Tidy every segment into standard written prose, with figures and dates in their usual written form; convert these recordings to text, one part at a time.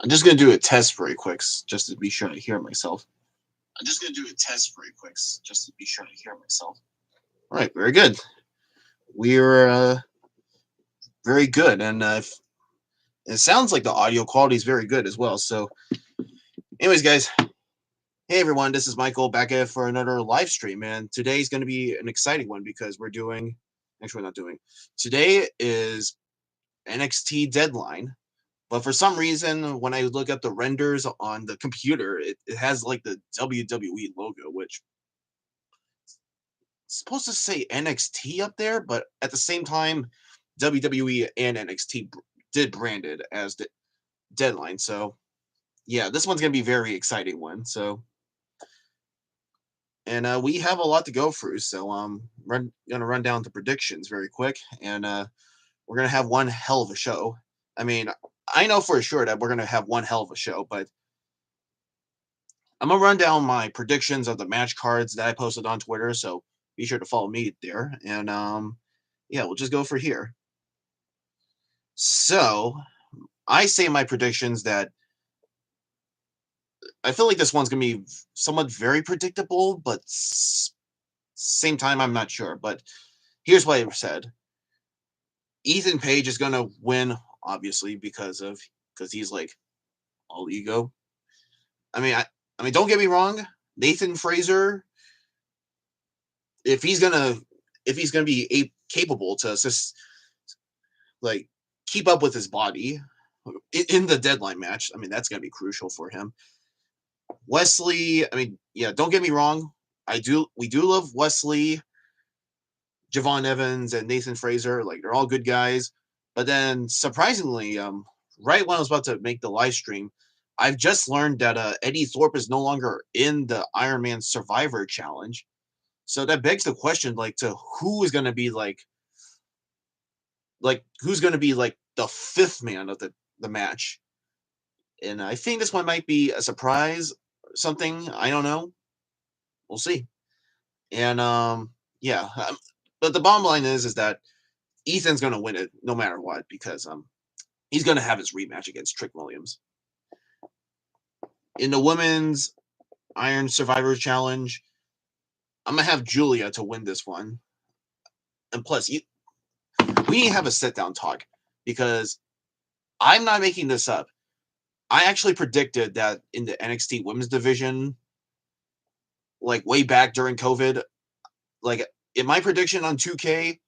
I'm just going to do a test very quick, just to be sure I hear myself. All right, very good. We're very good, and it sounds like the audio quality is very good as well. So, anyways, guys, hey everyone, this is Michael back at for another live stream, and today's going to be an exciting one because we're doing. Actually, we're not doing. Today is NXT Deadline. But for some reason, when I look up the renders on the computer, it has like the WWE logo, which is supposed to say NXT up there, but at the same time, WWE and NXT did brand it as the Deadline. So, yeah, this one's going to be a very exciting one. So, and we have a lot to go through. So, going to run down the predictions very quick, and we're going to have one hell of a show. I mean, I know for sure that we're going to have one hell of a show, but I'm going to run down my predictions of the match cards that I posted on Twitter, so be sure to follow me there. And, yeah, we'll just go for here. So, I say my predictions that I feel like this one's going to be somewhat very predictable, but same time, I'm not sure. But here's what I said. Ethan Page is going to win, obviously, because he's like all ego. I mean, don't get me wrong. Nathan Fraser, if he's gonna be capable to assist, like keep up with his body in the Deadline match, I mean that's gonna be crucial for him. Wesley, I mean, yeah, don't get me wrong. We do love Wesley, Javon Evans, and Nathan Fraser. Like they're all good guys. But then surprisingly, right when I was about to make the live stream, I've just learned that Eddie Thorpe is no longer in the Iron Man Survivor Challenge. So that begs the question, like, to who is going to be like who's going to be like the fifth man of the match? And I think this one might be a surprise or something. I don't know. We'll see. And yeah, but the bottom line is that Ethan's going to win it no matter what because he's going to have his rematch against Trick Williams. In the women's Iron Survivor Challenge, I'm gonna have Julia to win this one. And plus, we need to have a sit-down talk because I'm not making this up. I actually predicted that in the NXT Women's Division, like way back during COVID, like in my prediction on 2K,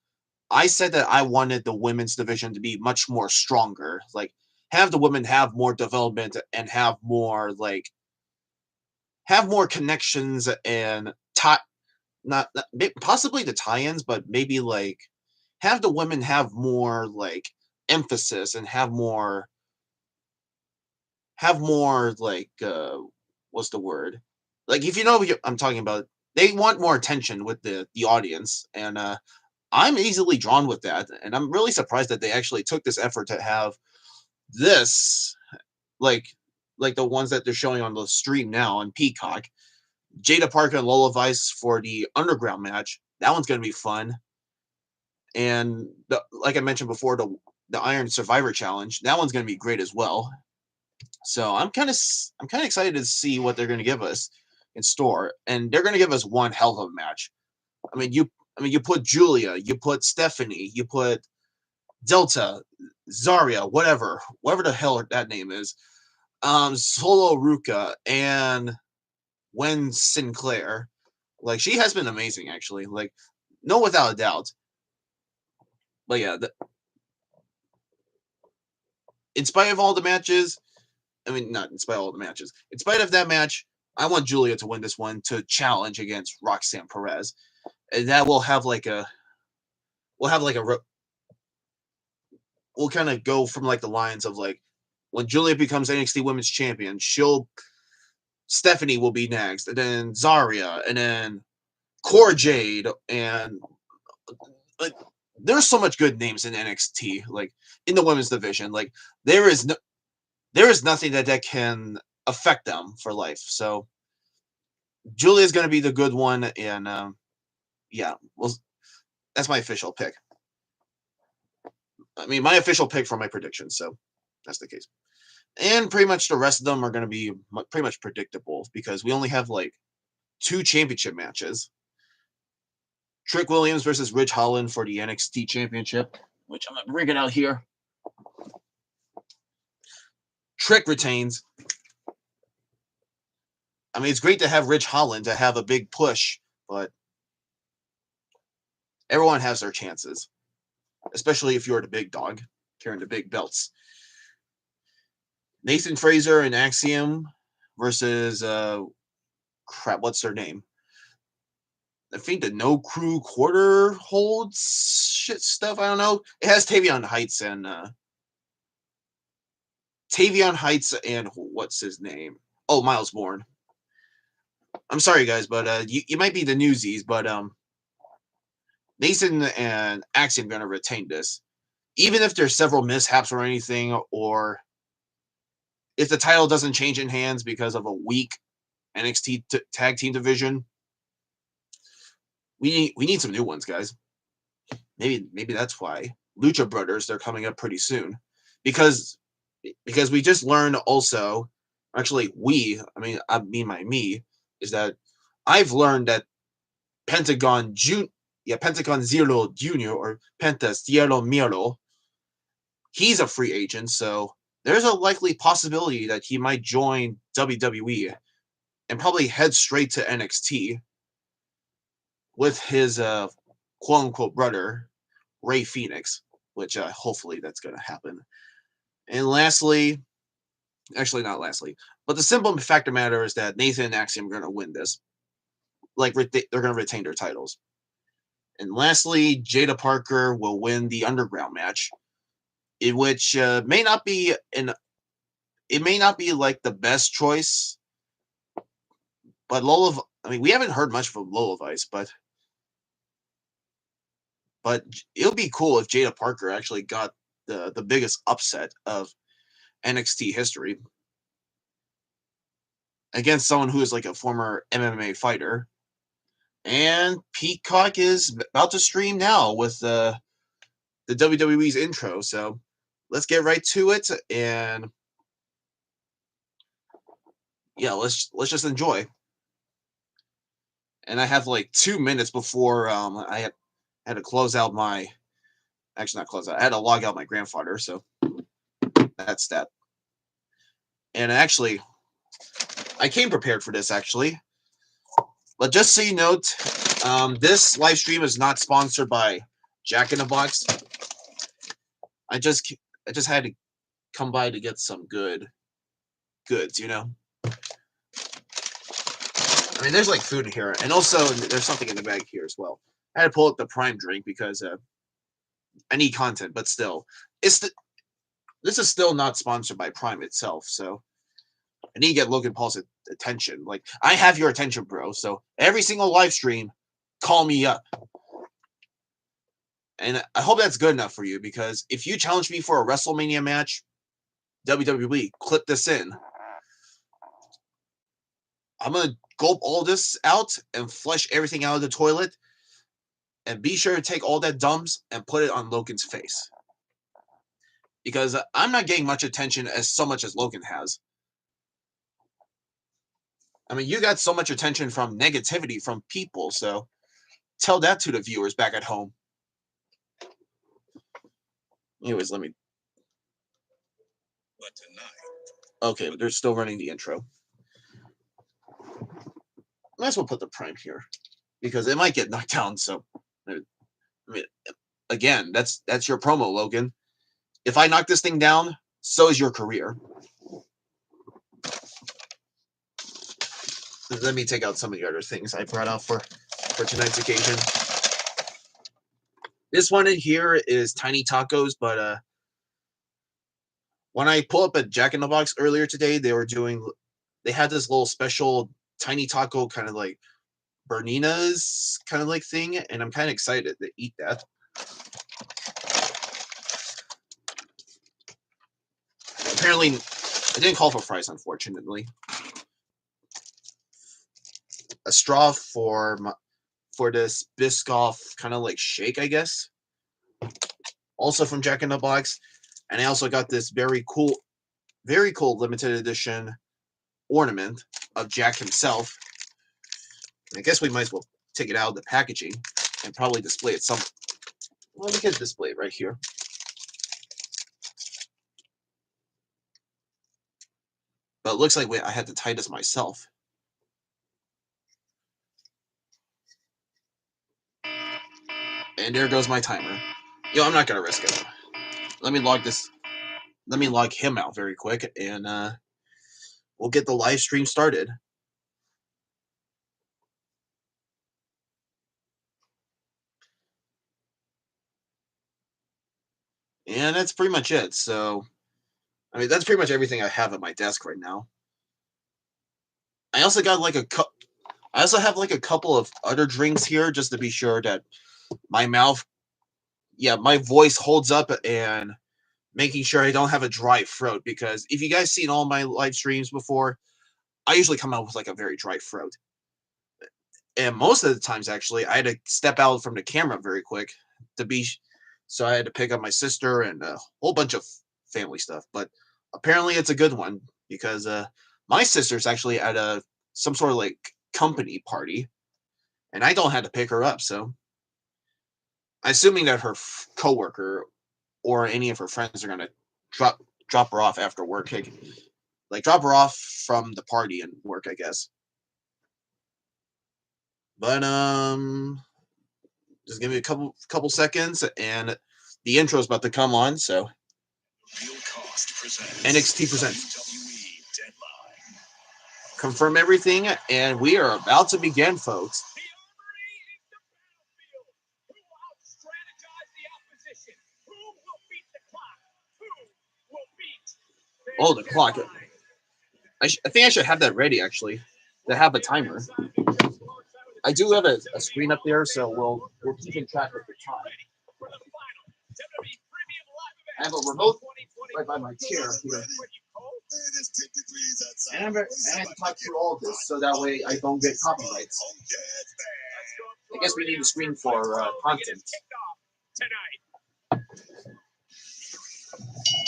I said that I wanted the women's division to be much more stronger. Like have the women have more development and have more connections and not possibly the tie-ins, but maybe like have the women have more like emphasis and have more like what's the word? Like if you know what I'm talking about, they want more attention with the audience, and I'm easily drawn with that, and I'm really surprised that they actually took this effort to have this like the ones that they're showing on the stream now on Peacock. Jada Parker and Lola Vice for the Underground match. That one's going to be fun. And like I mentioned before, the Iron Survivor Challenge. That one's going to be great as well. So I'm kind of excited to see what they're going to give us in store, and they're going to give us one hell of a match. I mean, you put Julia, you put Stephanie, you put Delta, Zarya, whatever the hell that name is, Solo Ruka, and Wen Sinclair. Like she has been amazing, actually. Like no, without a doubt. But yeah, in spite of all the matches, I mean, not in spite of all the matches. In spite of that match, I want Julia to win this one to challenge against Roxanne Perez, and that will have like a, we'll kind of go from like the lines of like when Julia becomes NXT Women's Champion, Stephanie will be next, and then Zarya, and then Cora Jade, and like there's so much good names in NXT, like in the women's division. Like there is nothing that can affect them for life. So Julia is going to be the good one, and Yeah, well, that's my official pick. I mean, my official pick for my predictions. So that's the case. And pretty much the rest of them are going to be pretty much predictable because we only have like 2 championship matches. Trick Williams versus Ridge Holland for the NXT Championship, which I'm going to bring it out here. Trick retains. I mean, it's great to have Ridge Holland to have a big push, but everyone has their chances, especially if you're the big dog carrying the big belts. Nathan Fraser and Axiom versus what's their name? I think the No Crew Quarter holds shit stuff. I don't know. It has Tavion Heights and what's his name? Oh, Miles Bourne. I'm sorry, guys, but you might be the newsies, but Nathan and Axiom gonna retain this, even if there's several mishaps or anything, or if the title doesn't change in hands because of a weak NXT tag team division. We need some new ones, guys. Maybe that's why Lucha Brothers, they're coming up pretty soon, because we just learned also. Actually, I mean me is that I've learned that Pentagon Zero Junior or Penta Cielo Miro, he's a free agent, so there's a likely possibility that he might join WWE and probably head straight to NXT with his quote unquote brother, Ray Phoenix, which hopefully that's going to happen. And lastly, actually not lastly, but the simple fact of the matter is that Nathan and Axiom are going to win this. Like, they're going to retain their titles. And lastly, Jada Parker will win the Underground match, in which may not be like the best choice, but we haven't heard much from Lola Vice, but it would be cool if Jada Parker actually got the biggest upset of NXT history against someone who is like a former MMA fighter. And Peacock is about to stream now with the WWE's intro, so let's get right to it, and yeah, let's just enjoy. And I have like 2 minutes before I had to close out my actually not close out. I had to log out my grandfather, so that's that. And actually, I came prepared for this actually. But just so you know, this live stream is not sponsored by Jack in the Box. I just had to come by to get some goods, you know. I mean, there's like food here, and also there's something in the bag here as well. I had to pull up the Prime drink because I need content, but still, this is still not sponsored by Prime itself, so I need to get Logan Paul's attention. Like, I have your attention, bro. So every single live stream, call me up. And I hope that's good enough for you, because if you challenge me for a WrestleMania match, WWE, clip this in. I'm going to gulp all this out and flush everything out of the toilet. And be sure to take all that dumps and put it on Logan's face. Because I'm not getting much attention so much as Logan has. I mean, you got so much attention from negativity from people, so tell that to the viewers back at home. Anyways, let me... But tonight... Okay, but they're still running the intro. Might as well put the Prime here, because it might get knocked down, so... I mean, again, that's your promo, Logan. If I knock this thing down, so is your career. Let me take out some of the other things I brought out for tonight's occasion. This one in here is Tiny Tacos, but when I pulled up at Jack in the Box earlier today, they had this little special Tiny Taco kind of like Bernina's kind of like thing, and I'm kind of excited to eat that. Apparently, it didn't call for fries, unfortunately. A straw for for this Biscoff kind of like shake, I guess. Also from Jack in the Box. And I also got this very cool limited edition ornament of Jack himself. I guess we might as well take it out of the packaging and probably display it somewhere. Well, we can display it right here. But it looks like I had to tie this myself. And there goes my timer. I'm not gonna risk it. Let me log this. Let me log him out very quick, and we'll get the live stream started. And that's pretty much it. So, I mean, that's pretty much everything I have at my desk right now. I also got like I also have like a couple of other drinks here just to be sure that my my voice holds up and making sure I don't have a dry throat. Because if you guys seen all my live streams before, I usually come out with like a very dry throat. And most of the times, actually, I had to step out from the camera very quick so I had to pick up my sister and a whole bunch of family stuff. But apparently, it's a good one because my sister's actually at some sort of like company party, and I don't have to pick her up. So, assuming that her coworker or any of her friends are gonna drop her off after work, like drop her off from the party and work, I guess. But just give me a couple seconds, and the intro is about to come on. So, NXT presents confirm everything, and we are about to begin, folks. Oh, the clock! I think I should have that ready actually. To have a timer. I do have a screen up there, so we'll keep in track of the time. I have a remote right by my chair here. And I have to talk through all of this so that way I don't get copyrights. I guess we need a screen for content.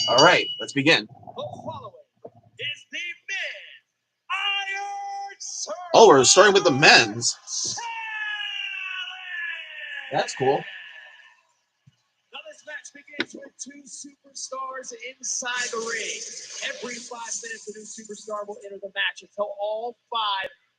All right, let's begin. Oh, we're starting with the men's. That's cool. Now this match begins with two superstars inside the ring. Every 5 minutes, a new superstar will enter the match until all 5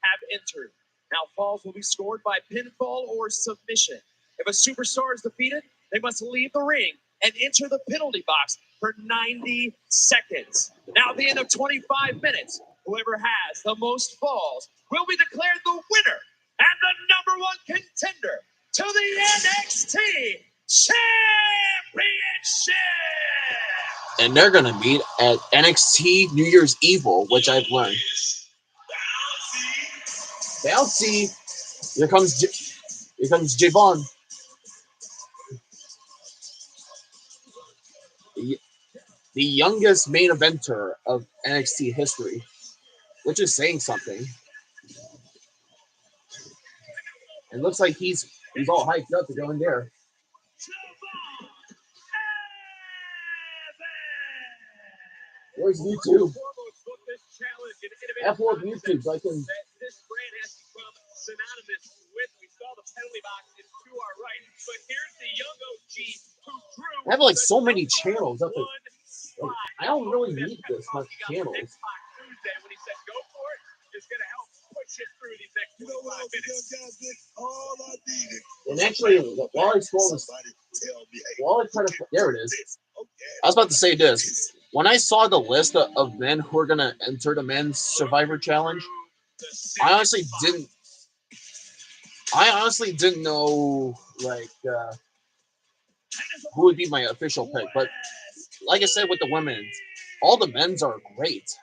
have entered. Now falls will be scored by pinfall or submission. If a superstar is defeated, they must leave the ring and enter the penalty box for 90 seconds. Now at the end of 25 minutes, whoever has the most falls will be declared the winner and the #1 contender to the NXT Championship. And they're going to meet at NXT New Year's Evil, which I've learned. Bouncy. Here comes Javon. The youngest main eventer of NXT history, which is saying something. It looks like he's all hyped up to go in there. Where's YouTube? Apple of YouTube, so I can. This brand has become synonymous with. We saw the penalty box is to our right, but here's the young OG who drew. I have like so many channels up there. Like, I don't really need this much channels. When he said go for it, it's gonna help push it through these next 25 minutes. All I needed. And actually, while I scroll this, while I try to, there it is. I was about to say this. When I saw the list of men who are gonna enter the men's Survivor Challenge, I honestly didn't know like who would be my official pick. But like I said, with the women, all the men's are great.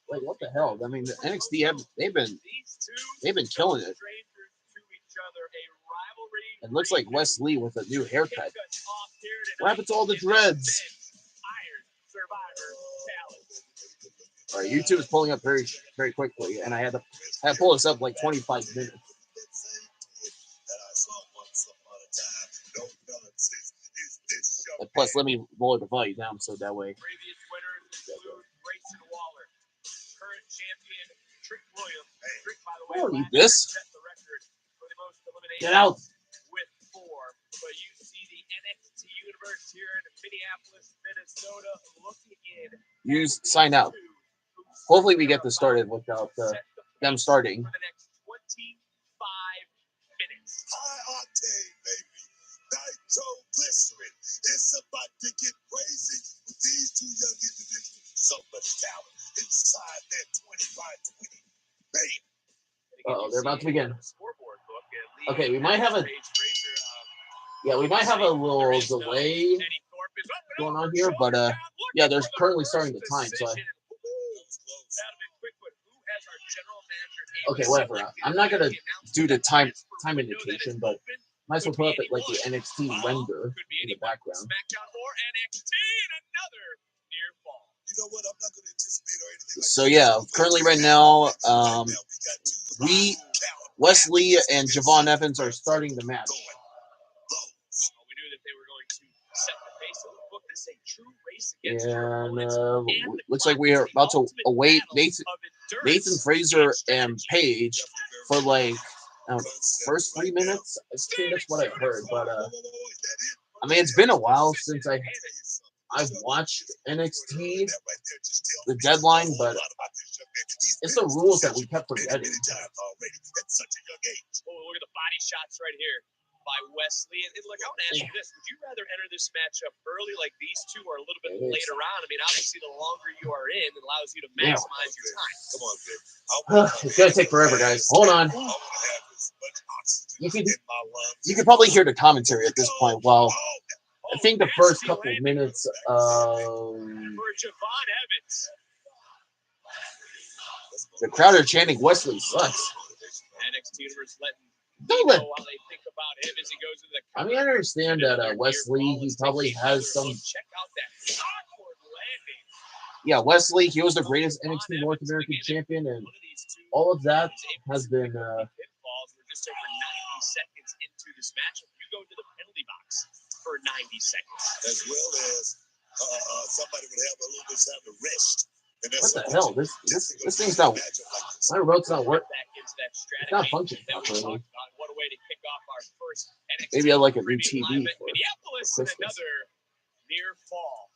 Like what the hell? I mean, the NXT they've been killing it. It looks like Wes Lee with a new haircut. What happened to all the dreads? All right, YouTube is pulling up very, very quickly, and I had to pull this up like 25 minutes. And plus, let me roll the volume down so that way. Previous winners include Grayson Waller, current champion Trick Williams. Trick, by the way, I don't need last year this. set the record for the most eliminations Get out. with 4. But you see the NXT universe here in Minneapolis, Minnesota, looking in. Use sign out. Hopefully, we get this started without them starting. For the next 25 minutes. High octane, baby. Nitroglycerin. It's about to get crazy with these two young individuals. So much talent inside that 20 by 20. Baby. Uh-oh, they're about to begin. Scoreboard book, Okay, we might have a we might have a little delay going on here, but yeah, they're currently starting the time, so okay, whatever. I'm not gonna do the time indication, but might as well put up it like the NXT render in the background. SmackDown or NXT and another near fall. You know what? I'm not going to anticipate or anything like So yeah, currently right now, Wesley and Javon Evans are starting the match. We knew that they were going to set the pace of the book. This is a true race against your opponents. And looks like we are about to await Nathan Fraser and Paige for like first 3 minutes. I think that's what I've heard, but I mean, it's been a while since I've watched NXT, the Deadline, but it's the rules that we kept forgetting. Oh, look at the body shots right here by Wesley. And look, I want to ask you this. Would you rather enter this matchup early like these two or a little bit later on? I mean, obviously, the longer you are in, it allows you to maximize your time. Come on, Vic. It's going to take forever, guys. Hold on. You can probably hear the commentary at this point. Well, I think the first couple of minutes For Javon Evans. the crowd are chanting Wesley sucks. NXT Universe letting Don't let. while they think about him as he goes into the I mean, I understand that Wesley, he probably has some. check out that awkward landing. Yeah, Wesley, he was the greatest NXT North American champion, and all of that has been. Pinfalls. We're just over 90 seconds into this matchup. You go to the penalty box for 90 seconds. As well as somebody would have a little bit of time to rest. What the hell? This thing's not. My remote's not working. It's not functioning properly. What a way to kick off our first NXT. Maybe I like a new TV. Minneapolis and another near fall.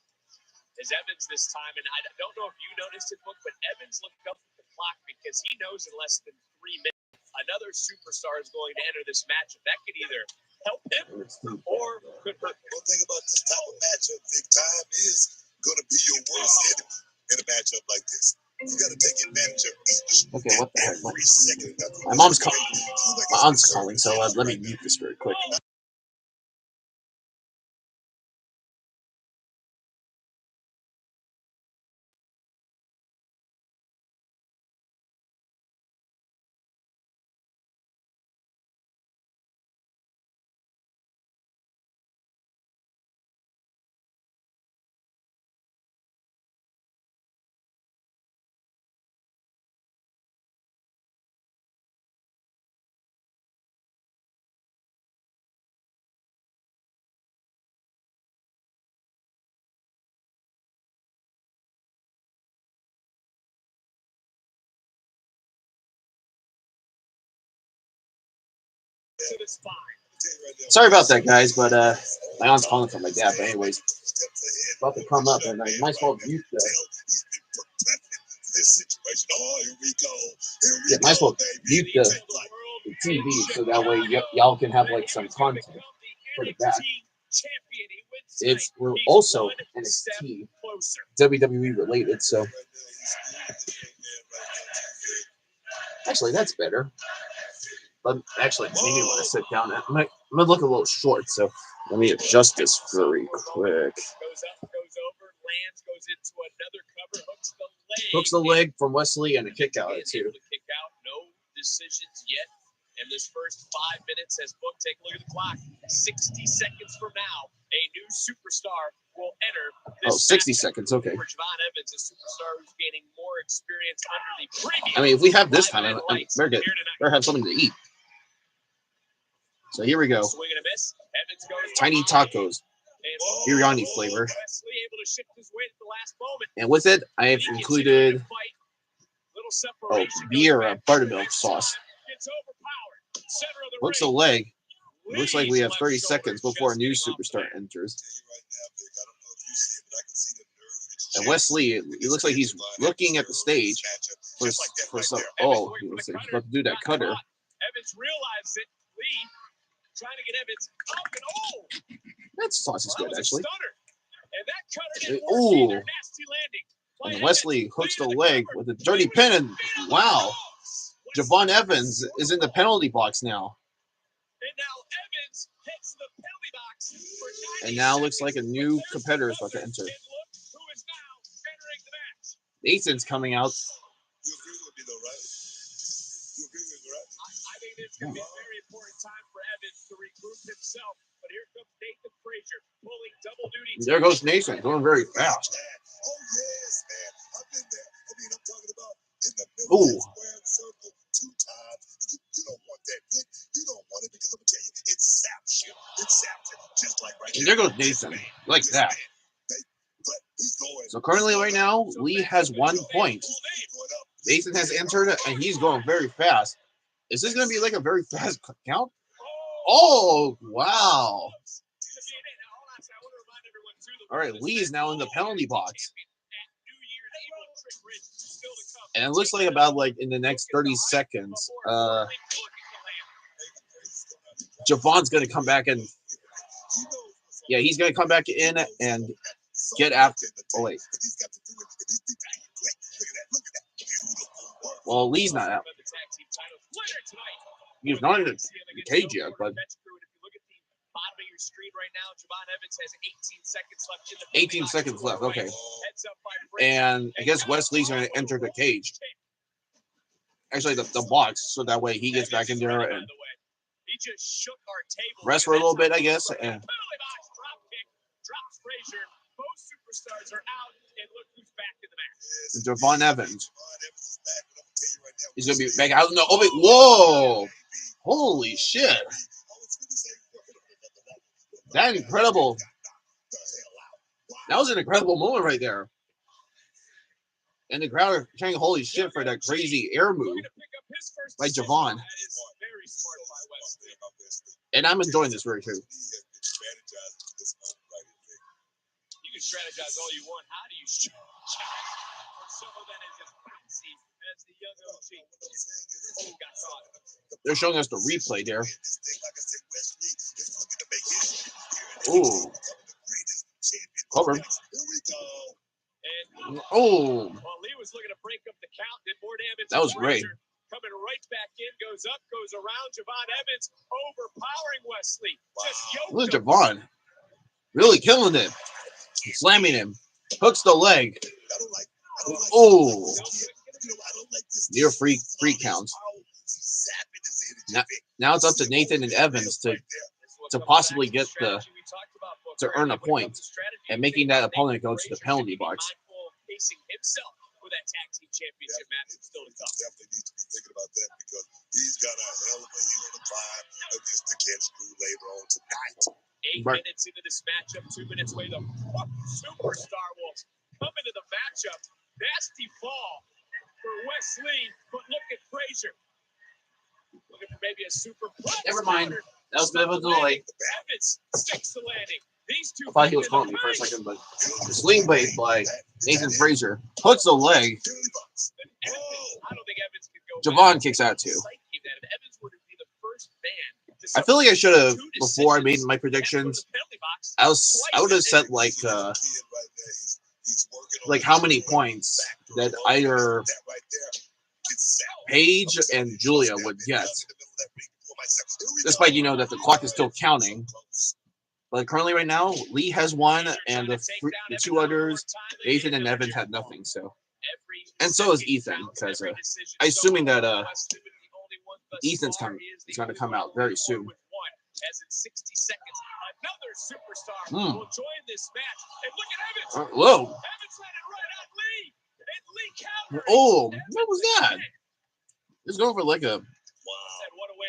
Is Evans this time, and I don't know if you noticed it, but Evans looked up at the clock because he knows in less than 3 minutes another superstar is going to enter this matchup. That could either help him or could hurt him. One thing about this type of matchup, big time, is going to be your worst enemy in a matchup like this. You got to take advantage of each. Okay, what the heck? Every second. My mom's calling. My aunt's calling, so let me mute this very quick. Sorry about that, guys, but my aunt's calling from my dad. But anyways, it's about to come up, and I might as well mute the. Yeah, might as well mute the TV so that way y'all can have like some content for the back. We're also NXT WWE related, so actually that's better. But actually, maybe when I sit down, I'm gonna look a little short, so let me adjust this very quick. Goes up, goes over, lands, goes into another cover, Hooks the leg from Wesley and a kick out too. Kick out, no decisions yet. In this first 5 minutes, as booked, take a look at the clock. 60 seconds from now, a new superstar will enter this 60 seconds, okay. For Javon Evans, a superstar who's gaining more experience under the previous. I mean, if we have this time, we're good. Better have something to eat. So here we go. Swing and a miss. Evans goes Tiny behind, tacos, and biryani flavor. Wesley able to shift his weight at the last moment. And with it, I have Lee continuing included to fight. Little separation beer goes back. buttermilk sauce. Gets overpowered. Center of the Hooks a ring. leg. It looks like we have Lee's 30 left shoulder seconds before a just new getting off superstar the mat. enters. And And Wesley, he looks like he's looking at the stage for some. Oh, he looks like he's about to do that cutter. Evans realized it. Lee trying to get Evans up and That sauce is good, that was a actually. stunner. And that cutter didn't work Ooh. either. Nasty landing. By And Evans. Wesley hooks the Lee to leg cover. with a dirty pin, and wow, Wesley Javon Evans is in the penalty box now. And now Evans hits the penalty box for 90 And now looks like a seconds. new But there's competitor is about to another enter. kid look who is now entering the match. Nathan's coming out. You agree with me though, right? You agree with me, right? I think this could be a very important time for Evans to regroup himself. But here comes Nathan Frazier pulling double duty. There goes Nathan, going very fast. Oh yes, man. I've been there. I mean, I'm talking about in the middle Ooh. of the square circle 2 times. You don't want that, Nick. You don't want it because I'm gonna tell you, it saps you. It saps you. Just like right And there goes Nathan, like that. But he's going. So currently right now, Lee has 1 point. He's going up. Nathan has entered, and he's going very fast. Is this going to be like a very fast count? Oh, wow. All right, Lee is now in the penalty box. And it looks like about like in the next 30 seconds, Javon's going to come back in. Yeah, he's going to come back in and get after. Oh, wait. Well, Lee's not out. He's not in the cage yet, but 18 seconds left. Okay. And I guess Wesley's going to enter the cage. Actually, the box, so that way he gets back in there and rest for a little bit, I guess. And both superstars are out, and look who's back in the match. Javon Evans. He's going to be back out in the open. Whoa! Holy shit. That incredible. That was an incredible moment right there. And the crowd are saying holy shit for that crazy air move by Javon. And I'm enjoying this very too. You can strategize all you want. How do you strategize for someone that is as bouncy as the young OG? Oh, got caught. They're showing us the replay there. Ooh. Cover. Oh. Well, Lee was looking to break up the count, did more damage. That was great. Coming right back in, goes up, goes around. Javon Evans overpowering Wesley. Just Look yoked at Javon. Really killing it. Slamming him. Hooks the leg. Oh. Near free counts. Now it's up to Nathan and Evans to possibly get to earn a point and making that opponent go to the penalty box. Facing himself for that tag team championship match still to come. Definitely needs to be thinking about that because he's got a hell of a heel to climb against the Ken Screw later on tonight. 8 minutes into this matchup, 2 minutes away. The superstar will come into the matchup. Nasty fall for Wesley, but look at Frazier. Looking for maybe a super. Never mind. That was a bit of a delay. Evans sticks the landing. These two. I thought he was calling me for a second, but the swing blade by Nathan Frazier hooks the leg. I don't think Evans can go. Javon kicks out too. Evans would be the first man. I feel like I should have, before I made my predictions, I would have set like how many points that either Paige and Julia would get. Despite that the clock is still counting. But currently right now, Lee has 1, and the 2 others, Nathan and Evans, had nothing. So, and so is Ethan, because I'm assuming that Ethan's is going to come out very soon. As in 60 seconds, another superstar will join this match. And look at Evans. Whoa. Evans landed right on Lee. And Lee countered. Oh, what was that? It's going for like a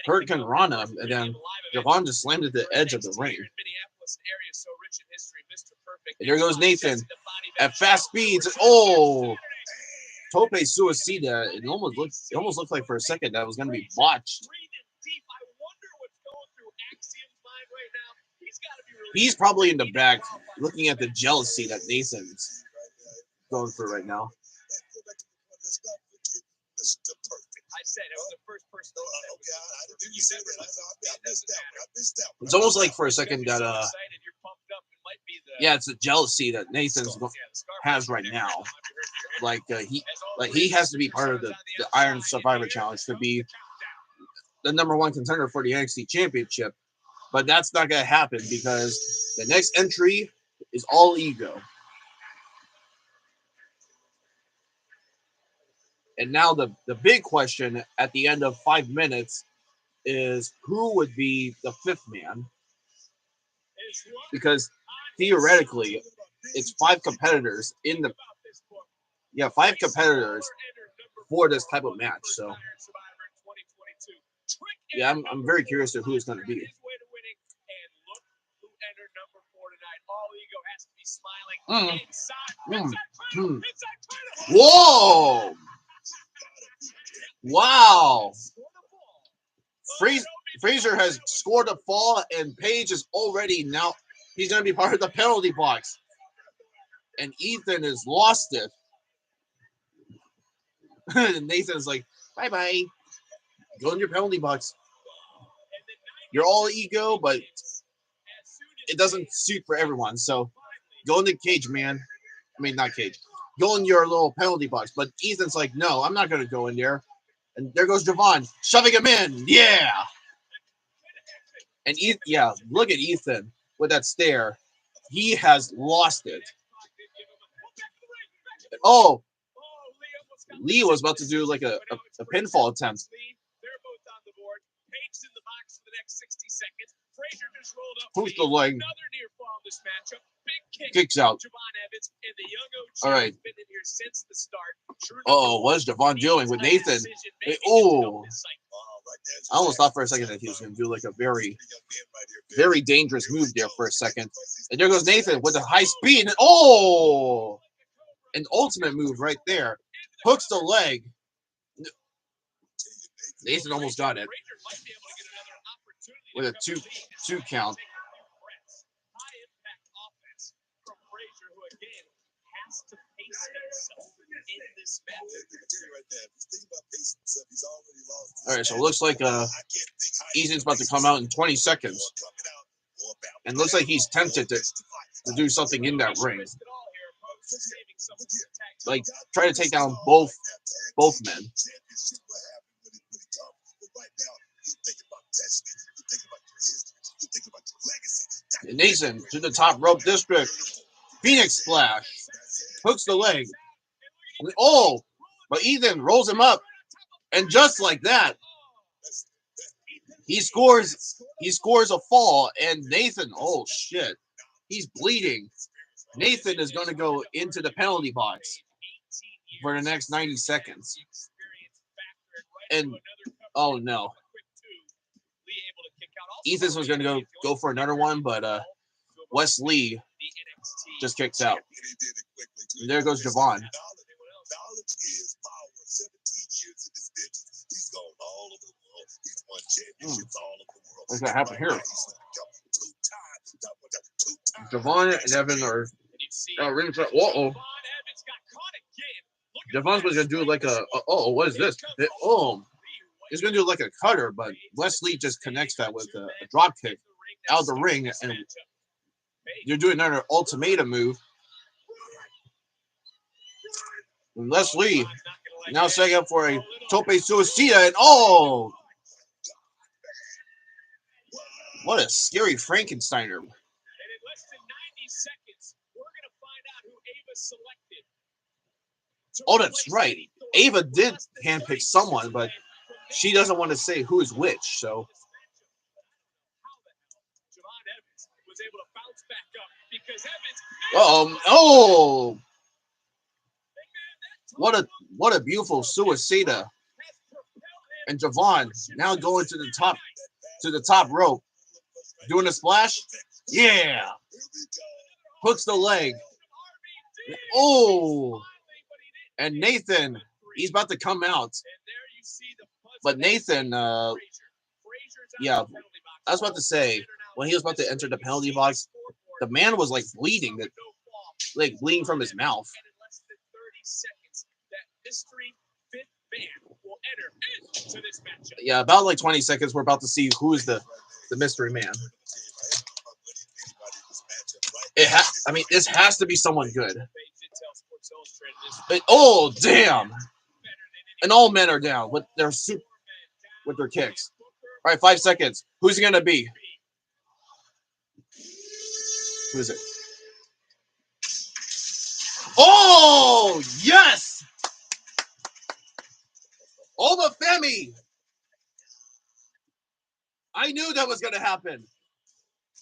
Hurricane Rana, and then Javon just slammed at the edge of the ring. And there goes Nathan at fast speeds. Oh, Tope Suicida. It almost looked like for a second that was going to be botched. He's probably in the back looking at the jealousy that Nathan's going through right now. I said it was the first person. It's almost like for a second that yeah, it's the jealousy that Nathan has right now. Like he has to be part of the Iron Survivor Challenge to be the #1 contender for the NXT Championship, but that's not gonna happen because the next entry is all ego. And now the big question at the end of 5 minutes is who would be the 5th man? Because theoretically, it's 5 competitors in the 5 competitors for this type of match. So yeah, I'm very curious to who it's going to be. Whoa! Wow! Fraser has scored a fall, and Paige is already now. He's going to be part of the penalty box. And Ethan has lost it. And Nathan's like, bye-bye. Go in your penalty box. You're all ego, but it doesn't suit for everyone. So go in the cage, man. I mean, not cage. Go in your little penalty box. But Ethan's like, no, I'm not going to go in there. And there goes Javon, shoving him in. Yeah. And look at Ethan with that stare. He has lost it. Oh, Lee was about to do like a pinfall attempt. Push the leg. Kicks out. All right. Oh, what is Javon doing with Nathan? Oh, I almost thought for a second that he was going to do like a very, very dangerous move there for a second. And there goes Nathan with a high speed. And oh, an ultimate move right there. Hooks the leg. Nathan almost got it with a two count. All right, so it looks like Ethan's about to come out in 20 seconds. And looks like he's tempted to do something in that ring. Like, try to take down both men. And Nathan to the top rope district. Phoenix splash. Hooks the leg. Oh, but Ethan rolls him up. And just like that, he scores a fall. And Nathan, oh shit, he's bleeding. Nathan is going to go into the penalty box for the next 90 seconds. And oh no. Ethan was going to go for another one, but Wes Lee just kicks out. And there goes Javon. What's going to happen here? Javon and Evan are ringside. Uh-oh. Javon's was going to do like what is this? He's going to do like a cutter, but Wesley just connects that with a drop kick out of the ring, and you're doing another ultimatum move. And Leslie now setting up for a tope suicida, and oh, what a scary Frankensteiner. Oh, that's right. Ava did handpick someone, but she doesn't want to say who is which, so. Oh. What a beautiful suicida. And Javon now going to the top rope. Doing a splash. Yeah. Hooks the leg. Oh. And Nathan, he's about to come out. But Nathan, yeah, I was about to say, when he was about to enter the penalty box, the man was like bleeding, bleeding from his mouth. Yeah, about like 20 seconds, we're about to see who's the mystery man. This has to be someone good. Oh, damn. And all men are down with their kicks. All right, 5 seconds. Who's it going to be? Who is it? Oh, yes! Obafemi! I knew that was going to happen.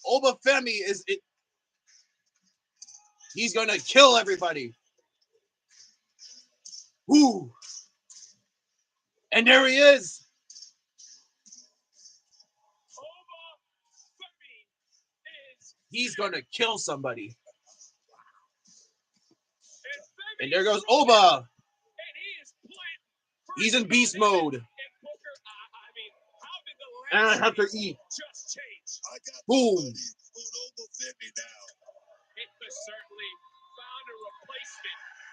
Obafemi is it. He's going to kill everybody. Woo! And there he is. He's going to kill somebody. And there goes Oba. He's in beast mode. And I have to eat. Boom.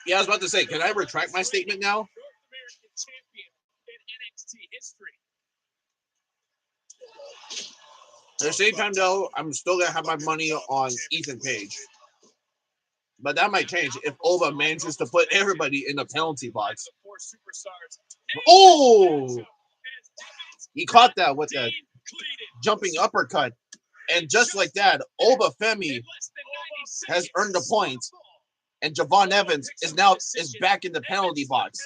Yeah, I was about to say, can I retract my statement now? At the same time, though, I'm still going to have my money on Ethan Page. But that might change if Oba manages to put everybody in the penalty box. Oh! He caught that with a jumping uppercut. And just like that, Obafemi has earned a point. And Javon Evans is back in the penalty box.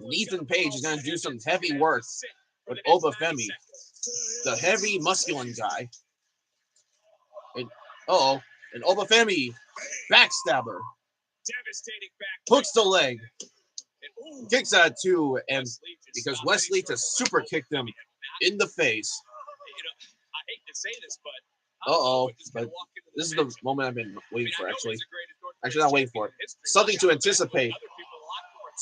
And Ethan Page is going to do some heavy work with Obafemi, the heavy masculine guy. And and Obafemi, backstabber, hooks the leg, kicks out two, and because Wesley to super kicked him in the face. But this is the moment I've been waiting for, actually not waiting for it. Something to anticipate.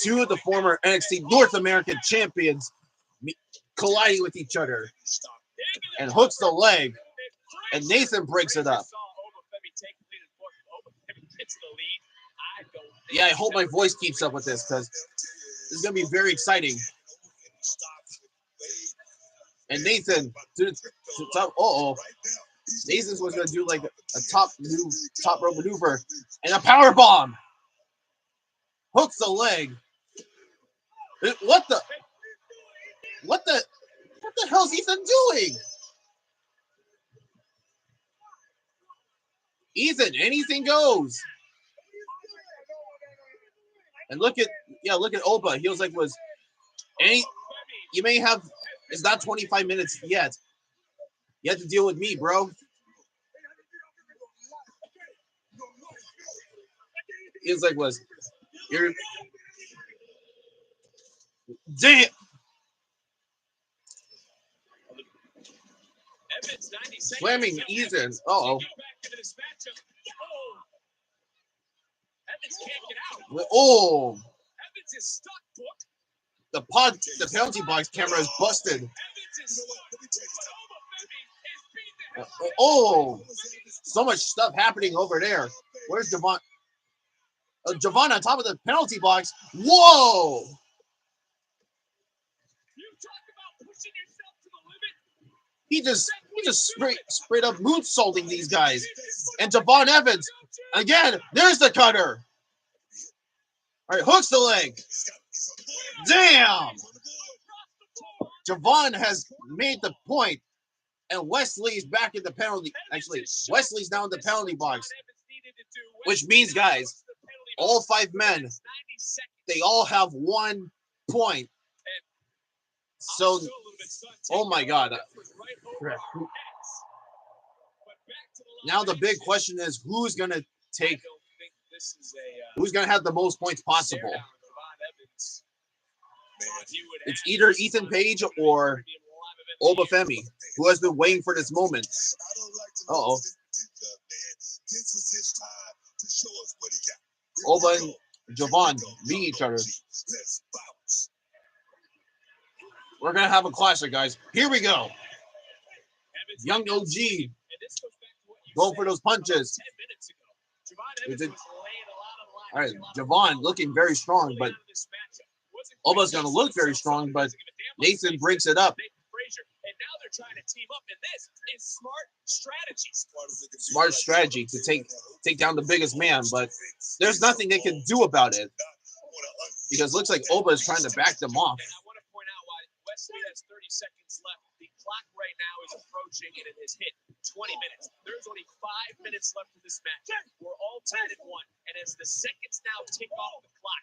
Two of the former NXT North American champions colliding with each other. And hooks the leg. And Nathan breaks it up. Yeah, I hope my voice keeps up with this, because this is going to be very exciting. And Nathan, Nathan was going to do like a top rope maneuver and a power bomb. Hooks the leg. What the hell is Ethan doing? Ethan, anything goes. And look at Oba. He was like, you may have, it's not 25 minutes yet. You have to deal with me, bro. He was like, you're, damn. Slamming Ethan. Oh. Oh. The penalty box camera is busted. Oh. So much stuff happening over there. Where's Javon? Javon on top of the penalty box. Whoa. He just straight up moonsaulting these guys. And Javon Evans, again, there's the cutter. All right, hooks the leg. Damn. Javon has made the point, and Wesley's back in the penalty. Actually, Wesley's now in the penalty box, which means, guys, all 5 men, they all have 1 point. So, oh my God. Now the big question is, who's going to have the most points possible? It's either Ethan Page or Obafemi, who has been waiting for this moment. I don't like to Uh-oh. lose this young man. This is his time to show us what he got. Here Oba we and go. Javon Here we go. meet each other. Let's bounce. We're gonna have a classic, guys. Here we go. Young OG going for those punches. All right, Javon looking very strong, but Oba's gonna look very strong, but Nathan breaks it up. And now they're trying to team up, and this is smart strategy. Smart strategy to take down the biggest man, but there's nothing they can do about it because it looks like Oba is trying to back them off. And I want to point out why Wesley has 30 seconds left. The clock right now is approaching, and it has hit 20 minutes. There's only 5 minutes left in this match. We're all tied at 1, and as the seconds now tick off the clock,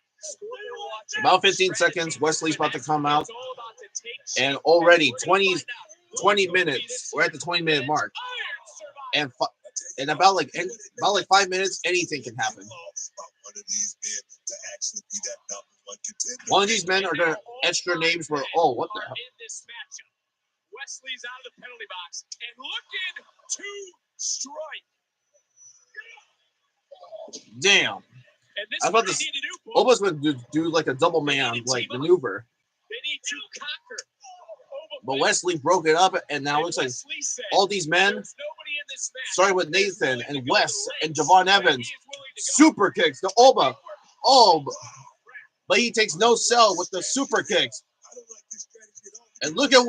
about 15 seconds, Wesley's about to come out, and already 20 minutes. We're at the 20-minute mark, and about 5 minutes, anything can happen. One of these men are gonna extra names for what the hell? Wesley's out of the penalty box and looking to strike. Damn. I thought this Oba's gonna do like a double man like maneuver. They need to conquer. But Wesley broke it up, and now it looks like all these men, starting with Nathan and Wes and Javon Evans, super kicks to Oba. Oh, but he takes no sell with the super kicks. And look at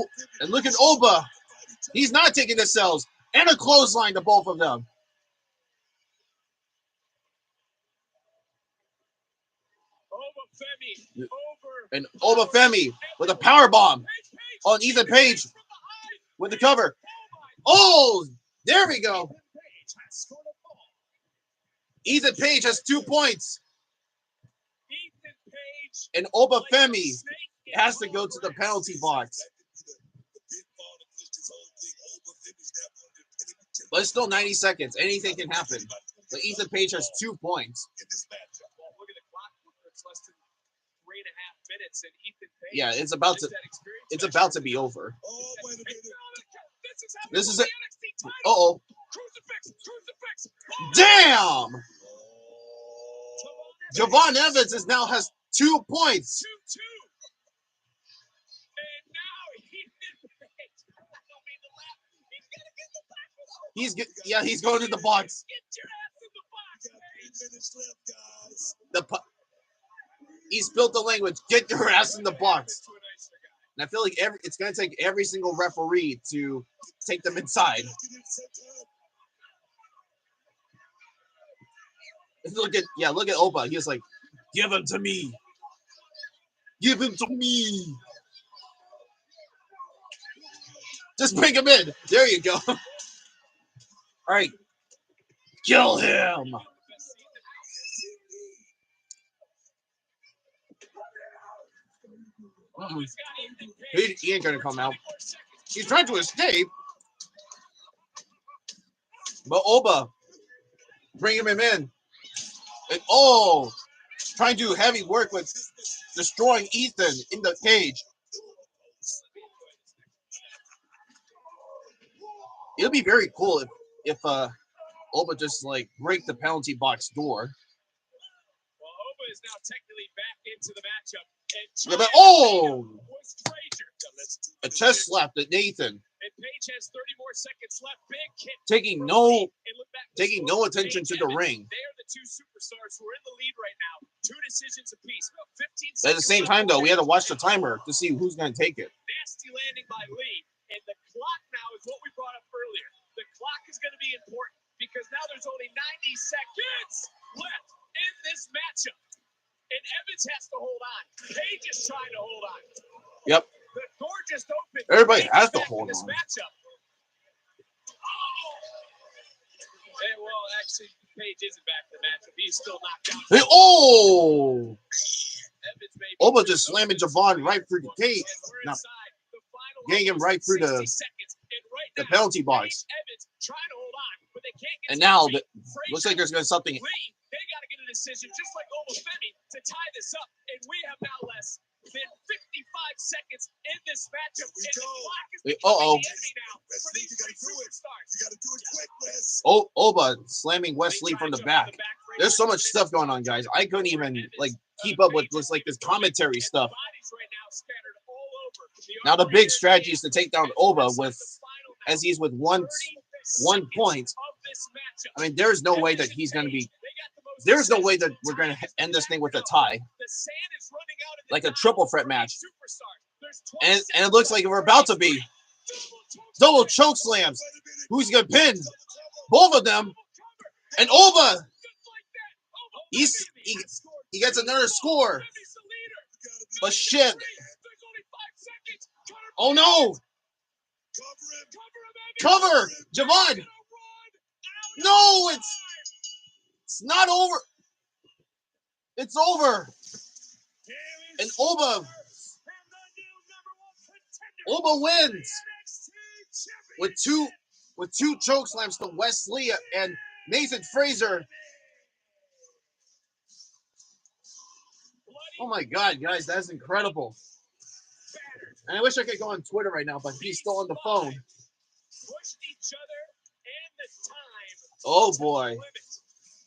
Oba. He's not taking the sells, and a clothesline to both of them. And Obafemi with a power bomb on Ethan Page with the cover. Oh, there we go. Ethan Page has 2 points. And Obafemi has to go to the penalty box. But it's still 90 seconds. Anything can happen. But Ethan Page has 2 points. Less than 3.5 minutes, and Ethan Page, yeah, it's about to be over. This is it. Uh-oh. Damn! Javon Evans now has 2 points. 2-2. And now he's going to the box. Get your ass in the box, man. He spilled the language. Get your ass in the box. And I feel like it's going to take every single referee to take them inside. Look at Oba. He was like, give him to me. Give him to me. Just bring him in. There you go. All right. Kill him. He ain't gonna come out. He's trying to escape, but Oba bringing him in, and trying to do heavy work with destroying Ethan in the cage. It'll be very cool if Oba just like break the penalty box door. Well, Oba is now technically back into the matchup. A chest slap to Nathan. And Page has 30 more seconds left. Big kick. Taking no attention to the ring. They are the two superstars who are in the lead right now. 2 decisions apiece. 15 seconds. At the same time, though, we had to watch the timer to see who's going to take it. Nasty landing by Lee. And the clock now is what we brought up earlier. The clock is going to be important because now there's only 90 seconds left in this matchup. And Evans has to hold on. Page is trying to hold on. Yep. The door just opened. Everybody has to hold on. Matchup. Hey, well, actually, Page isn't back in the matchup. He's still knocked out. Oba just slamming Javon right through the cage. Now, getting him right through the penalty box. And now, looks like there's going to be something. They got to get a decision, just like Obafemi, to tie this up. And we have now less been 55 seconds in this matchup. Here we go. Wait, uh-oh. Wesley, you gotta do it. You gotta do it quick, Wes. Oh, Oba slamming Wesley from the back. There's so much stuff going on, guys. I couldn't even like keep up with this commentary stuff. Now the big strategy is to take down Oba as he's with one point. I mean, there's no way that he's going to be. There's no way that we're going to end this thing with a tie, like a triple threat match. And it looks like we're about to be double choke slams. Who's going to pin both of them? And Oba, he gets another score. But shit. Oh no! Cover! Javon! No, it's not over. It's over. And Oba wins with two choke slams to Wesley and Nathan Fraser. Oh my God, guys, that's incredible. And I wish I could go on Twitter right now, but he's still on the phone. Oh boy.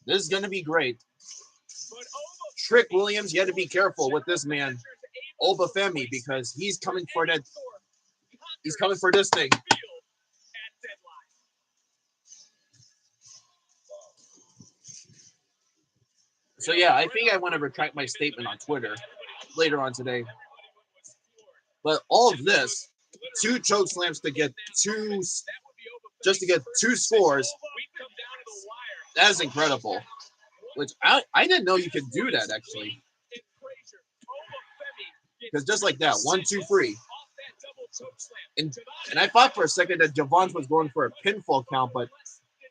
This is going to be great. Trick Williams, you have to be careful with this man, Oba Femi, because he's coming for that. He's coming for this thing. So yeah, I think I want to retract my statement on Twitter later on today. But all of this, 2 choke slams to get two scores, that is incredible. Which I didn't know you could do that actually. Because just like that, 1, 2, 3. And I thought for a second that Javon was going for a pinfall count, but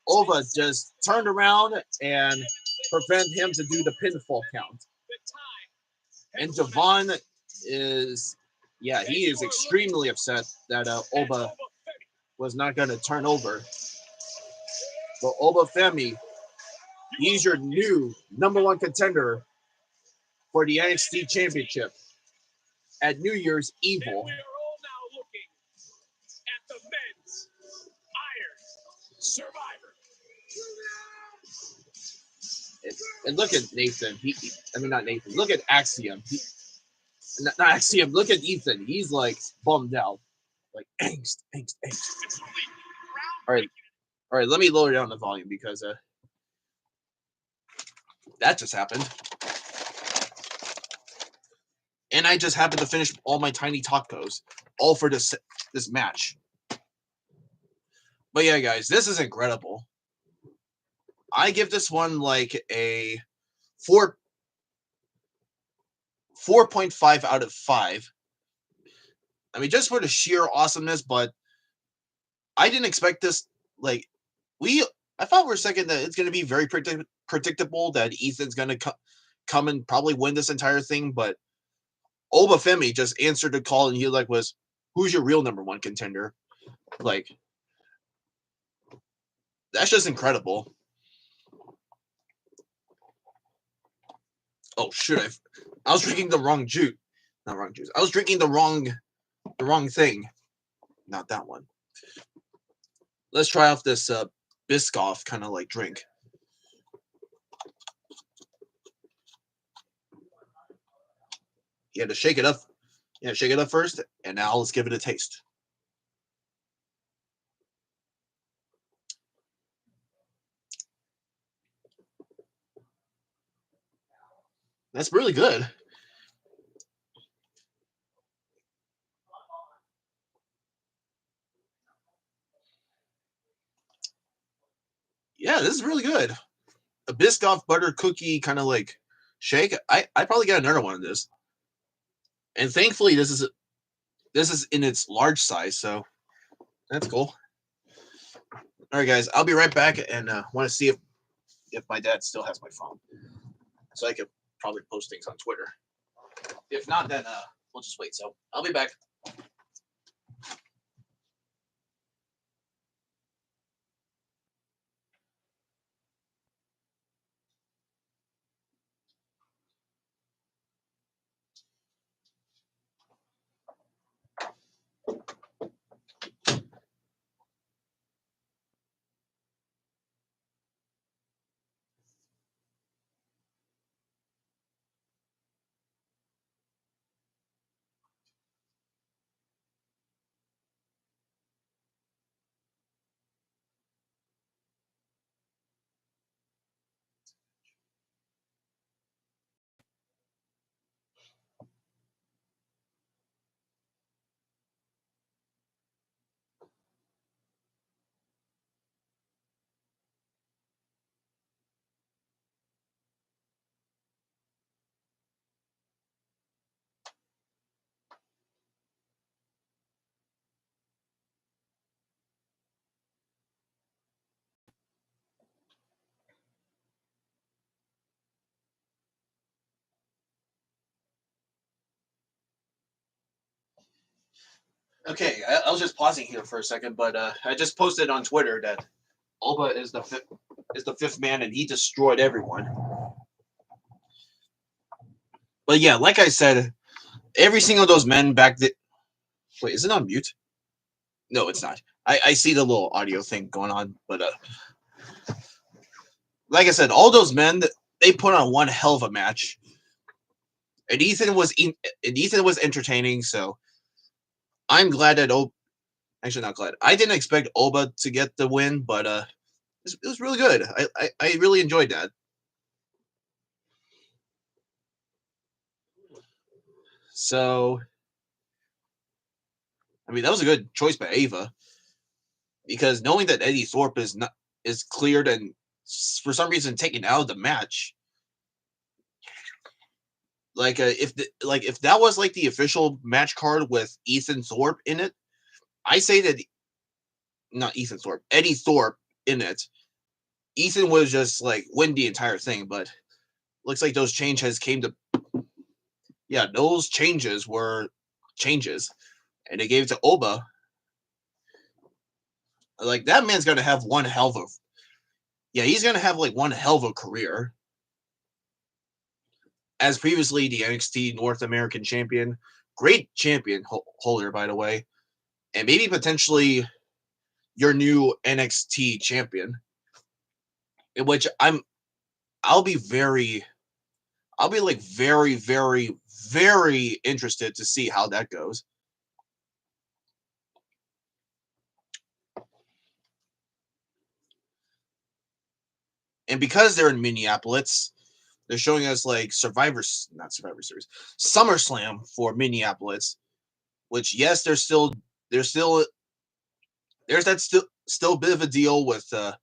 Ova just turned around and prevented him to do the pinfall count. And Javon is, yeah, he is extremely upset that Oba was not going to turn over. But Oba Femi, he's your new #1 contender for the NXT Championship at New Year's Evil. And we are all now looking at the men's Iron Survivor. And look at Nathan. Not Nathan. Look at Axiom. Not Axiom. Look at Ethan. He's like bummed out. Like angst. All right. Let me lower down the volume because that just happened. And I just happened to finish all my tiny tacos, all for this match. But yeah, guys, this is incredible. I give this one like a 4.5 out of 5. I mean, just for the sheer awesomeness, but I didn't expect this. Like, I thought for a second that it's going to be very predictable that Ethan's going to come and probably win this entire thing, but Oba Femi just answered the call and he was, who's your real #1 contender? Like, that's just incredible. Oh shit! I was drinking the wrong juice. Not wrong juice. I was drinking the wrong thing. Not that one. Let's try off this Biscoff kind of like drink. You had to shake it up. Yeah, shake it up first, and now let's give it a taste. That's really good. Yeah, this is really good. A Biscoff butter cookie kind of like shake. I probably got another one of this. And thankfully, this is in its large size, so that's cool. All right, guys, I'll be right back and want to see if my dad still has my phone, so I could probably post things on Twitter. If not, then we'll just wait. So I'll be back. Okay, I was just pausing here for a second, but I just posted on Twitter that Oba is the fifth man, and he destroyed everyone. But yeah, like I said, every single of those men back then. Wait, is it on mute? No, it's not. I see the little audio thing going on, but like I said, all those men, they put on one hell of a match, and Ethan was entertaining. So I'm glad that actually not glad. I didn't expect Oba to get the win, but it was really good. I really enjoyed that. So I mean, that was a good choice by Ava, because knowing that Eddie Thorpe is cleared and for some reason taken out of the match, like if that was like the official match card with Ethan Thorpe in it, I say that not Ethan Thorpe, Eddie Thorpe in it, Ethan was just like win the entire thing. But looks like those changes came to those changes were changes, and they gave it to Oba. Like that man's gonna have one hell of a he's gonna have like one hell of a career as previously the NXT North American champion, great champion holder by the way, and maybe potentially your new NXT champion. In which I'll be very, I'll be like very, very, very interested to see how that goes. And because they're in Minneapolis, they're showing us like not Survivor Series, SummerSlam for Minneapolis. Which yes, there's still there's that still a bit of a deal with the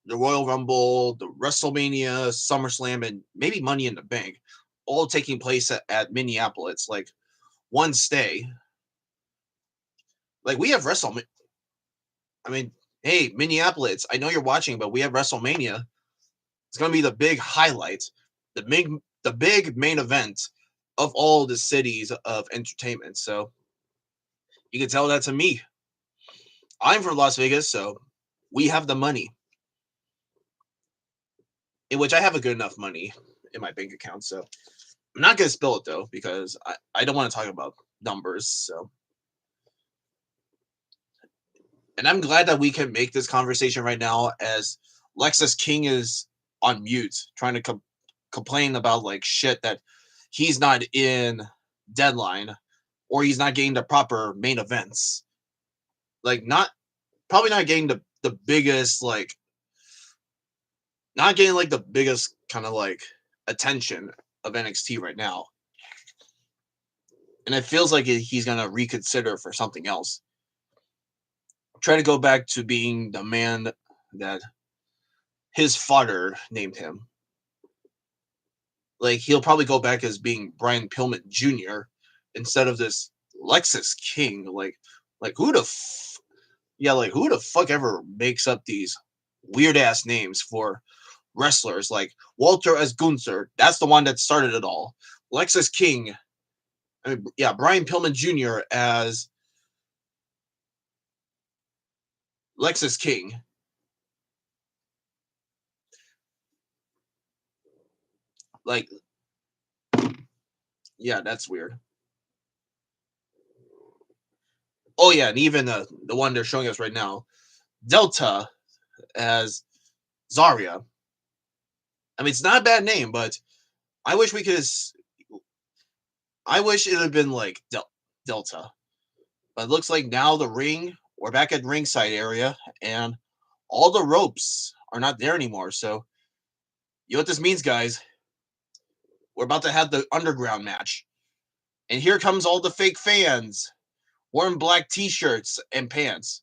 Royal Rumble, the WrestleMania, SummerSlam, and maybe Money in the Bank, all taking place at Minneapolis. Like one stay. Like we have WrestleMania. I mean, hey, Minneapolis, I know you're watching, but we have WrestleMania. It's gonna be the big highlight, the big main event of all the cities of entertainment. So you can tell that to me. I'm from Las Vegas, so we have the money. In which I have a good enough money in my bank account. So I'm not gonna spill it though, because I don't want to talk about numbers. So and I'm glad that we can make this conversation right now as Lexus King is on mute trying to complain about like shit that he's not in Deadline or he's not getting the proper main events. Like not probably not getting the biggest like not getting like the biggest kind of like attention of NXT right now. And it feels like he's going to reconsider for something else. Try to go back to being the man that his father named him. Like he'll probably go back as being Brian Pillman Jr. instead of this Lexus King. Like who the like who the fuck ever makes up these weird ass names for wrestlers? Like Walter as Gunther, that's the one that started it all. Lexus King, I mean, yeah, Brian Pillman Jr. as Lexus King. Like, yeah, that's weird. Oh yeah, and even the one they're showing us right now, Delta as Zarya. I mean, it's not a bad name, but I wish we could. I wish it had been like Delta. But it looks like now we're back at ringside area, and all the ropes are not there anymore. So, you know what this means, guys? We're about to have the underground match. And here comes all the fake fans wearing black t-shirts and pants.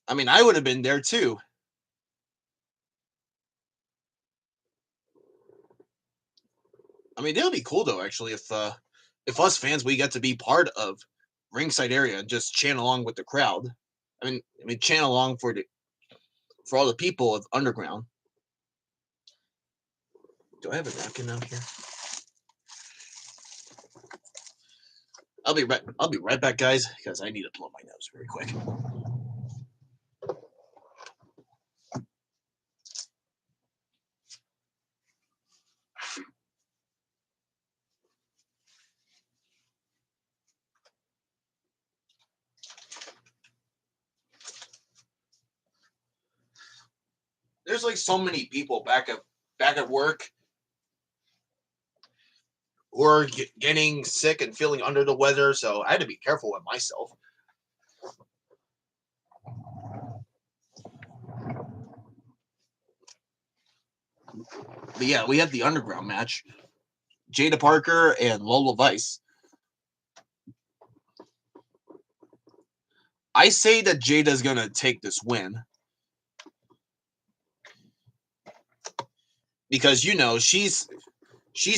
I mean, I would have been there too. I mean, it would be cool though, actually, if us fans we get to be part of ringside area and just chant along with the crowd. I mean, chant along for all the people of underground. Do I have a napkin out here? I'll be right back, guys, because I need to blow my nose very quick. There's like so many people back at work who are getting sick and feeling under the weather, so I had to be careful with myself. But yeah, we had the underground match. Jada Parker and Lola Vice. I say that Jada's gonna take this win. Because she's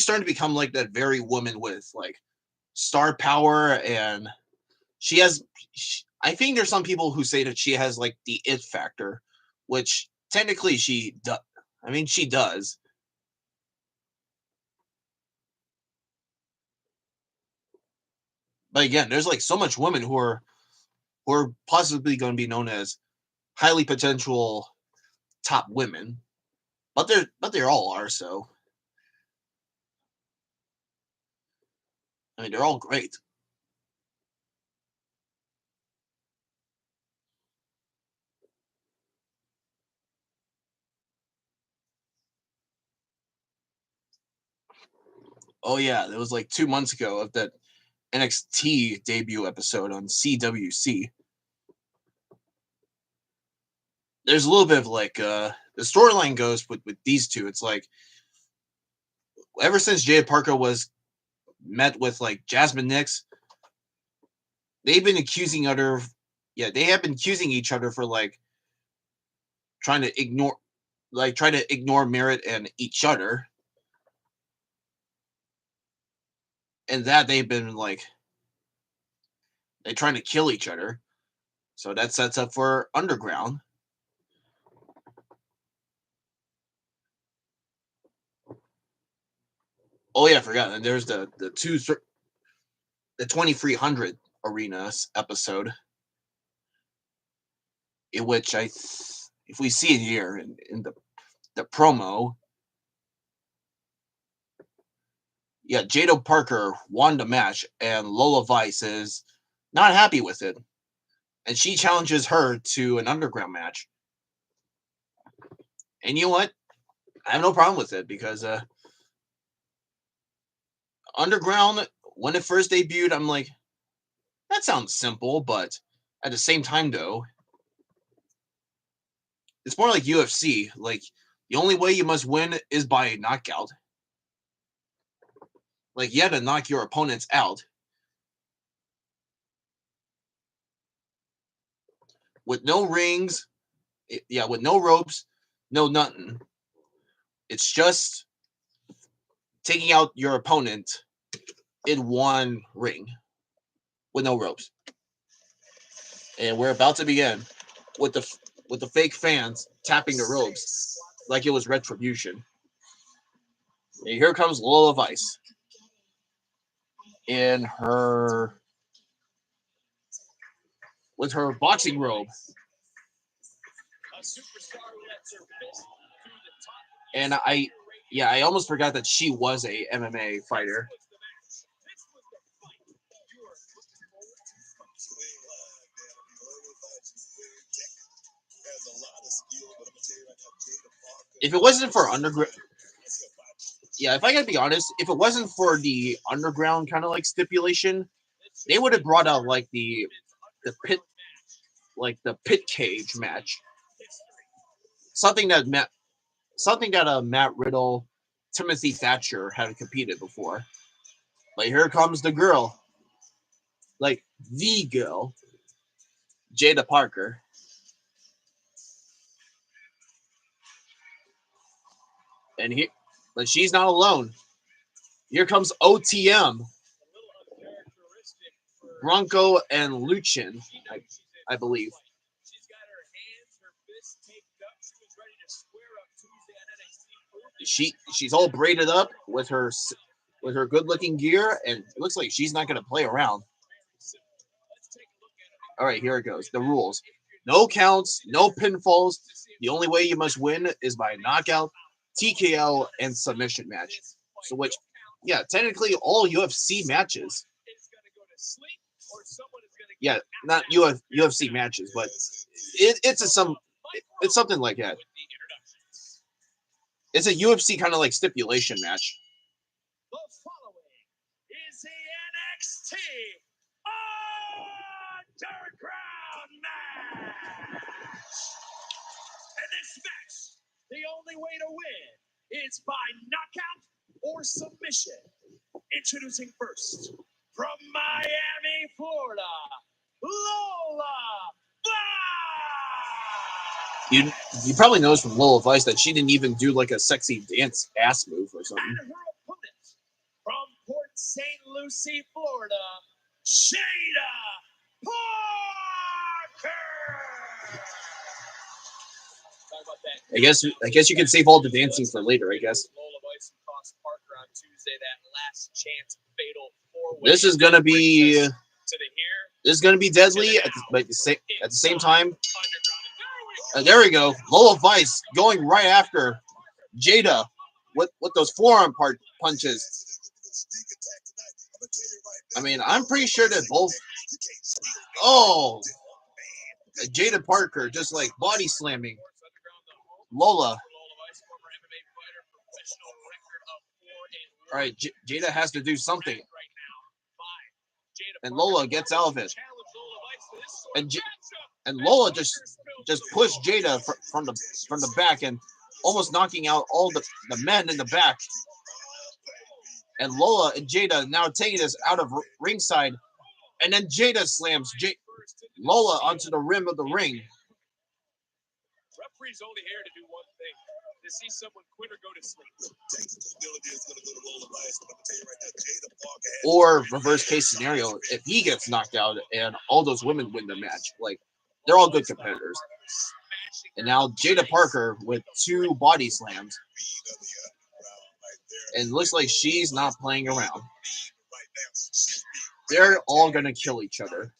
starting to become like that very woman with like star power, and I think there's some people who say that she has like the it factor, which technically she does. I mean, she does. But again, there's like so much women who are possibly going to be known as highly potential top women, but they all are. So I mean, they're all great. Oh yeah, it was like 2 months ago of that NXT debut episode on CWC. There's a little bit of like the storyline goes with these two. It's like ever since Jada Parker was met with like Jasmine Nix, they've been accusing they have been accusing each other for like trying to ignore merit and each other, and that they've been like they're trying to kill each other. So that sets up for Underground. Oh yeah, I forgot. And there's the 2300 arenas episode, in which if we see it here in the promo, yeah, Jada Parker won the match, and Lola Vice is not happy with it, and she challenges her to an Underground match. And you know what? I have no problem with it because Underground, when it first debuted, I'm like, that sounds simple, but at the same time, though, it's more like UFC. Like, the only way you must win is by knockout. Like, you have to knock your opponents out. With no rings, with no ropes, no nothing. It's just taking out your opponent in one ring with no ropes. And we're about to begin with the fake fans tapping the ropes like it was retribution. And here comes Lola Vice in with her boxing robe. And I almost forgot that she was a MMA fighter. If it wasn't for Underground, if I gotta be honest, if it wasn't for the Underground kind of like stipulation, they would have brought out like the pit cage match, something that Matt Riddle, Timothy Thatcher had competed before. But here comes the girl, like the girl, Jada Parker. But she's not alone. Here comes OTM, Bronco and Luchin, I believe. She's all braided up with her good looking gear, and it looks like she's not going to play around. All right, here it goes. The rules: no counts, no pinfalls. The only way you must win is by knockout, TKO, and submission match. So, which, yeah, technically all UFC matches. Yeah, not UFC matches, but it's something like that. It's a UFC kind of like stipulation match. The following is the NXT Underground match. And this match, the only way to win is by knockout or submission. Introducing first, from Miami, Florida, Lola Vice. You probably noticed from Lola Vice that she didn't even do like a sexy dance ass move or something. And her opponent, from Port St. Lucie, Florida, Jada Parker. I guess you can save all the dancing for later. I guess. This is gonna be deadly, but at the same time. There we go. Lola Vice going right after Jada with those forearm punches. I mean, I'm pretty sure that both. Oh, Jada Parker just like body slamming Lola. All right, Jada has to do something, and Lola gets out of it, and Lola just pushed Jada from the back and almost knocking out all the men in the back. And Lola and Jada now taking this out of ringside, and then Jada slams Lola onto the rim of the ring. Referee's only here to do one thing: to see someone quit or go to sleep. Or reverse case scenario, if he gets knocked out and all those women win the match, like they're all good competitors. And now Jada Parker with 2 body slams, and it looks like she's not playing around. They're all gonna kill each other.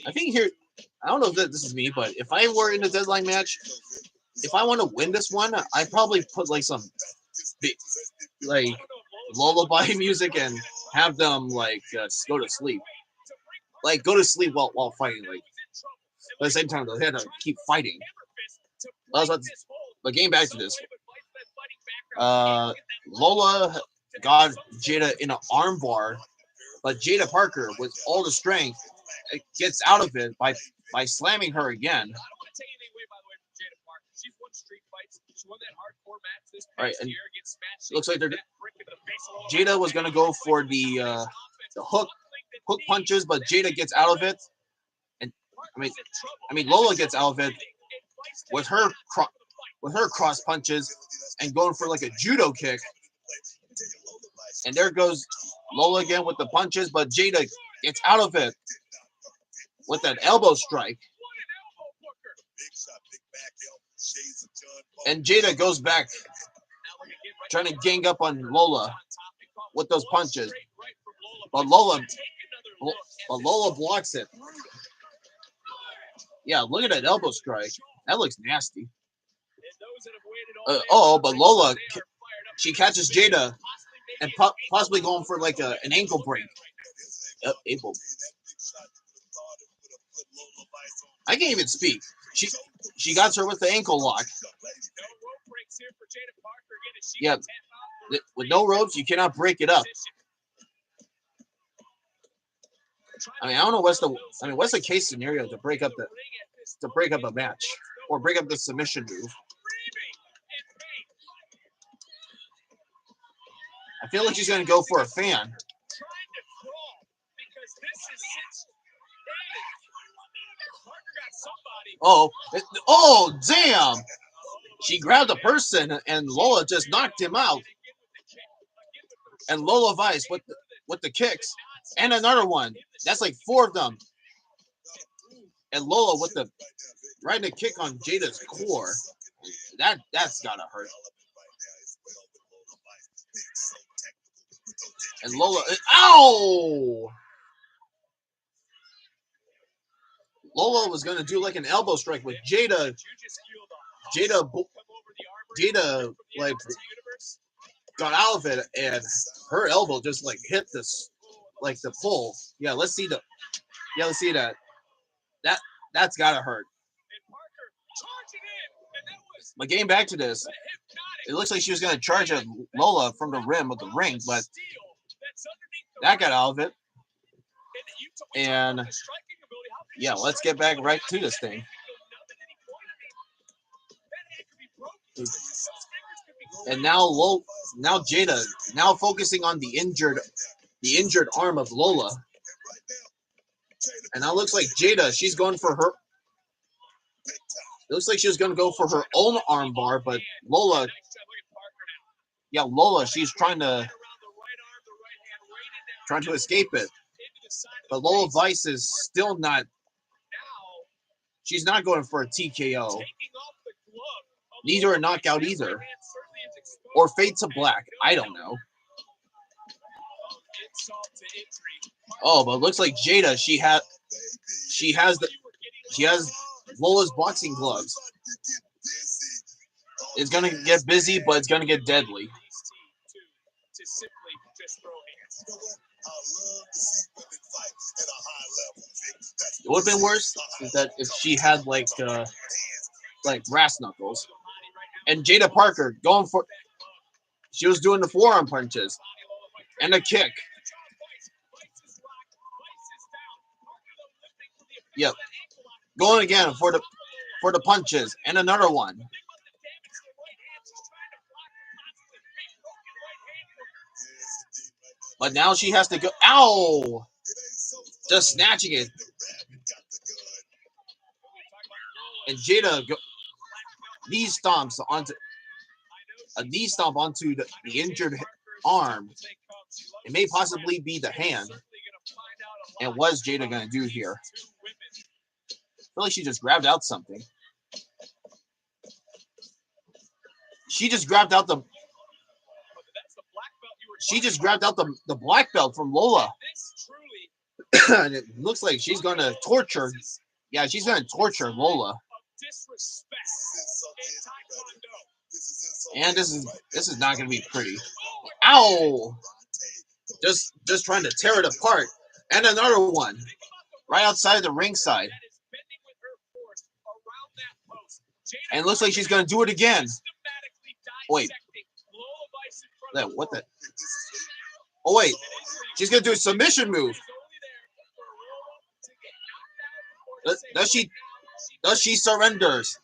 I think here, I don't know if this is me, but if I were in a Deadline match, if I want to win this one, I'd probably put like some big, like lullaby music and have them like go to sleep. Like go to sleep while fighting. Like but at the same time, they had to keep fighting. But getting back to this, Lola got Jada in an armbar, but Jada Parker, with all the strength, gets out of it by slamming her again. All right, and it looks like Jada was gonna go for the hook punches, but Jada gets out of it, and I mean Lola gets out of it with her cross punches and going for like a judo kick. And there goes Lola again with the punches, but Jada gets out of it with that elbow strike. And Jada goes back, trying to gang up on Lola with those punches. But Lola blocks it. Yeah, look at that elbow strike. That looks nasty. But Lola, she catches Jada and possibly going for like an ankle break. I can't even speak. She got her with the ankle lock. Yeah, with no ropes, you cannot break it up. I mean, I don't know what's the case scenario to break up a match or break up the submission move. I feel like she's gonna go for a fan. Oh, damn! She grabbed a person and Lola just knocked him out. And Lola Vice with the kicks and another one. That's like 4 of them. And Lola with the right in the kick on Jada's core. That's gotta hurt. And Lola, ow! Lola was gonna do like an elbow strike with Jada. Jada like got out of it, and her elbow just like hit this, like the pole. Yeah, let's see that. That's gotta hurt. But getting back to this, it looks like she was gonna charge at Lola from the rim of the ring, but that got out of it. And yeah, let's get back right to this thing. And now Jada now focusing on the injured arm of Lola. And now it looks like Jada, she's going for her. It looks like she was going to go for her own armbar, but Lola, she's trying to escape it. But Lola Vice is still not. She's not going for a TKO. Neither a knockout either. Or fade to black. I don't know. Oh, but it looks like Jada, she has Lola's boxing gloves. It's gonna get busy, but it's gonna get deadly. It would have been worse if she had like brass knuckles. And Jada Parker going for. She was doing the forearm punches and a kick. Yep. Going again for the punches and another one. But now she has to go. Ow! Just snatching it. And Jada knee stomps onto a knee stomp onto the injured arm. It may possibly be the hand. And what is Jada going to do here? I feel like she just grabbed out something. She just grabbed out the black belt from Lola. And it looks like she's going to torture. Yeah, she's going to torture Lola. And this is not going to be pretty. Ow! Just trying to tear it apart. And another one. Right outside the ringside. And it looks like she's going to do it again. Wait. What the? Oh, wait. She's going to do a submission move. Does she surrenders?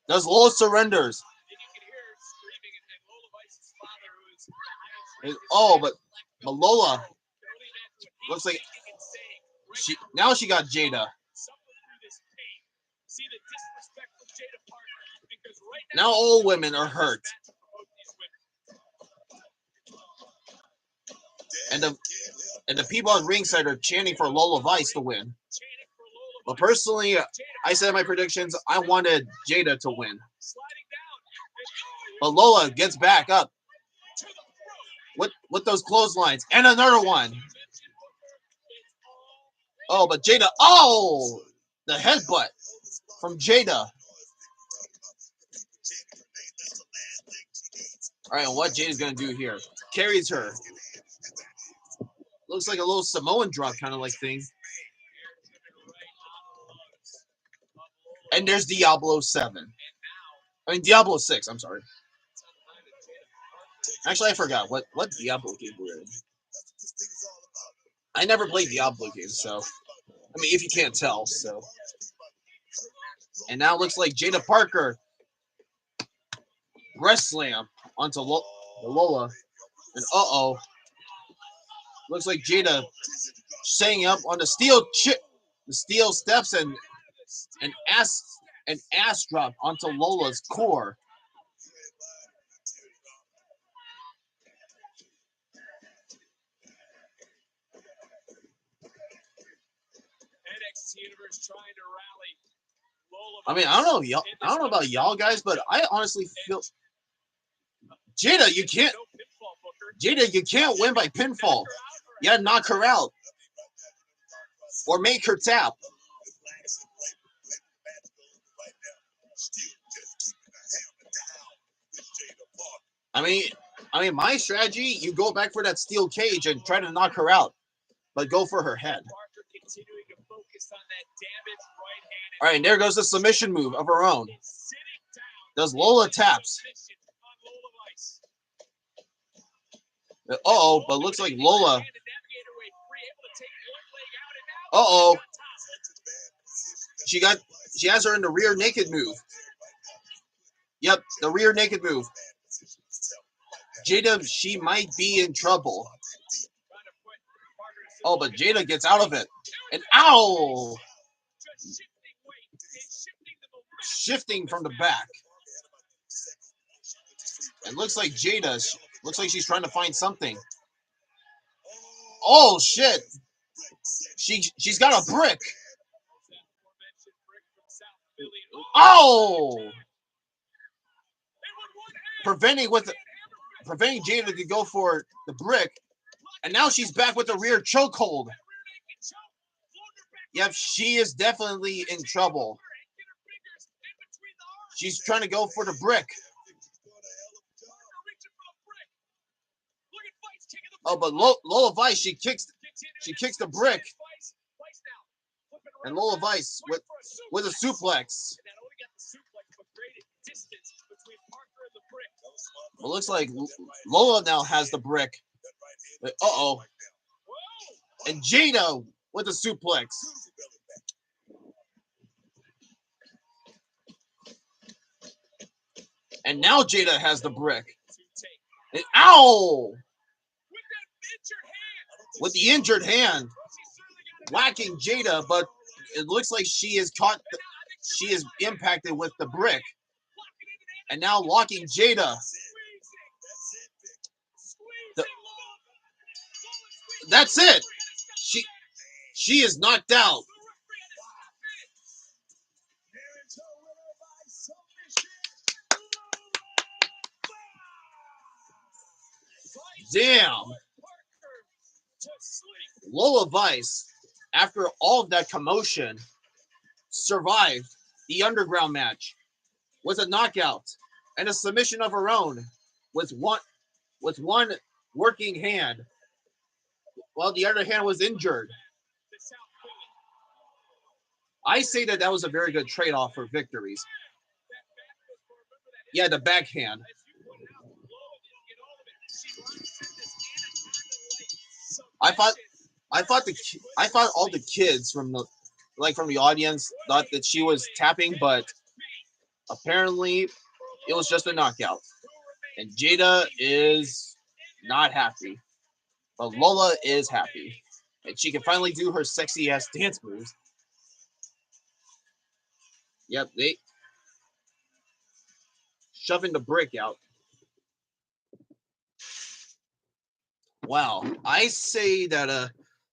Does Lola surrenders? Oh, but Lola looks like she got Jada. Now all women are hurt. And the people on ringside are chanting for Lola Vice to win. But personally, I said in my predictions, I wanted Jada to win. But Lola gets back up with those clotheslines. And another one. Oh, but Jada. Oh! The headbutt from Jada. All right, and what Jada's going to do here? Carries her. Looks like a little Samoan drop kind of like thing. And there's Diablo 7. I mean, Diablo 6, I'm sorry. Actually, I forgot what Diablo game we're in. I never played Diablo games, so. I mean, if you can't tell, so. And now it looks like Jada Parker breast slam onto Lola. And uh-oh. Looks like Jada staying up on the steel steps and an ass drop onto Lola's core. NXT Universe trying to rally. I mean, I don't know about y'all guys, but I honestly feel Jada, you can't. Jada, you can't win by pinfall. You gotta knock her out. Or make her tap. I mean, my strategy, you go back for that steel cage and try to knock her out. But go for her head. All right, and there goes the submission move of her own. Does Lola taps. Uh-oh, but looks like Lola. Uh-oh. She has her in the rear naked move. Yep, the rear naked move. Jada, she might be in trouble. Oh, but Jada gets out of it. And ow! Shifting from the back. It looks like Jada. Looks like she's trying to find something. Oh, shit. She's got a brick. Oh! Preventing Jada to go for the brick. And now she's back with the rear chokehold. Yep, she is definitely in trouble. She's trying to go for the brick. Oh, but Lola Vice, she kicks the brick. And Lola Vice with a suplex. It looks like Lola now has the brick. Uh-oh. And Jada with a suplex. And now Jada has the brick. And, ow! With the injured hand. Whacking Jada, but it looks like she is impacted with the brick. And now locking Jada. That's it. She is knocked out. Damn. Lola Vice, after all of that commotion, survived the underground match with a knockout and a submission of her own with one working hand while the other hand was injured. I say that was a very good trade-off for victories. Yeah, the backhand. I thought all the kids from the audience thought that she was tapping, but apparently it was just a knockout. And Jada is not happy. But Lola is happy. And she can finally do her sexy ass dance moves. Yep, they shoving the brick out. Wow. I say that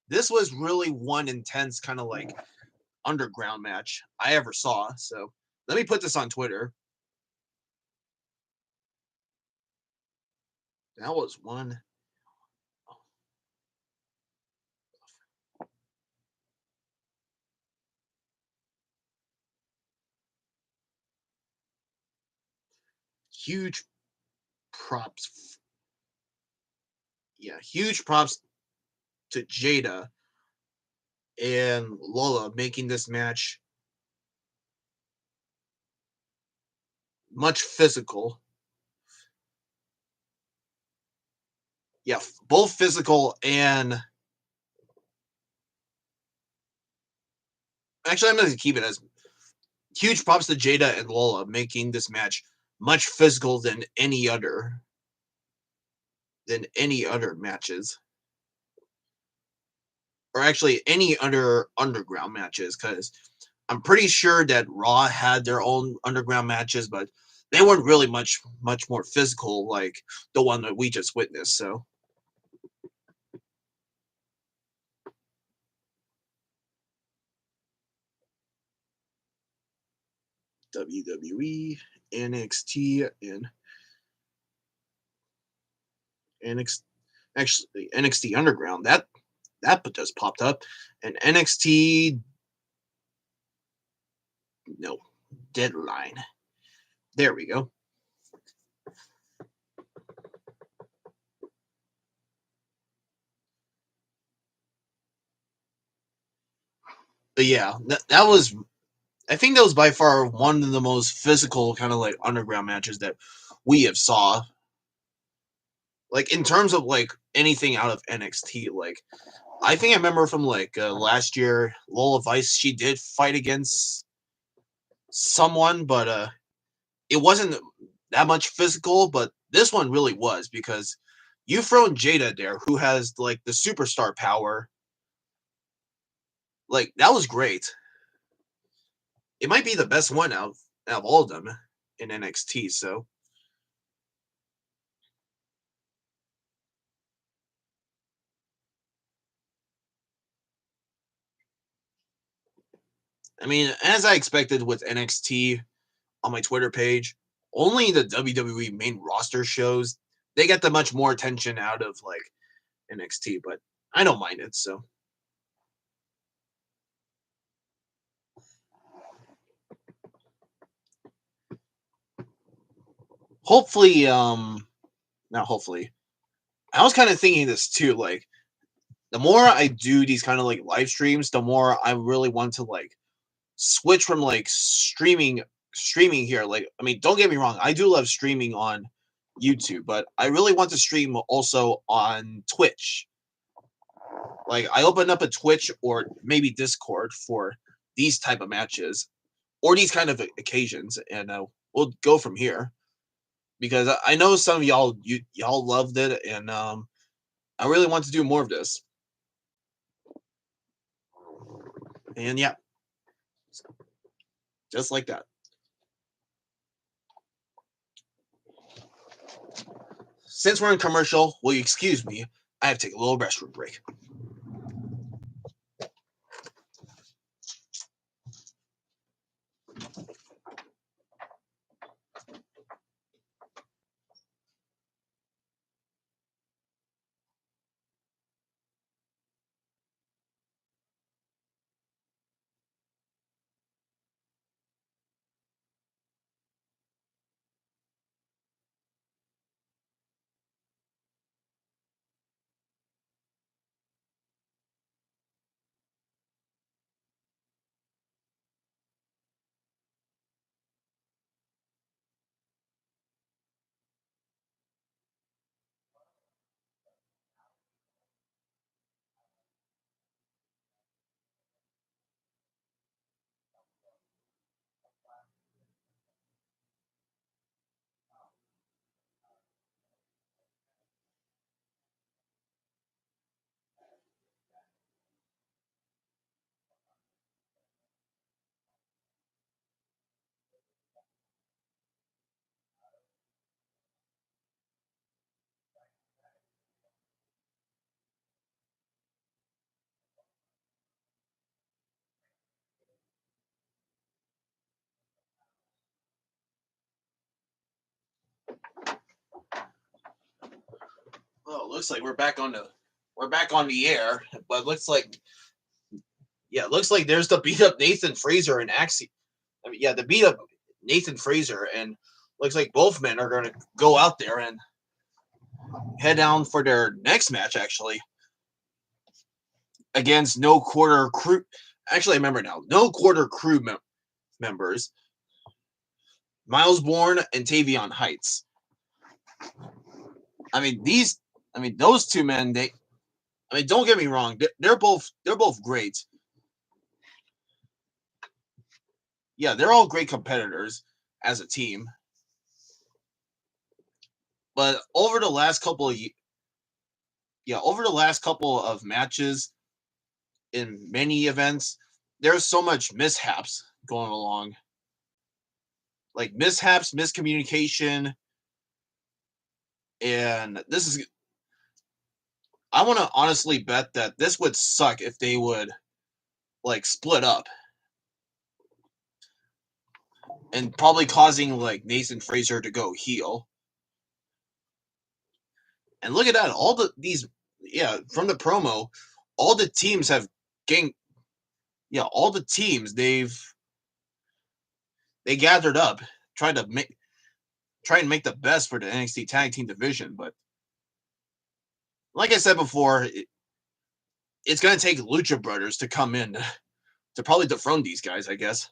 this was really one intense kind of like underground match I ever saw. So let me put this on Twitter. That was one. Huge props. Yeah, huge props to Jada and Lola making this match much physical. Yeah, both physical and actually I'm going to keep it as huge props to Jada and Lola making this match much physical than any other matches. Or actually any other underground matches, because I'm pretty sure that Raw had their own underground matches, but they weren't really much more physical like the one that we just witnessed. So WWE, NXT, and NXT. actually NXT Underground. That just popped up, and NXT no Deadline. There we go. But yeah, that was. I think that was by far one of the most physical kind of like underground matches that we have saw. Like in terms of like anything out of NXT, like I think I remember from like last year, Lola Vice, she did fight against someone, but it wasn't that much physical. But this one really was because you thrown Jada there, who has like the superstar power. Like that was great. It might be the best one out of all of them in NXT. So I mean, as I expected with NXT on my Twitter page, only the WWE main roster shows they get the much more attention out of like NXT, but I don't mind it. So hopefully, not hopefully. I was kind of thinking this too. Like the more I do these kind of like live streams, the more I really want to like switch from like streaming here. Like I mean, don't get me wrong, I do love streaming on YouTube, but I really want to stream also on Twitch. Like I open up a Twitch or maybe Discord for these type of matches or these kind of occasions, and we'll go from here. Because I know some of y'all loved it, and I really want to do more of this. And yeah, just like that. Since we're in commercial, will you excuse me? I have to take a little restroom break. Well, it looks like we're back on the air, but it looks like there's the beat up Nathan Fraser and Axie. I mean, yeah, the beat up Nathan Fraser, and looks like both men are going to go out there and head down for their next match actually against No Quarter Crew. Actually, I remember now. No Quarter Crew members, Miles Bourne and Tavion Heights. I mean these. I mean those two men. They. I mean, don't get me wrong. They're both great. Yeah, they're all great competitors as a team. But over the last couple of over the last couple of matches in many events, there's so much mishaps going along. Like mishaps, miscommunication, and this is I want to honestly bet that this would suck if they would like split up and probably causing like Nathan Fraser to go heel. And look at that. All from the promo, all the teams have gained. Yeah, all the teams they gathered up, try and make the best for the NXT Tag Team division. But like I said before, it's going to take Lucha Brothers to come in to probably dethrone these guys, I guess.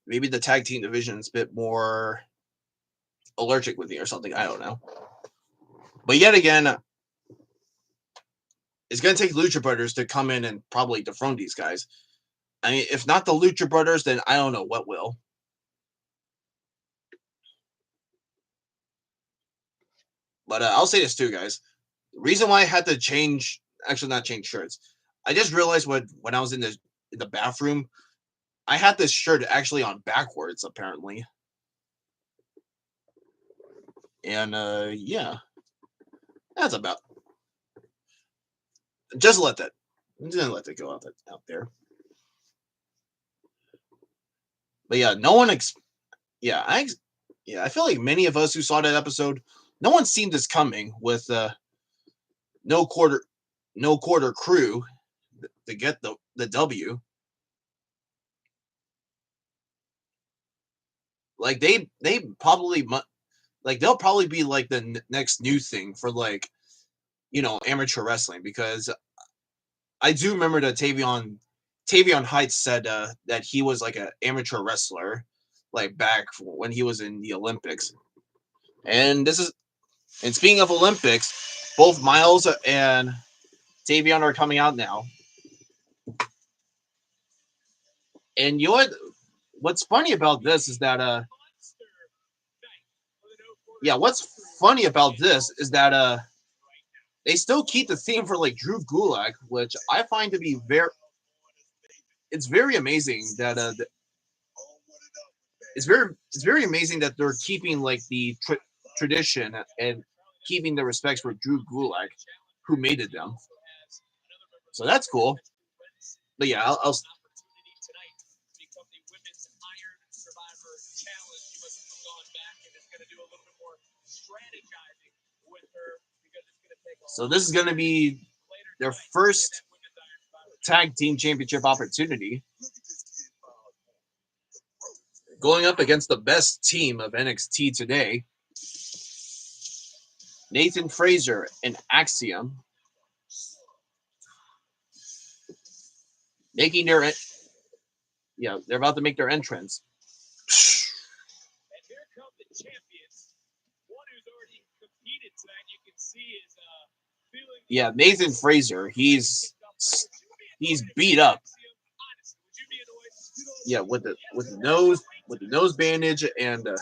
Maybe the tag team division is a bit more allergic with me or something. I don't know. But yet again, it's going to take Lucha Brothers to come in and probably dethrone these guys. I mean, if not the Lucha Brothers, then I don't know what will. But I'll say this too, guys. The reason why I had to change, actually not change shirts, I just realized when I was in the bathroom, I had this shirt actually on backwards, apparently. And yeah, that's about. Just let that go out there. But yeah, no one. I feel like many of us who saw that episode, no one seen this coming with no quarter crew to get the W. Like they probably they'll probably be like the next new thing for like, amateur wrestling, because I do remember that Tavion Heights said that he was like an amateur wrestler, like back when he was in the Olympics. And speaking of Olympics, both Miles and Tavion are coming out now. And what's funny about this is that they still keep the theme for like Drew Gulak, which I find to be very amazing that it's very amazing that they're keeping like the tradition and keeping the respects for Drew Gulak, who made it them. So that's cool. But yeah, I'll So this is going to be their first tag team championship opportunity, going up against the best team of NXT today, Nathan Frazer and Axiom, making their they're about to make their entrance. And here come the champions. One who's already competed tonight. You can see his feeling. Yeah, Nathan Frazer, he's beat up. Yeah, with the nose bandage and the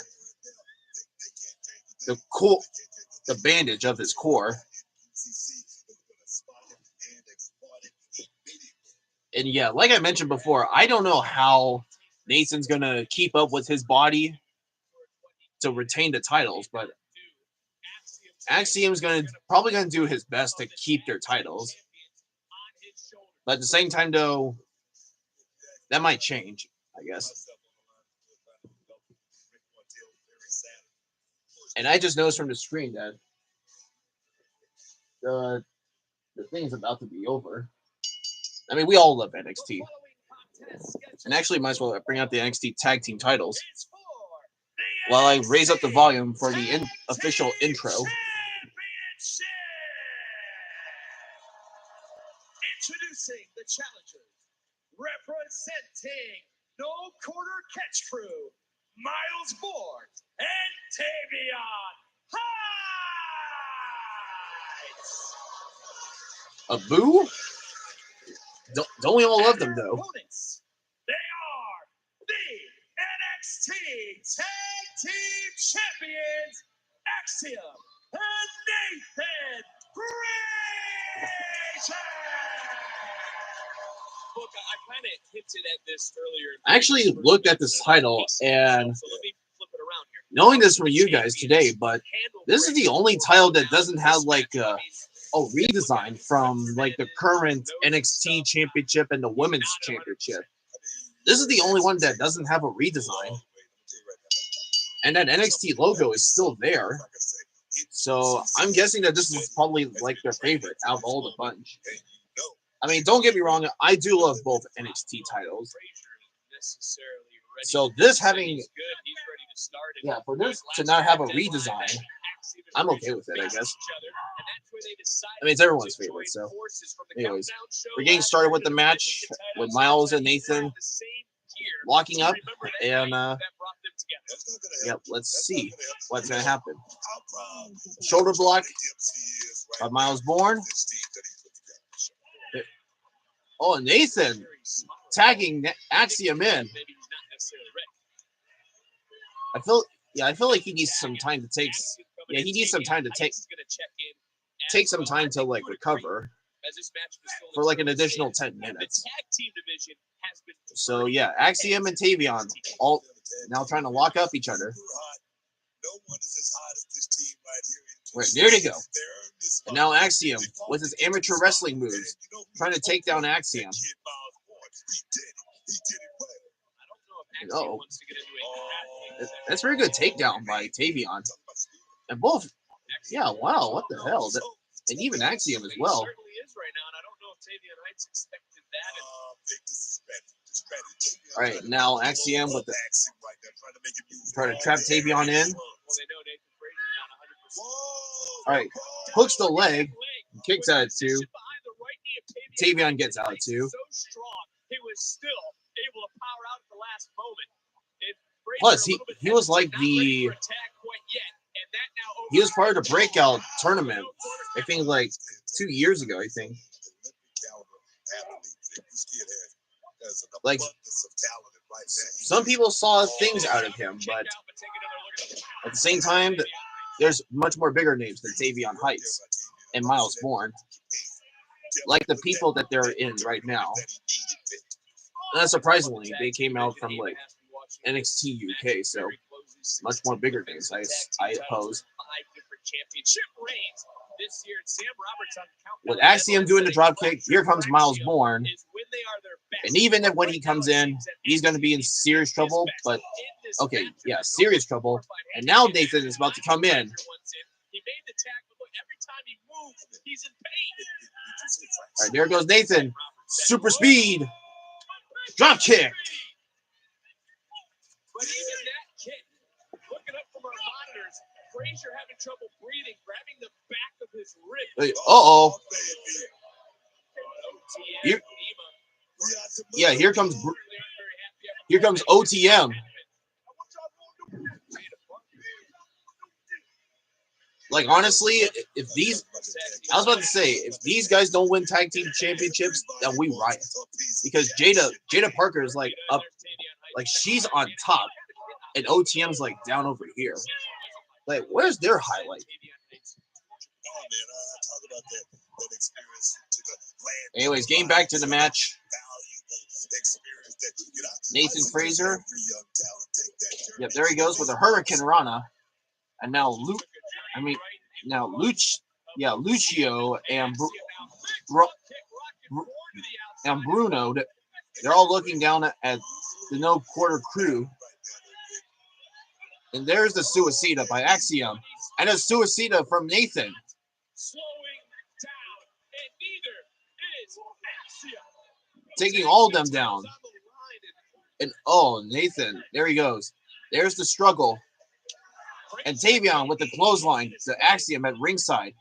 bandage of his core. And yeah, like I mentioned before, I don't know how Nathan's gonna keep up with his body to retain the titles, but Axiom's probably gonna do his best to keep their titles. But at the same time, though, that might change, I guess. And I just noticed from the screen that the thing's about to be over. I mean, we all love NXT. And actually, might as well bring out the NXT Tag Team titles while I raise up the volume for the official intro. Introducing the challengers, representing No Quarter Catch Crew, Miles Bourne and Tavion Heights. A boo? Don't we all love them, though? They are the NXT Tag Team Champions, Axiom and Nathan Frazer. Look, I kind of hinted at this earlier. I actually looked at this title, and knowing this from you guys today, but this is the only title that doesn't have like a redesign from like the current NXT Championship and the Women's Championship. This is the only one that doesn't have a redesign. And that NXT logo is still there. So I'm guessing that this is probably like their favorite out of all the bunch. I mean, don't get me wrong, I do love both NXT titles. So this having, for this to not have a redesign, I'm okay with it, I guess. I mean, it's everyone's favorite, so. Anyways, we're getting started with the match with Miles and Nathan locking up, and let's see what's gonna happen. Shoulder block by Miles Bourne. Oh, Nathan tagging Axiom in. I feel like he needs some time to take. Yeah, he needs some time to take some time to like recover for like an additional 10 minutes. So yeah, Axiom and Tavion all now trying to lock up each other. Right, there they go. And now Axiom with his amateur wrestling moves trying to take down Axiom. Oh, that's a very good takedown by Tavion. And both, yeah, wow, what the hell? And even Axiom as well. All right, now Axiom with the trying to trap Tavion in. All right, hooks the leg, kicks out at 2. Tavion gets out at 2. Plus, he was like he was part of the breakout tournament. I think like 2 years ago. I think. Like some people saw things out of him, but at the same time, there's much more bigger names than Tavion Heights and Miles Bourne, like the people that they're in right now. And surprisingly, they came out from like NXT UK, so much more bigger names, I suppose. With Axiom doing the dropkick, here comes Miles Bourne. And even when he comes in, he's going to be in serious trouble. But, okay, yeah, serious trouble. And now Nathan is about to come in. All right, there goes Nathan. Super speed. Drop kick. But even that kick, looking up from our monitors, Frazier having trouble breathing, grabbing the back of his rib. Yeah, here comes OTM. Like honestly, if these guys don't win tag team championships, then we riot. Because Jada Parker is like up, like she's on top, and OTM's like down over here. Like, where's their highlight? Anyways, getting back to the match. Nathan Frazier. Yep, there he goes with a Hurricane Rana. And now Lucio and Bruno, they're all looking down at the No Quarter crew. And there's the Suicida by Axiom. And a Suicida from Nathan. Taking all of them down. And Nathan, there he goes. There's the struggle. And Tavion with the clothesline to Axiom at ringside.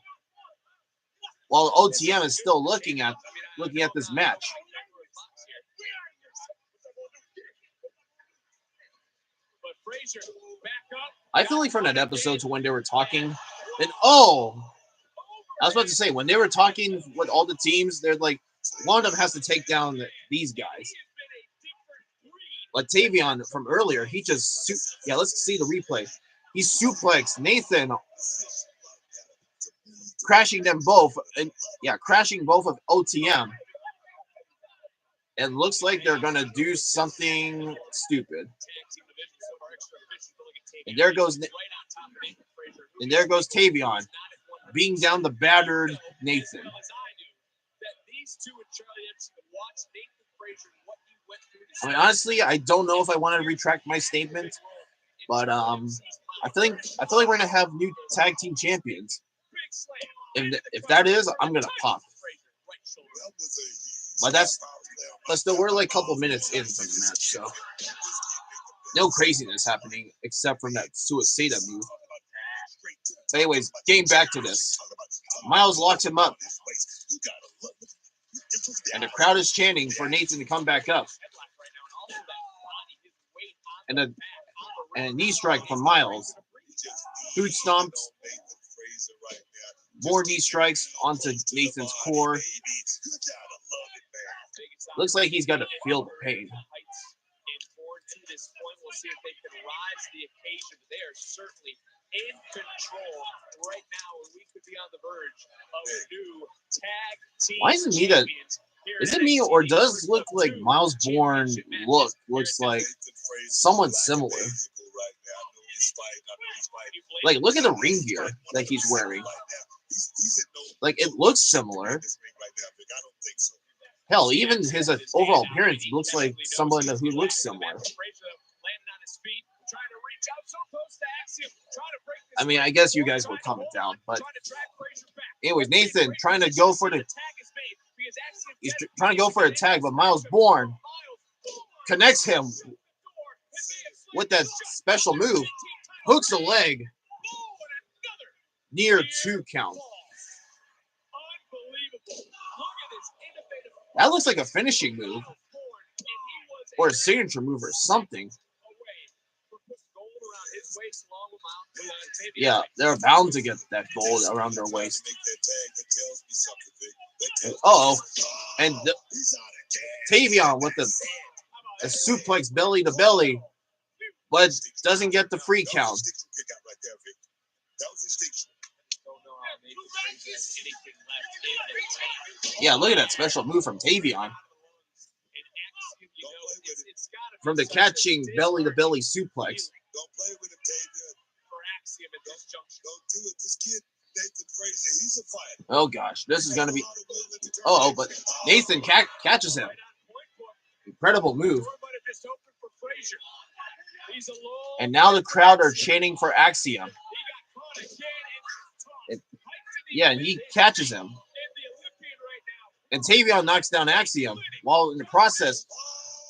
While OTM is still looking at this match. I feel like from that episode to when they were talking, and I was about to say, when they were talking with all the teams, they're like, one of them has to take down these guys. Like Tavion from earlier, he just let's see the replay. He suplexed Nathan, crashing them both, and crashing both of OTM. It looks like they're gonna do something stupid. And there goes Tavion, being down the battered Nathan. I mean, honestly, I don't know if I want to retract my statement, But I feel like we're gonna have new tag team champions. And if that is, I'm gonna pop. But still, we're like a couple minutes in from the match, so no craziness happening except from that suicida move. But anyways, getting back to this, Miles locks him up, and the crowd is chanting for Nathan to come back up. And a knee strike from Miles. Boot stomps. More knee strikes onto Nathan's core. Looks like he's got to feel the pain. To this point, we'll see if they can rise to the occasion. But they are certainly in control right now, and we could be on the verge of new tag team. Why isn't he is it me, or does look like Miles Bourne looks like someone similar? Like, look at the ring gear that he's wearing. Like, it looks similar. Hell, even his overall appearance looks like someone who looks similar. I mean, I guess you guys will comment down, but anyways, Nathan trying to go for a tag, but Miles Bourne connects him with that special move, hooks the leg, near 2 count. That looks like a finishing move or a signature move or something. Yeah, they're bound to get that gold around their waist. And Tavion with a suplex belly to belly, but doesn't get the free count. Yeah, look at that special move from Tavion. From the catching belly to belly suplex. Oh gosh, this is gonna be. But Nathan catches him. Incredible move. And now the crowd are chanting for Axiom. And he catches him. And Tavion knocks down Axiom while in the process.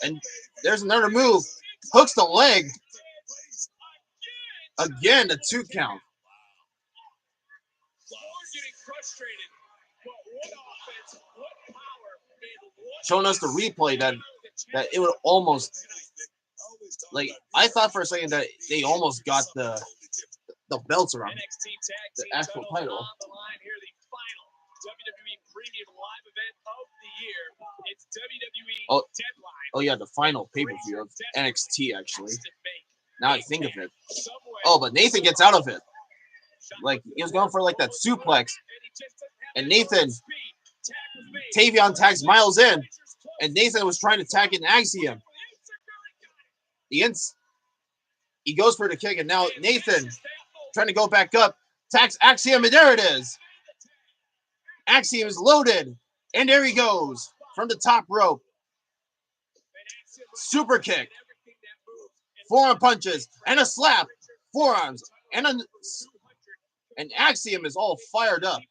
And there's another move. Hooks the leg. Again, a 2 count. Showing us the replay that it would almost, like, I thought for a second that they almost got the belts around the actual title. Oh yeah, the final pay-per-view of NXT actually. Now I think of it. But Nathan gets out of it. Like, he was going for like that suplex, and Tavion tags Miles in, and Nathan was trying to tag in Axiom. He goes for the kick, and now Nathan trying to go back up, tags Axiom, and there it is. Axiom is loaded, and there he goes from the top rope. Super kick, forearm punches, and a slap, forearms, and Axiom is all fired up.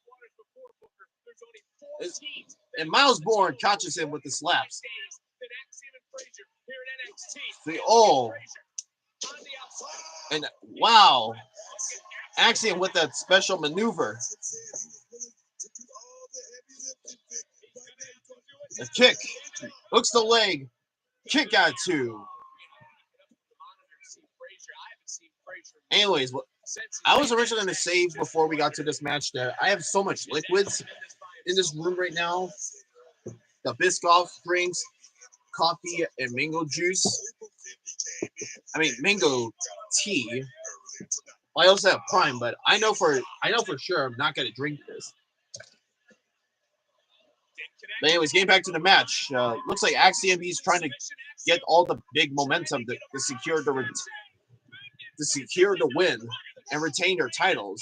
And Miles Bourne catches him with the slaps. And wow, Axiom with that special maneuver. A kick, hooks the leg, kick out 2. Anyways, I was originally going to say before we got to this match that I have so much liquids in this room right now. The Biscoff drinks, coffee, and mango juice. I mean, mango tea. I also have Prime, but I know for sure I'm not going to drink this. But anyways, getting back to the match. Looks like Axiom, he's trying to get all the big momentum to secure the win and retain their titles.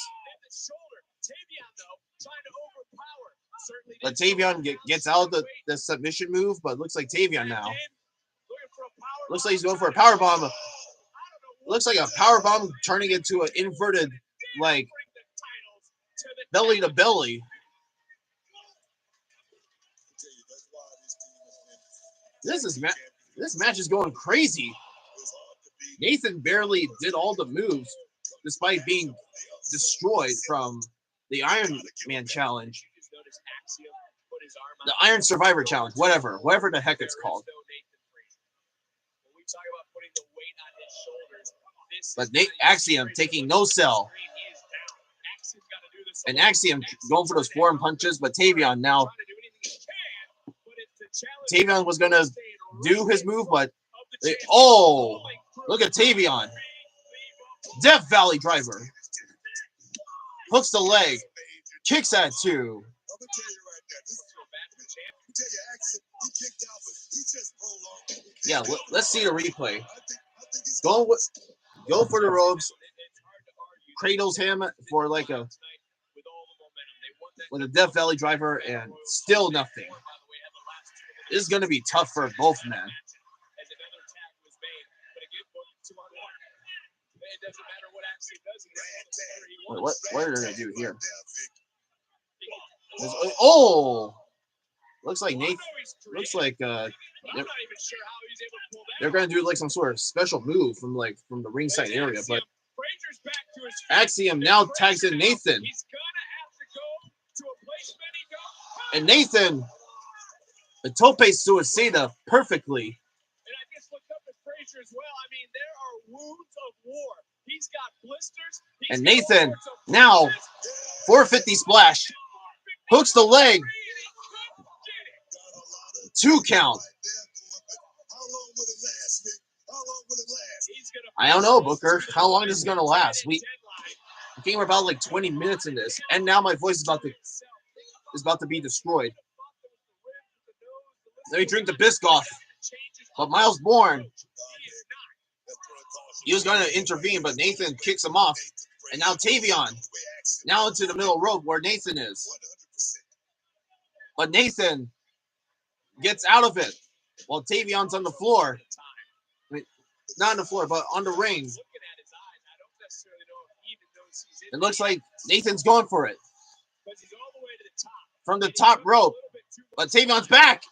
But Tavion gets out of the submission move, but looks like Tavion now. Looks like he's going for a powerbomb. Looks like a power bomb turning into an inverted, like, belly to belly. This match is going crazy. Nathan barely did all the moves, despite being destroyed from the Iron Man challenge, the Iron Survivor challenge, whatever the heck it's called. But Axiom taking no sell. And Axiom going for those forearm punches, but Tavion now. Tavion was going to do his move, but look at Tavion. Death Valley driver. Hooks the leg. Kicks at two. Yeah, let's see the replay. Go for the ropes. Cradles him for like with a Death Valley driver, and still nothing. This is going to be tough for both men. What are they going to do here? Looks like Nathan. Looks like they're going to do like some sort of special move from the ringside area, but Axiom now tags in Nathan. And Nathan, the tope suicida perfectly. And I just looked up at Frazier as well. I mean, there are wounds of war. He's got blisters. And Nathan now 450 splash. Hooks the leg. 2 count. I don't know, Booker. How long is this going to last? We came about like 20 minutes in this, and now my voice is about to be destroyed. Let me drink the Biscoff. But Miles Bourne, he was going to intervene, but Nathan kicks him off. And now Tavion, now into the middle rope where Nathan is. But Nathan gets out of it while Tavion's on the floor. I mean, not on the floor, but on the ring. It looks like Nathan's going for it. From the top rope. But Tavion's back.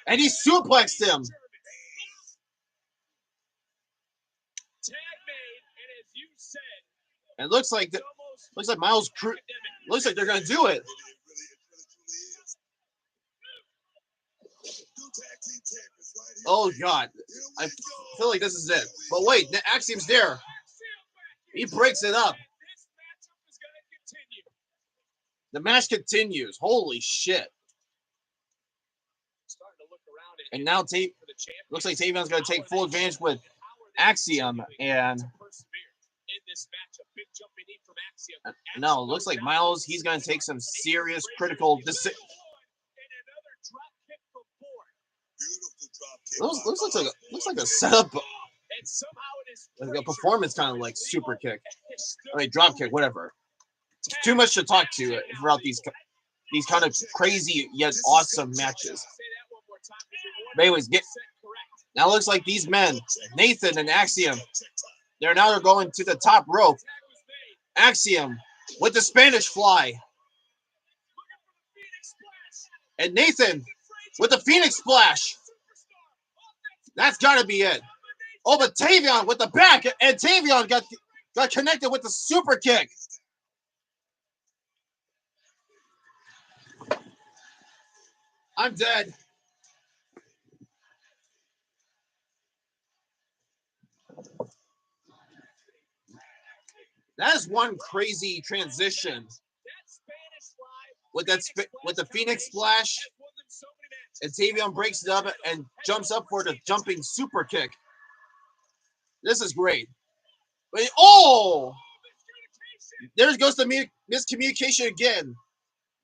And he suplexed him. And looks like Miles looks like they're gonna do it. Oh God, I feel like this is it. But wait, the Axiom's there. He breaks it up. The match continues. Holy shit! And now looks like Tavion's gonna take full advantage with Axiom, and no, it looks like Miles, he's going to take some serious critical decision. Looks like a setup, like a performance kind of like super kick, I mean drop kick, whatever. Too much to talk to throughout these kind of crazy yet awesome matches. But anyways, now it looks like these men, Nathan and Axiom, they're going to the top rope. Axiom with the Spanish fly. And Nathan with the Phoenix splash. That's got to be it. Oh, but Tavion with the back. And Tavion got connected with the super kick. I'm dead. That is one crazy transition with the Phoenix splash, and Tavion breaks it up and jumps up for the jumping super kick. This is great. But there goes the miscommunication again.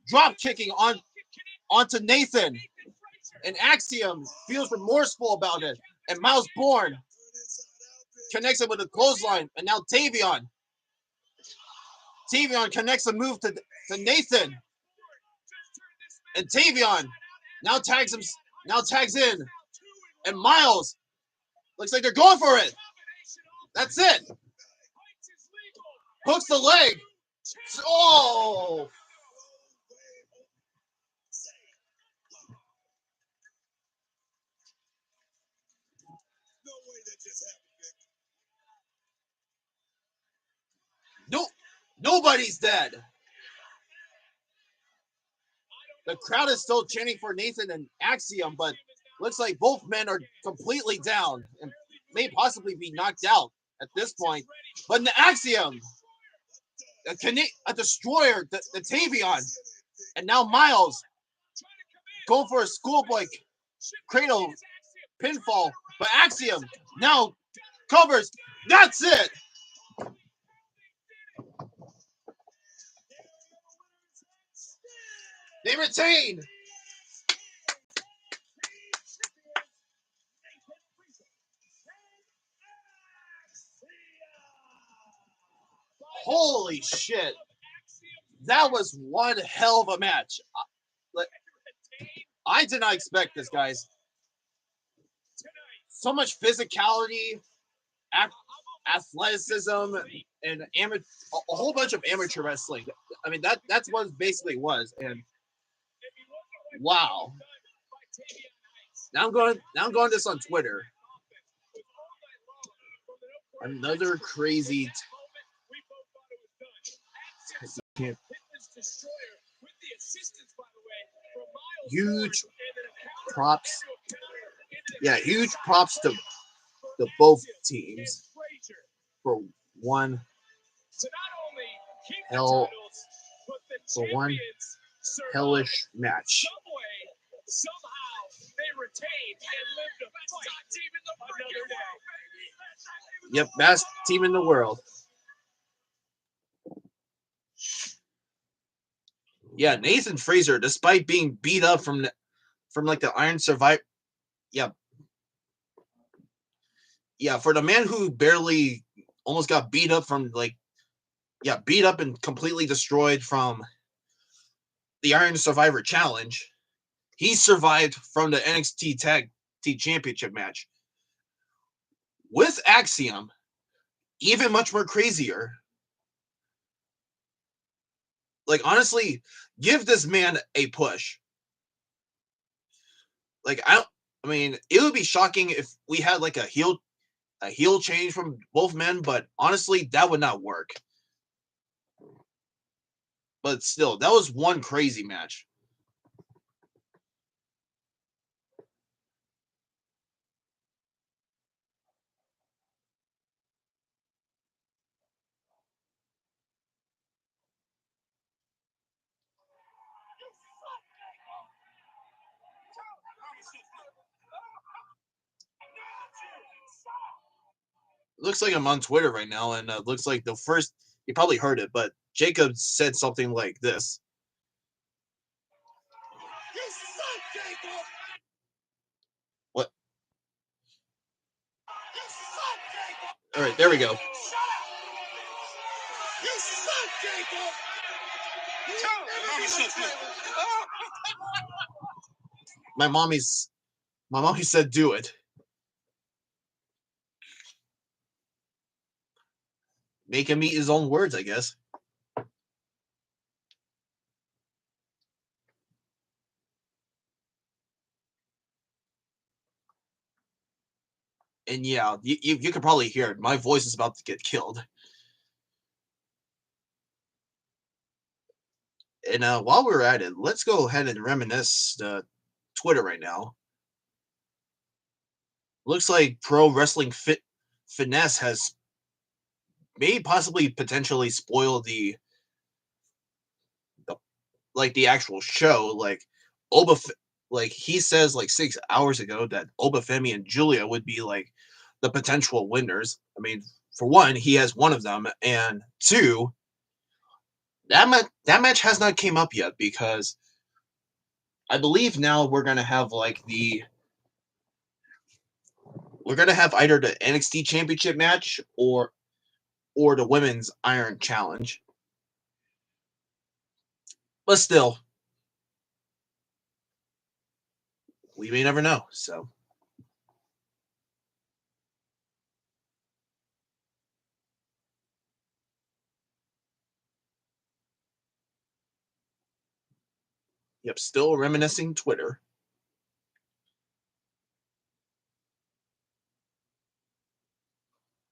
Drop kicking onto Nathan, and Axiom feels remorseful about it, and Miles Bourne connects it with a clothesline, and now Tavion connects a move to Nathan. And Tavion now tags in. And Miles looks like they're going for it. That's it. Hooks the leg. Oh. No way that just happened, baby. No, nobody's dead. The crowd is still chanting for Nathan and Axiom, but looks like both men are completely down and may possibly be knocked out at this point. But the Axiom, a destroyer, the Tavion, and now Miles going for a schoolboy cradle pinfall. But Axiom now covers. That's it. They retain. Holy shit. That was one hell of a match. I did not expect this, guys. So much physicality, athleticism, and a whole bunch of amateur wrestling. I mean, that's what it basically was. And wow. Now I'm going this on Twitter. Another crazy. Huge props. Yeah, huge props to both teams for one hellish match. Yep, best team in the world. Yeah, Nathan Fraser, despite being beat up from like the Iron Survivor. Yeah, for the man who barely almost got beat up from beat up and completely destroyed from the Iron Survivor Challenge, he survived from the NXT Tag Team Championship match with Axiom. Even much more crazier. Like, honestly, give this man a push. Like, I mean, it would be shocking if we had like a heel change from both men, but honestly, that would not work. But still, that was one crazy match. Looks like I'm on Twitter right now, and looks like the first, you probably heard it, but Jacob said something like this. You suck, Jacob! What? You suck, Jacob! All right, there we go. You suck, Jacob! My mommy said do it. Make him eat his own words, I guess. And yeah, you can probably hear it. My voice is about to get killed. And while we're at it, let's go ahead and reminisce Twitter right now. Looks like Pro Wrestling Finesse has possibly potentially spoiled the actual show. Like like he says like 6 hours ago that Obafemi and Julia would be like the potential winners. I mean, for one, he has one of them, and two, that match has not came up yet because I believe now we're gonna have either the NXT Championship match or the Women's Iron Challenge. But still, we may never know. So Yep, still reminiscing Twitter.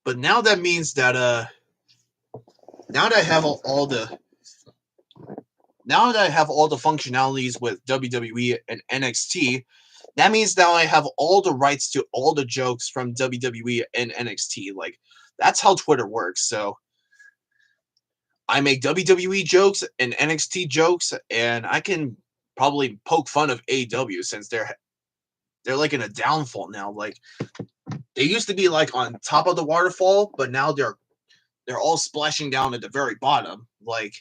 But now that means that now that I have all the functionalities with WWE and NXT, that means now I have all the rights to all the jokes from WWE and NXT. Like, that's how Twitter works. So I make WWE jokes and NXT jokes, and I can probably poke fun of AEW since they're like in a downfall now. Like, they used to be like on top of the waterfall, but now they're all splashing down at the very bottom. Like,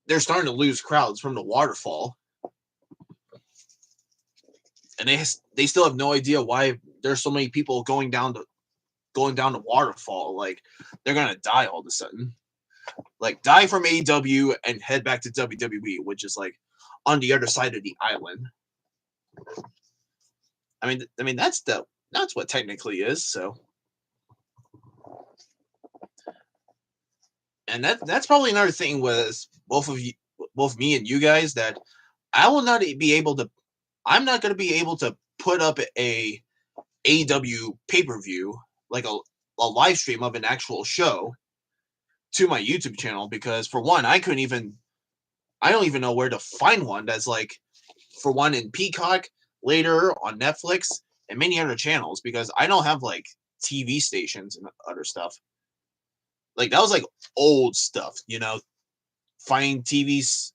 they're starting to lose crowds from the waterfall, and they still have no idea why there's so many people going down the waterfall. Like, they're gonna die all of a sudden. Like, die from AEW and head back to WWE, which is like on the other side of the island. I mean that's what technically is. So, and that's probably another thing with both me and you guys, that I will not be able to. I'm not going to be able to put up a AEW pay-per-view, like a live stream of an actual show, to my YouTube channel, because for one, I don't even know where to find one that's like, for one, in Peacock, later on Netflix, and many other channels, because I don't have like TV stations and other stuff. Like, that was like old stuff, finding TVs,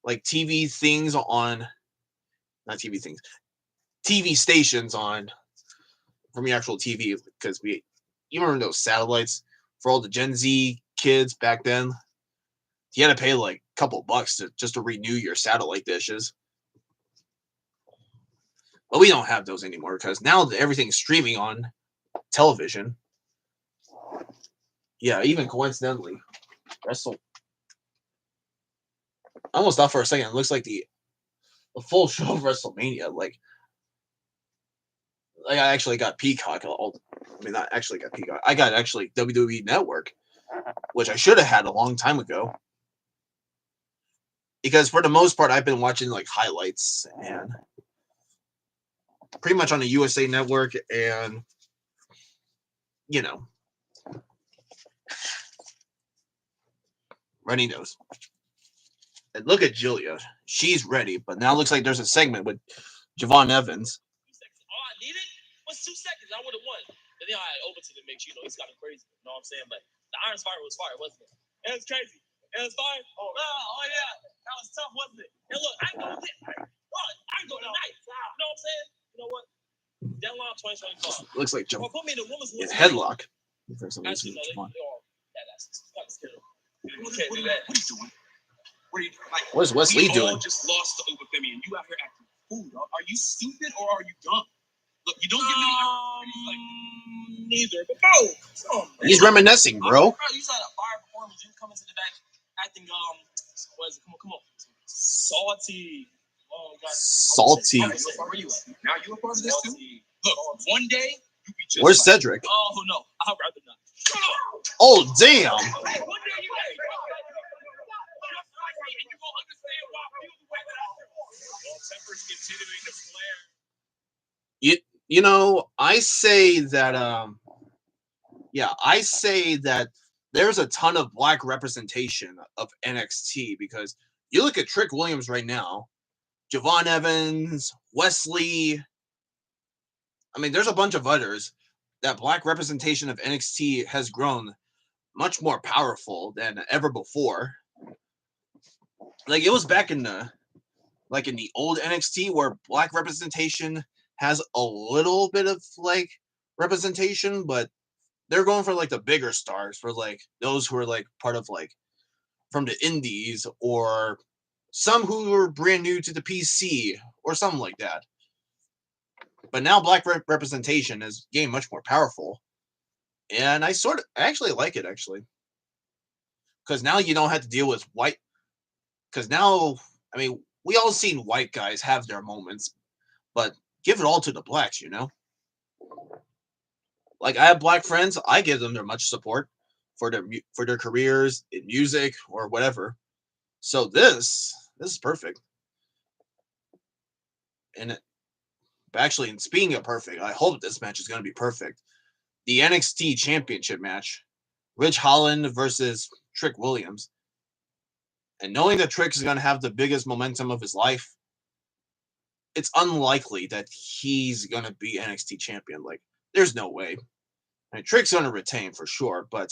like TV things on, not TV things, TV stations on, from your actual TV, because you remember those satellites for all the Gen Z kids back then? You had to pay like a couple bucks just to renew your satellite dishes. But we don't have those anymore, because now everything's streaming on television. Yeah, even coincidentally, I almost thought for a second it looks like the full show of WrestleMania. Like I actually got Peacock. Not actually got Peacock. I got actually WWE Network, which I should have had a long time ago. Because for the most part, I've been watching like highlights and pretty much on the USA Network, and Rennie knows. And look at Julia. She's ready, but now it looks like there's a segment with Javon Evans. 2 seconds. All I needed was 2 seconds. I would have won. But then I had Overton to make sure, he's kind of crazy. You know what I'm saying? But the Iron Spider was fire, wasn't it? It was crazy. It was fire. Oh yeah. That was tough, wasn't it? And look, I ain't going tonight. You know what I'm saying? You know what? Deadline 2025. Looks like Put me in the women's headlock. Actually, no, that's kind of scary. Okay, do that. What are you doing? What are you doing? Like, what is Wesley doing? Just lost to Obafemi, and you out here acting fool. Are you stupid or are you dumb? Look, you don't give me like neither. But bro, he's reminiscing, bro. You saw that fire performance. You come into the back acting what is it? Come on. Salty. Oh God. Salty. Where are you at? Now you a part of this too? Look, one day you be just. Where's Cedric? Oh no, I'd rather not. Oh damn. One day you I say that I say that there's a ton of black representation of NXT, because you look at Trick Williams right now, Javon Evans, Wesley. I mean, there's a bunch of others. That black representation of NXT has grown much more powerful than ever before. Like, it was back in the old NXT where black representation has a little bit of like representation, but they're going for like the bigger stars, for like those who are like part of like from the indies, or some who are brand new to the PC or something like that. But now black representation has gained much more powerful, and I actually like it, actually, because now you don't have to deal with white. Because now, I mean, we all seen white guys have their moments, but give it all to the blacks, Like, I have black friends, I give them their much support for their careers in music or whatever. So this is perfect. And actually, and speaking of perfect, I hope this match is going to be perfect. The NXT Championship match, Ridge Holland versus Trick Williams. And knowing that Trick is going to have the biggest momentum of his life, it's unlikely that he's going to be NXT champion. Like, there's no way. I mean, Trick's going to retain for sure, but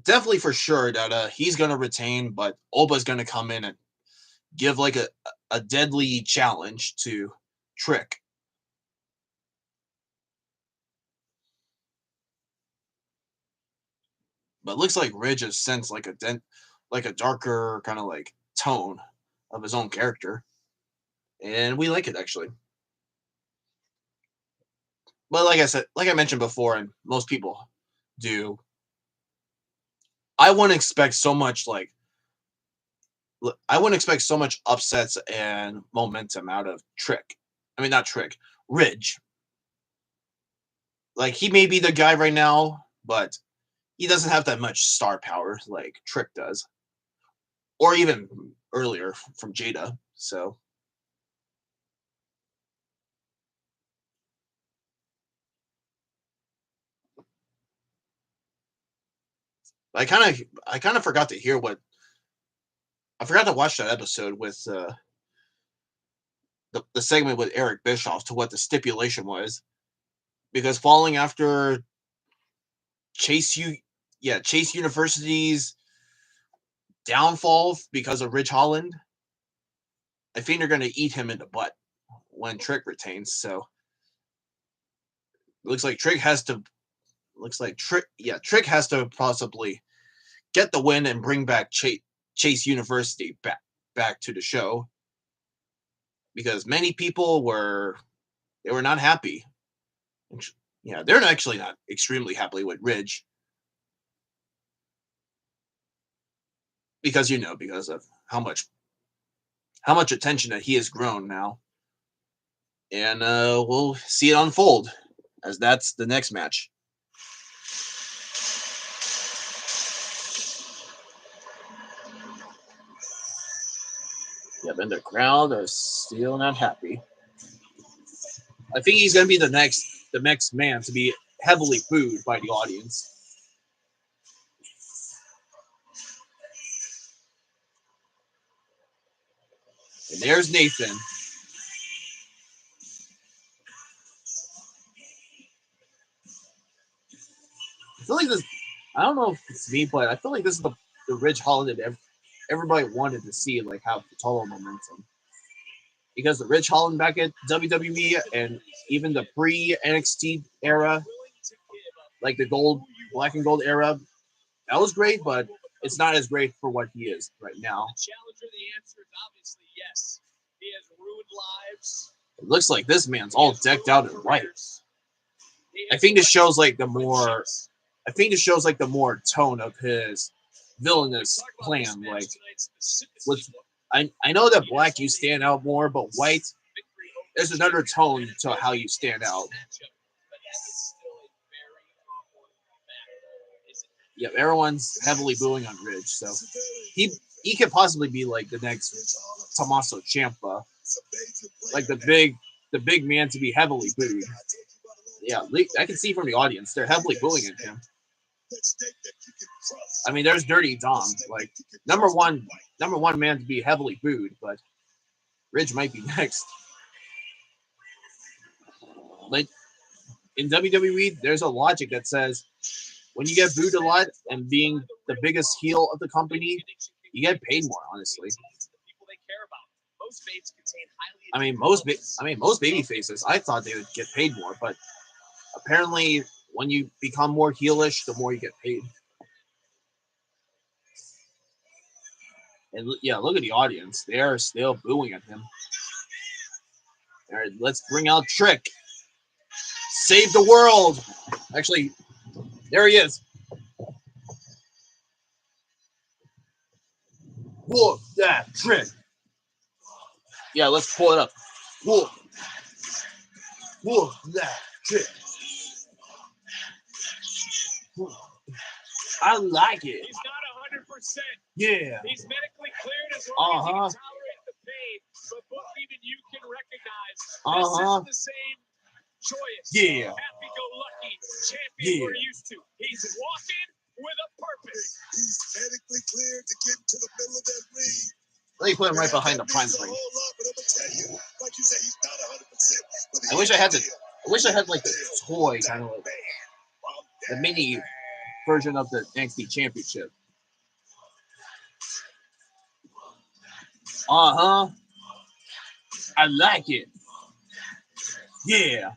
definitely for sure that he's going to retain, but Oba's going to come in and give like a deadly challenge to Trick. But it looks like Ridge has sensed like a darker kind of like tone of his own character, and we like it actually. But like I said, like I mentioned before, and most people do, I wouldn't expect so much I wouldn't expect so much upsets and momentum out of Trick. I mean, not Trick, Ridge. Like he may be the guy right now, but he doesn't have that much star power like Trick does, or even earlier from Jada. So I kind of forgot to hear what I forgot to watch that episode with the segment with Eric Bischoff to what the stipulation was, because falling after Chase U, yeah, Chase University's downfall because of Ridge Holland, I think they're going to eat him in the butt when Trick retains. So it looks like Trick has to. Looks like Trick has to possibly get the win and bring back Chase University back to the show, because many people were not happy. Yeah, they're actually not extremely happy with Ridge because because of how much attention that he has grown now, and we'll see it unfold as that's the next match. Yep, and the crowd are still not happy. I think he's going to be the next man to be heavily booed by the audience. And there's Nathan. I feel like this. I don't know if it's me, but I feel like this is the Ridge Holland that everybody wanted to see, like have total momentum. Because the Ridge Holland back at WWE and even the pre NXT era, like the black and gold era, that was great, but it's not as great for what he is right now. Challenger, the answer is obviously yes. He has ruined lives. It looks like this man's all decked out in white. I think this shows like the more tone of his villainous plan. Like with I know that black you stand out more, but white there's another tone to how you stand out. Yeah, everyone's heavily booing on Ridge, so he could possibly be like the next Tommaso Ciampa, like the big man to be heavily booed. Yeah, I can see from the audience they're heavily booing at him. I mean, there's Dirty Dom, like number one man to be heavily booed, but Ridge might be next. Like in WWE, there's a logic that says when you get booed a lot and being the biggest heel of the company, you get paid more. Honestly, I mean most baby faces. I thought they would get paid more, but apparently, when you become more heelish, the more you get paid. And yeah, look at the audience. They are still booing at him. All right, let's bring out Trick. Save the world. Actually, there he is. Whoa, that Trick. Yeah, let's pull it up. Whoa, that Trick. I like it. Yeah. He's medically cleared as long as he Uh-huh. can tolerate the pain. But both even you can recognize Uh-huh. this isn't the same joyous, Yeah. happy-go-lucky champion Yeah. we're used to. He's walking with a purpose. He's medically cleared to get into the middle of that ring. Let me put him right behind the That prime means a screen. whole lot, but I'm gonna tell you, like you said, he's not 100%. But I wish I had like the toy kind of like the mini version of the NXT Championship. Uh-huh. I like it. Yeah.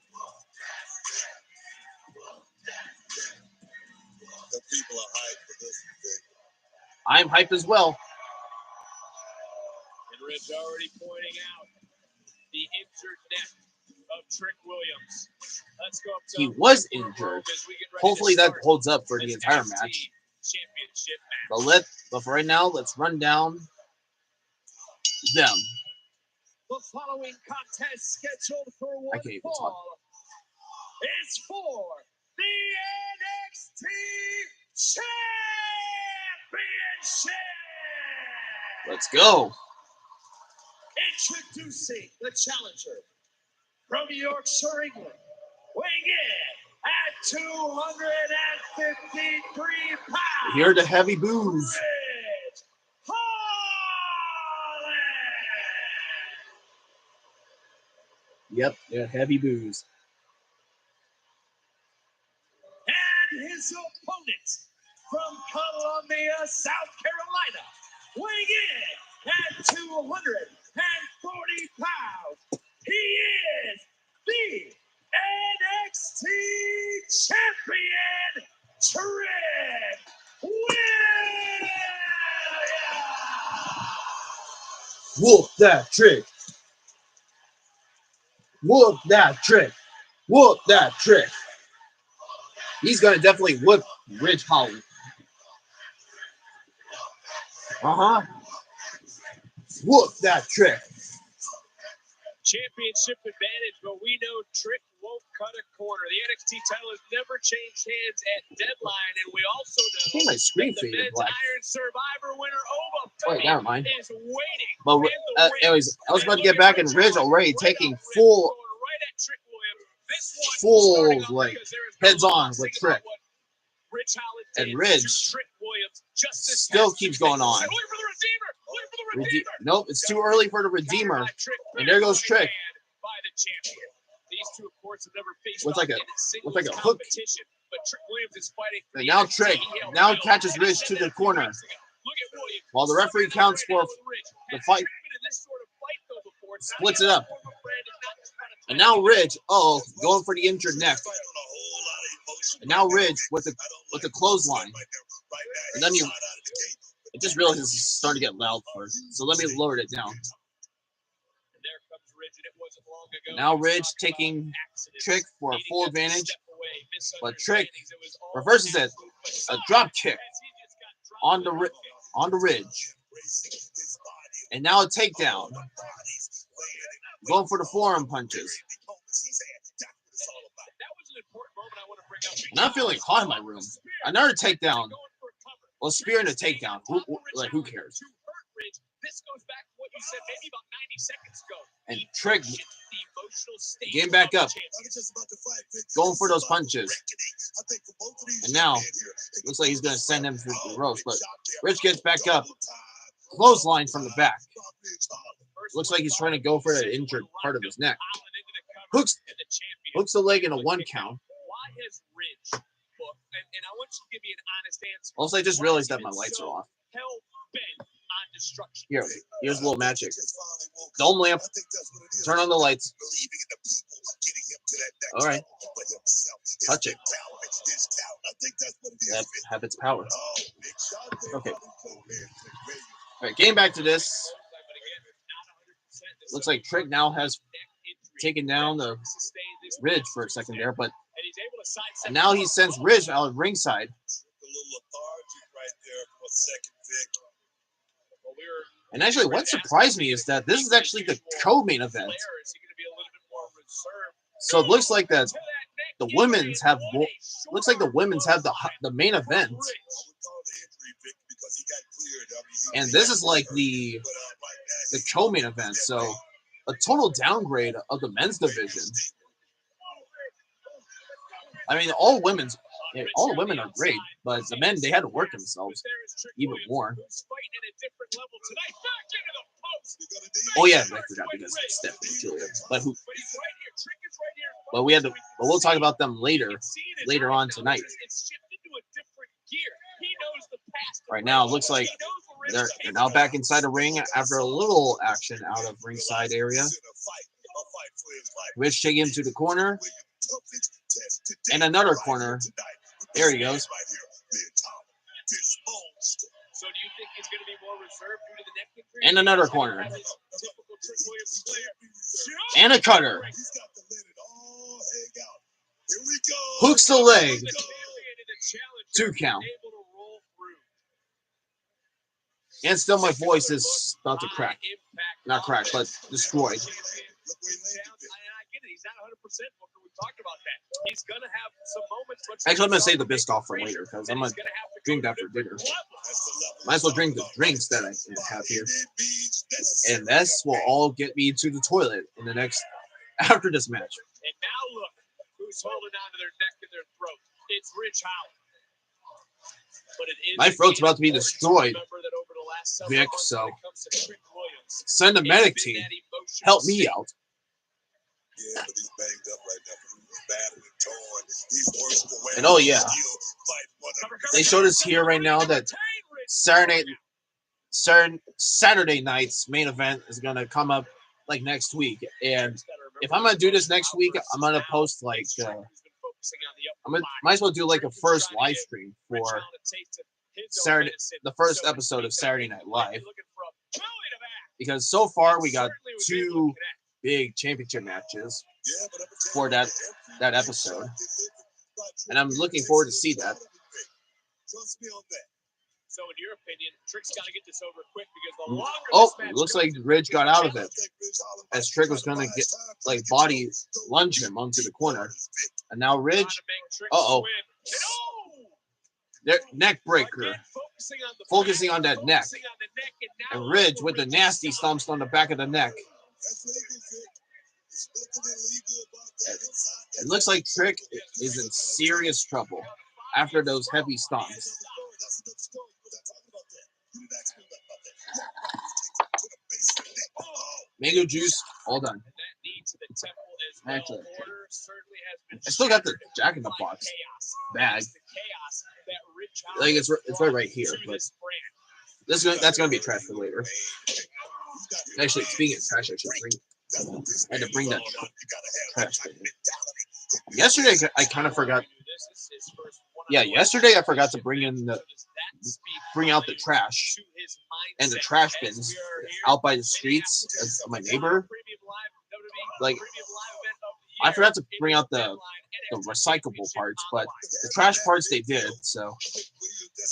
The people are hyped for this thing. I'm hyped as well. And Rich already pointing out the injured neck of Trick Williams. Let's go up to He was Michael injured. Grove as we get ready Hopefully to that start holds up for the this entire NXT match. Championship match. But for right now, let's run down them. The following contest scheduled for one can't even talk. fall is for the NXT Championship. Let's go. Introducing the challenger from Yorkshire, England, weighing in at 253 pounds. Here are the heavy boos. Ridge Holland. Yep, they're heavy boos. And his opponent from Columbia, South Carolina, weighing in at 240 pounds. He is the NXT champion, Trick Williams. Whoop that trick. Whoop that trick. Whoop that trick. He's gonna definitely whip Ridge Holland. Uh-huh. Whoop that trick. Championship advantage, but we know Trick won't cut a corner. The NXT title has never changed hands at Deadline, and we also I know think my screen that the faded men's black. Iron Survivor winner Ova Wait, never mind. is waiting. But in the anyways, wings. I was about to And get look back at and Ridge Holland, already right taking off rip, full going right at Trick Williams. This one full, starting off like, because there is no heads on boxing with about Trick. what Rich Holland And did Ridge to Trick Williams just this still past keeps Tuesday. going on. And look for the Redeemer. Look for the Redeemer. Nope, it's too early for the Redeemer. And there goes Trick. By the champion. These two, of course, have never faced Looks like off a- in singles looks like a hook. competition, but Trick Williams is fighting for And the now NXT Trick heel now title. catches And he Ridge said to that the a few corner. weeks ago. Look at Williams. While the referee Sucking it counts up right for now with Ridge. the Has fight. Trick been in this sort of fight, though, before? It's not Splits the it up. other form of brand, it's not just about a And title. now Ridge, going for the injured neck. Fight on a whole lot of emotion And now right Ridge with the I don't with like the clothesline. right now. And then He's you- hot out of the gate. I just realized it's starting to get loud first. So let me lower it down. And there comes Ridge, and it wasn't long ago. Now he was Ridge talking taking about accidents, Trick for a needing full to advantage. step away, But Trick misunderstandings. It was all reverses it. absolute A facade drop kick as he just got dropped on the with ri- a kick. on the Ridge. And now a takedown. Going for the forearm punches. That was an important moment I want to bring up. And I'm feeling hot in my room. Another takedown. Well, spear and a takedown. Who cares? This goes back to what you said maybe about 90 seconds ago. And Trick Shift the emotional state getting back of up. the champion. Going for those punches. And now, looks like he's going to send him to the ropes. But Ridge gets back up. Clothesline from the back. Looks like he's trying to go for that injured part of his neck. Hooks the leg in a 1 count. Why has Ridge booked? And I want you to give me an honest answer. Also, I just realized that my lights are off. Hell bent on destruction. Here's a little magic. Dome lamp. Turn on the lights. All right. Touch it. Have its power. Okay. All right, getting back to this. Looks like Trick now has taken down the Ridge for a second there, but and now he sends Ridge out of ringside. And actually, what surprised me is that this is actually the co-main event. So it looks like that the women's have the main event. And this is like the co-main event, so a total downgrade of the men's division. I mean, all the women are great, but the men, they had to work themselves even more. Oh yeah, I forgot because it's Stephanie Julia. But we'll talk about them later on tonight. Right now, it looks like they're now back inside the ring after a little action out of ringside area. Rich taking him to the corner. And another corner. There he goes. So do you think he's going to be more reserved due to the neck injury? And another corner. And a cutter. Hooks the leg. 2 count. And still my voice is about to crack. Not crack, but destroyed. He's not 100%. We talked about that. He's going to have some moments. Actually, I'm going to save the Biscoff for later because I'm going to drink that for dinner. Might as well drink the drinks that I have here. And this will all get me to the toilet in the next, after this match. And now look who's holding on to their neck and their throat. It's Rich Holland. But it is my throat's about to be destroyed, Vic, so send a medic team. Help me out. Yeah, but he's banged up right now. He's battered and torn. He's worse for wear. And oh yeah, they showed us here right now that Saturday night's main event is gonna come up like next week. And if I'm gonna do this next week, I'm gonna post like might as well do like a first live stream for Saturday, the first episode of Saturday Night Live, because so far we got 2 big championship matches for that episode, and I'm looking forward to see that. So, in your opinion, Trick's got to get this over quick because the longer it looks like Ridge got out of it, as Trick was going to get like body lunge him onto the corner, and now Ridge, their neck breaker, focusing on that neck, and Ridge with the nasty stomps on the back of the neck. It looks like Trick is in serious trouble after those heavy stomps. Mango juice, all done. Actually, I still got the Jack in the Box bag. Like it's right here, but that's gonna be trash for later. Actually, speaking of trash, I had to bring that trash thing. Yesterday, I kind of forgot. Yeah, yesterday I forgot to bring out the trash and the trash bins out by the streets of my neighbor. Like, I forgot to bring out the recyclable parts, but the trash parts they did. So,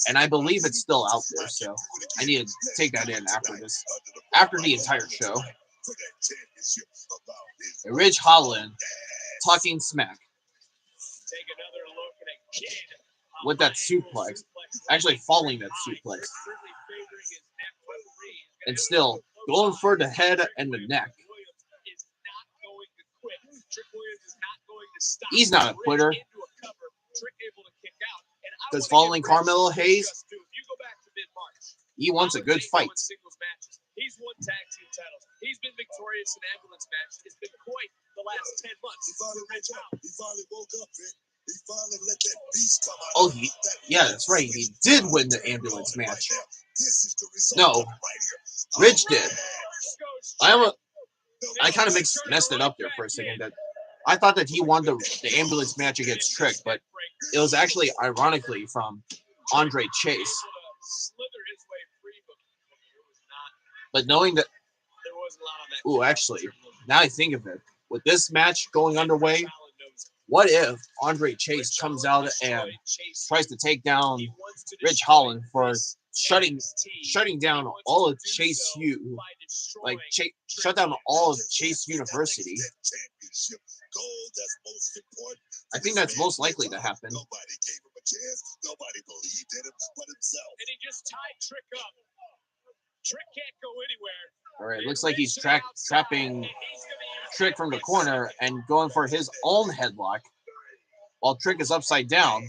and I believe it's still out there. So I need to take that in after the entire show. Ridge Holland talking smack with that suplex, actually following that suplex, and still going for the head and the neck. He's not a quitter, because following Carmelo Hayes, he wants a good fight. He's won tag team titles. He's been victorious in ambulance matches. It's been quite the last 10 months. He finally woke up, Vic. He finally let that beast come out. Oh, yeah, that's right. He did win the ambulance match. No, Ridge did. I kind of messed it up there for a second. That I thought that he won the ambulance match against Trick, but it was actually ironically from Andre Chase. But knowing that, actually, now I think of it, with this match going underway, what if Andre Chase comes out and tries to take down Ridge Holland for shutting down all of Chase U, shut down all of Chase University? I think that's most likely to happen. Nobody gave him a chance. Nobody believed in him but himself. And he just tied Trick up. Trick can't go anywhere. All right, looks like he's trapping Trick from the corner and going for his own headlock while Trick is upside down.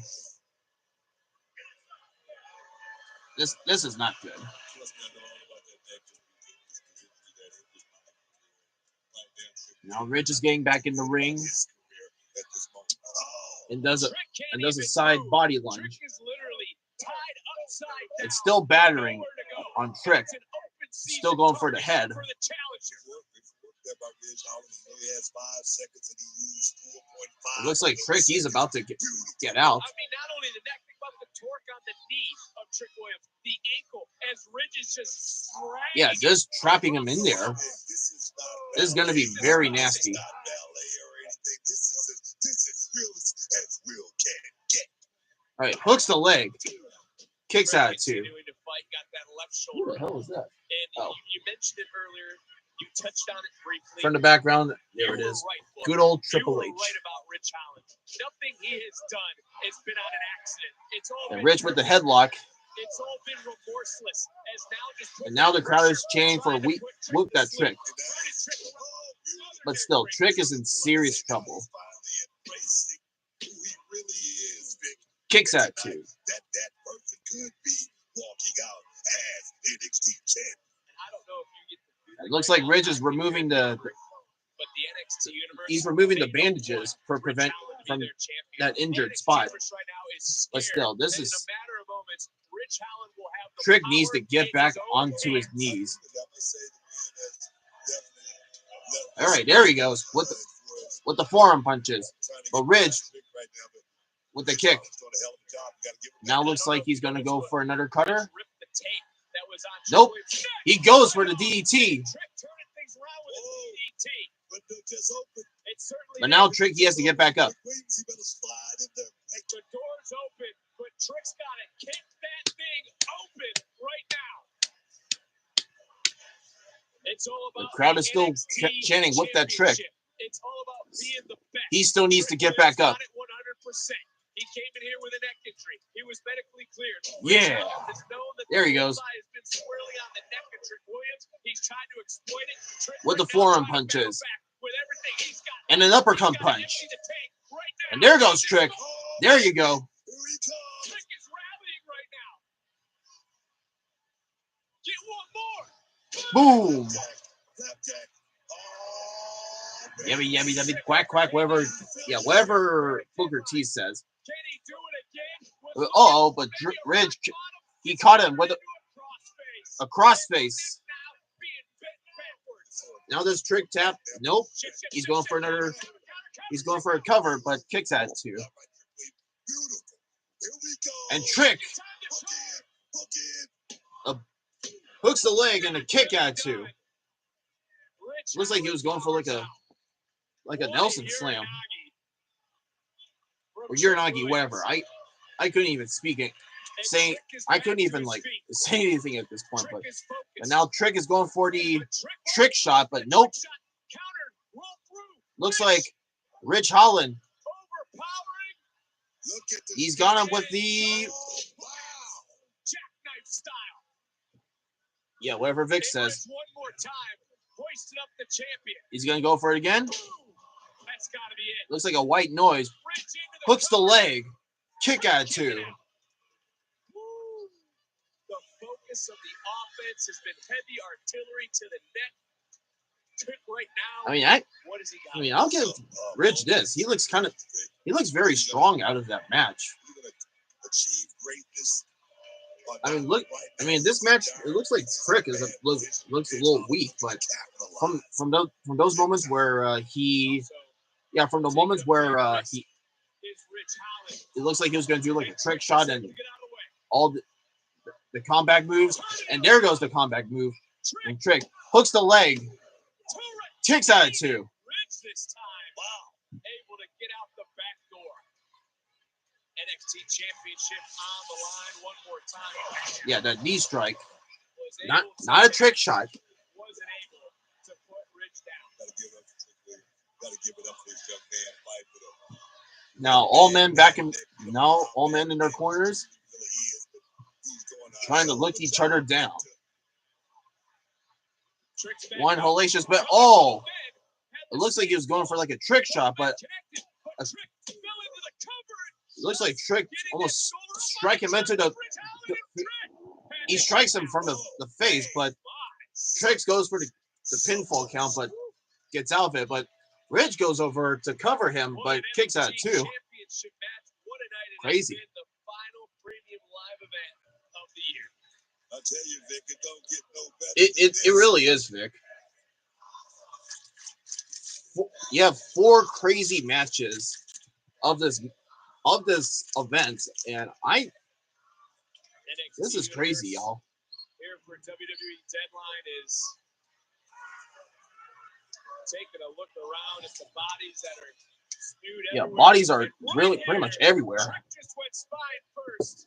This is not good. Now Rich is getting back in the ring and does a side body lunge. It's still battering on Trick. Still going for the head. It looks like Trick, he's about to get out. I mean, not only the neck, but the torque on the knee of Trick Williams, the ankle, as Ridge is just yeah, just trapping him in there. This is going to be very nasty. All right, hooks the leg. Kicks out at two. Who the hell is that? And you mentioned it earlier. You touched on it briefly. From the background, there it is. Good old Triple H. You were right about Rich Holland. Nothing he has done has been on an accident. It's all and Rich with the headlock. It's all been remorseless. And now the crowd is chanting for whoop that Trick. But still, Trick is in serious trouble. Kicks out two. That person could be walking out as NXT champion. I don't know if you get the It looks like Ridge is removing he's removing the bandages for prevent from that injured spot. But still, this is Trick needs to get back onto his knees. All right, there he goes with the forearm punches. But Ridge with the kick. Now looks like he's going to go for another cutter. Nope. He goes for the DDT. But now Trick, he has to get back up. The door's open, but Trick's got to kick that thing open right now. It's all about the crowd is still chanting, "Whip that Trick." It's all about being the best. He still needs to get back up. 100%. He came in here with a neck injury. He was medically cleared. Yeah. There he goes. He's trying to exploit it. With the forearm punches. And an uppercut punch. And there goes Trick. There you go. Trick is rallying right now. Get one more. Boom. Yummy, yummy, yummy, quack, quack, whatever. Yeah, whatever Booker T says. Can he do it again? Oh, but Ridge, he caught him with a crossface. Now this Trick tap. Nope. He's going for another. He's going for a cover, but kicks at two. And Trick hooks the leg and a kick at two. Looks like he was going for like a Nelson slam. Or Uranagi, whatever. I couldn't even speak it. I couldn't even say anything at this point. But now Trick is going for the trick shot, but nope. Looks like Rich Holland. He's got him with the whatever Vic says. He's gonna go for it again. That's gotta be it. Looks like a white noise. Hooks the leg. Kick at two. The focus of the offense has been heavy artillery to the net. Trick right now. What does he got? I'll give Rich this. He looks very strong out of that match. This match, it looks like Trick looks a little weak, but from those moments where it looks like he was going to do like a trick shot and all the combat moves, and there goes the combat move, and Trick hooks the leg, kicks out at two. This time, able to get out the back door. NXT Championship on the line one more time. Yeah, that knee strike. Not a trick shot. Wasn't able to put Rich down. Gotta give it up for this young man fight. Now all men in their corners, trying to look each other down. One hellacious, but oh, it looks like he was going for like a trick shot, but it looks like Trick almost strike him into the he strikes him from the face, but Trick goes for the pinfall count, but gets out of it. But Ridge goes over to cover him, but kicks out too. Crazy. I'll tell you, Vic, it don't get no better. It really is, Vic. You have 4 crazy matches of this event, and this is crazy, y'all. Here for WWE Deadline is taking a look around at the bodies that are spewed everywhere. Bodies are really pretty much everywhere. Trick just went spine first.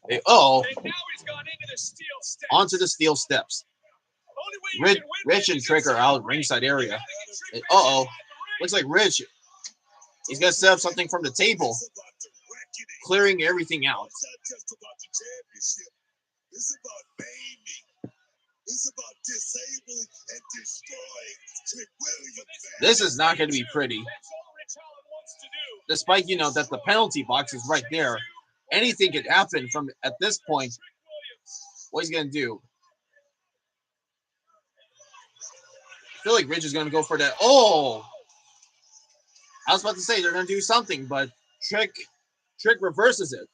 And now he's gone into the steel steps. Onto the steel steps. Rich and Trick are out ringside area. Looks like Rich. He's gonna set up something from the table, clearing everything out. It's not just about the championship. It's about maiming. It's about disabling and destroying Trick Williams. This is not going to be pretty. Despite that the penalty box is right there, anything could happen from at this point. What he's gonna do? I feel like Rich is gonna go for that. Oh, I was about to say they're gonna do something, but Trick reverses it.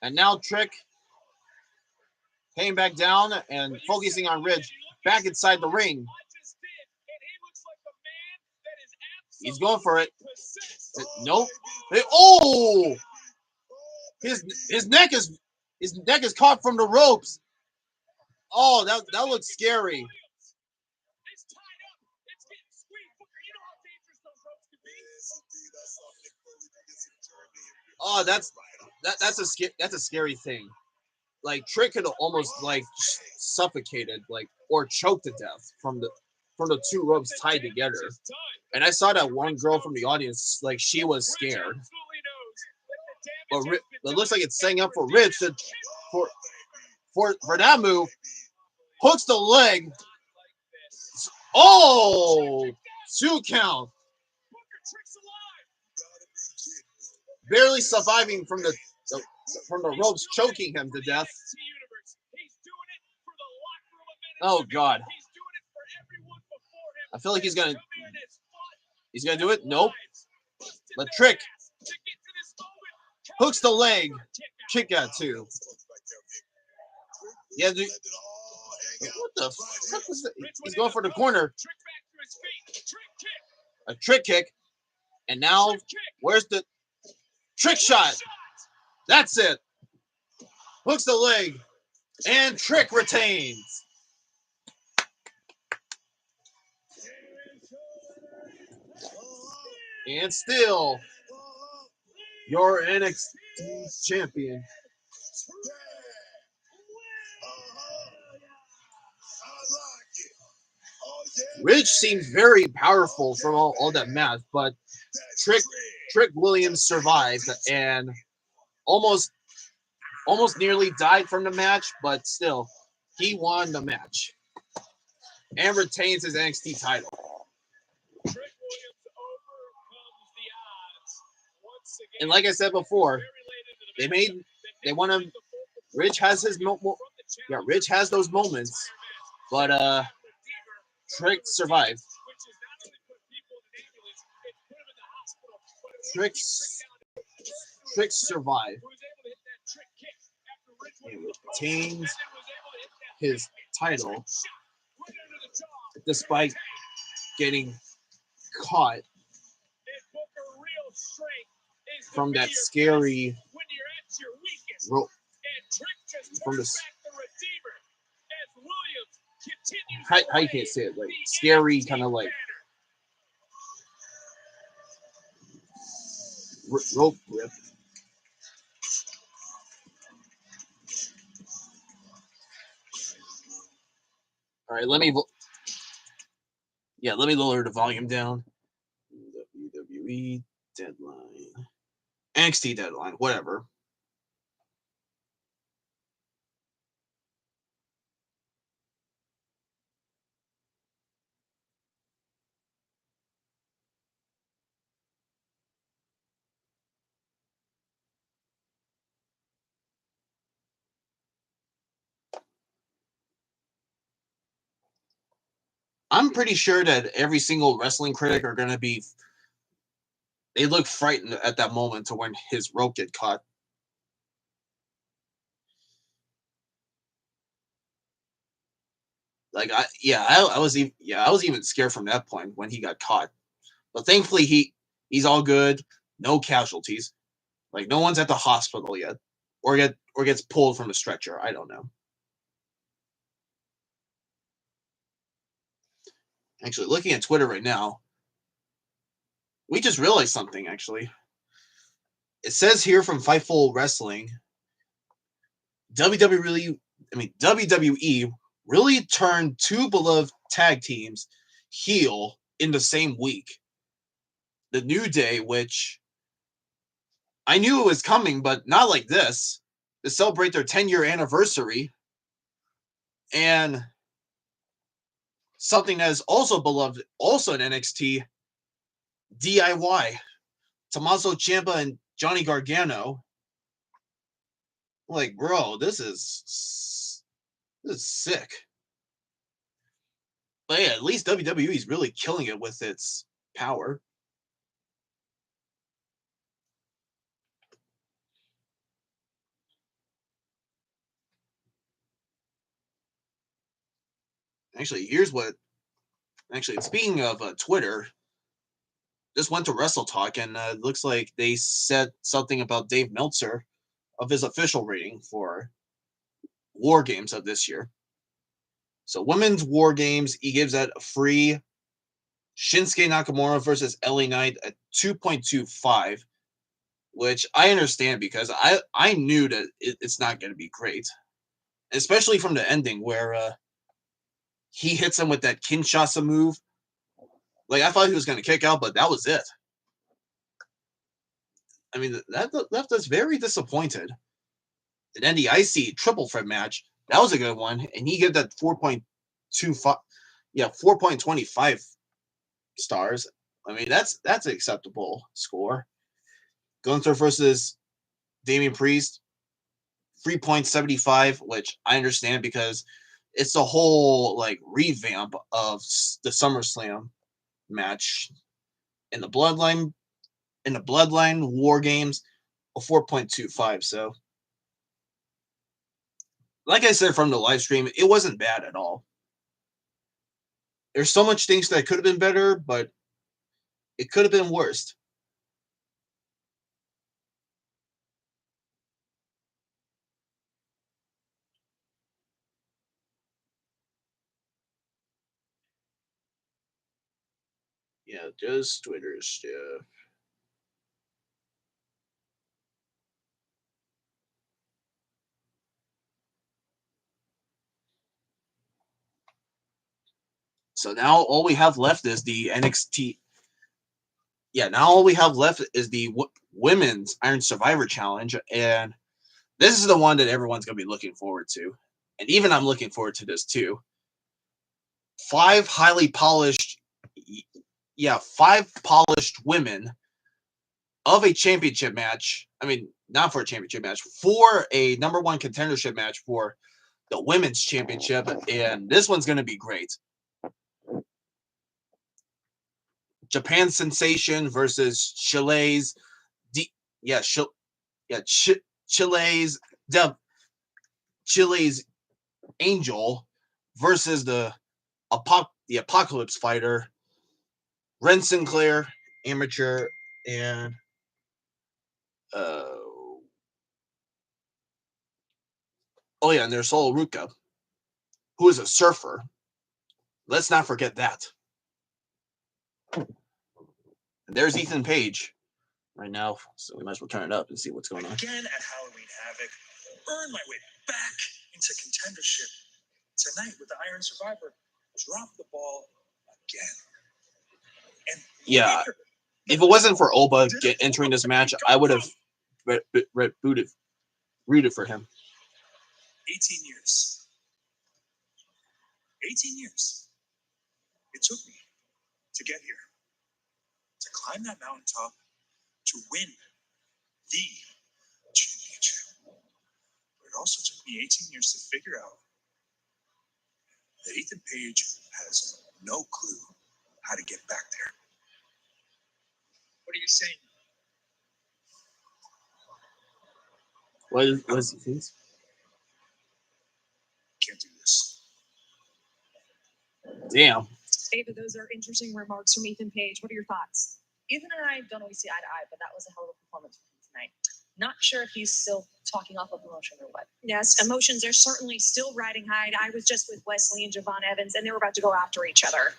And now Trick came back down and focusing on Ridge back inside the ring. He's going for it. Nope. Oh! His neck is caught from the ropes. Oh, that looks scary. Oh, that's a scary thing. Like Trick could almost like suffocated, like or choked to death from the 2 ropes tied together. And I saw that one girl from the audience, like she was scared. But it looks like it's setting up for Rich for that move. Hooks the leg. Oh, 2 count. Barely surviving from the ropes, choking him to death. Oh God! I feel like he's gonna do it. Nope. But Trick hooks the leg, kick out too. Yeah, dude. What the fuck was that? He's going for the corner. A Trick kick, and now where's the Trick shot? That's it. Hooks the leg, and Trick retains. And still, your NXT champion. Rich seems very powerful from all that match, but Trick Williams survived and almost nearly died from the match, but still, he won the match and retains his NXT title. And like I said before, Rich has Rich has those moments, but Trick survived. Trick survived. He retains his title despite getting caught from that scary rope. From the how you can't say it, like scary kind of like rope grip. All right, let me lower the volume down. WWE Deadline, NXT Deadline, whatever. I'm pretty sure that every single wrestling critic are going to be. They look frightened at that moment to when his rope get caught. Like I was even scared from that point when he got caught. But thankfully he's all good, no casualties. Like no one's at the hospital yet, or gets pulled from a stretcher. I don't know. Actually, looking at Twitter right now, we just realized something. Actually, it says here from Fightful Wrestling, WWE really turned two beloved tag teams heel in the same week. The New Day, which I knew it was coming, but not like this, to celebrate their 10-year anniversary, and something that is also beloved, also in NXT, DIY, Tommaso Ciampa and Johnny Gargano. Like, bro, this is sick. But yeah, at least WWE is really killing it with its power. Actually, here's what. Actually, speaking of Twitter, just went to Wrestle Talk, and it looks like they said something about Dave Meltzer of his official rating for War Games of this year. So, women's War Games, he gives that a free. Shinsuke Nakamura versus LA Knight at 2.25, which I understand because I knew that it's not going to be great, especially from the ending where he hits him with that Kinshasa move. Like, I thought he was going to kick out, but that was it. I mean, that left us very disappointed. And then the IC triple threat match, that was a good one, and he gave that 4.25, 4.25 stars. I mean, that's an acceptable score. Gunther versus Damian Priest, 3.75, which I understand because it's the whole like revamp of the SummerSlam match in the Bloodline War Games, a 4.25. So, like I said from the live stream, it wasn't bad at all. There's so much things that could have been better, but it could have been worse. Yeah, just Twitter stuff. So now all we have left is the NXT. Yeah, now all we have left is the Women's Iron Survivor Challenge, and this is the one that everyone's going to be looking forward to. And even I'm looking forward to this too. Five polished women of a championship match. I mean, not for a championship match, for a number one contendership match for the women's championship. And this one's going to be great. Japan Sensation versus Chile's Chile's Angel versus the Apocalypse Fighter, Ren Sinclair, amateur, and and there's Solo Ruka, who is a surfer. Let's not forget that. And there's Ethan Page right now, so we might as well turn it up and see what's going on. Again at Halloween Havoc, earn my way back into contendership. Tonight with the Iron Survivor, drop the ball again. And yeah, if it wasn't for Oba entering this match, I would have rooted for him. 18 years. 18 years. It took me to get here, to climb that mountaintop, to win the championship. But it also took me 18 years to figure out that Ethan Page has no clue how to get back there. What are you saying? What is he? Can't do this. Damn. Ava, those are interesting remarks from Ethan Page. What are your thoughts? Ethan and I don't always see eye to eye, but that was a hell of a performance from him tonight. Not sure if he's still talking off of emotion or what. Yes, emotions are certainly still riding high. I was just with Wesley and Javon Evans, and they were about to go after each other.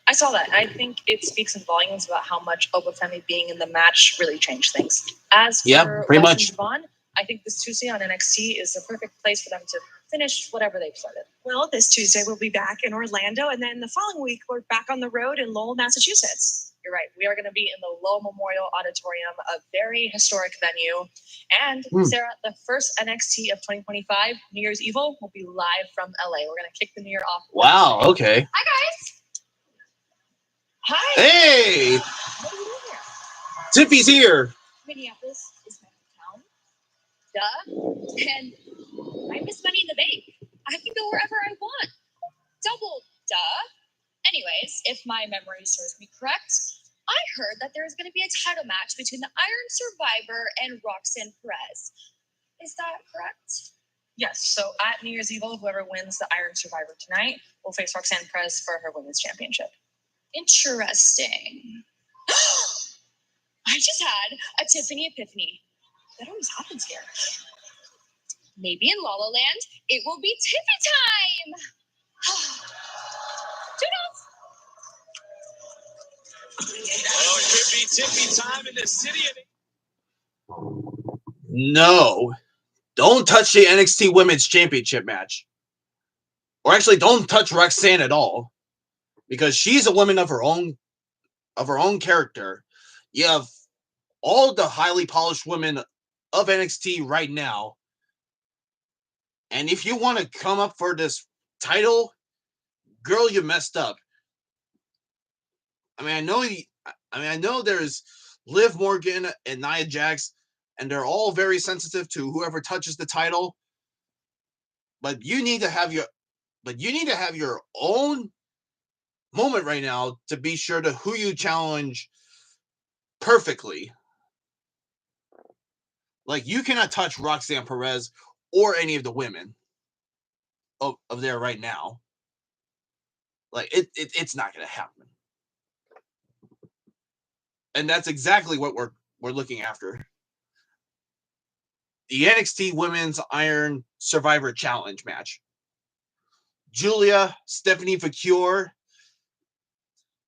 I saw that. I think it speaks in volumes about how much Obafemi being in the match really changed things. As for pretty Wes much. and Javon, I think this Tuesday on NXT is the perfect place for them to finish whatever they've started. Well, this Tuesday we'll be back in Orlando, and then the following week we're back on the road in Lowell, Massachusetts. You're right. We are going to be in the Lowell Memorial Auditorium, a very historic venue. And Sarah, the first NXT of 2025, New Year's Evil, will be live from LA. We're going to kick the new year off. Wow. Okay. Hi, guys. Hi. Hey, What are you doing here? Tiffy's here. Minneapolis is my hometown. Duh. And I miss Money in the Bank. I can go wherever I want. Double duh. Anyways, if my memory serves me correct, I heard that there is going to be a title match between the Iron Survivor and Roxanne Perez. Is that correct? Yes. So at New Year's Evil, whoever wins the Iron Survivor tonight will face Roxanne Perez for her women's championship. Interesting. I just had a Tiffany epiphany. That always happens here. Maybe in La La Land, it will be Tiffy time. Toodles. Oh, it could be Tiffy time in the city. No, don't touch the NXT Women's Championship match. Or actually, don't touch Roxanne at all, because she's a woman of her own character. You have all the highly polished women of NXT right now, and if you want to come up for this title, girl, you messed up. I know there's Liv Morgan and Nia Jax, and they're all very sensitive to whoever touches the title. But you need to have your own moment right now to be sure to who you challenge perfectly. Like, you cannot touch Roxanne Perez or any of the women of there right now. Like, it's not going to happen. And that's exactly what we're looking after. The NXT Women's Iron Survivor Challenge match. Julia, Stephanie Facure,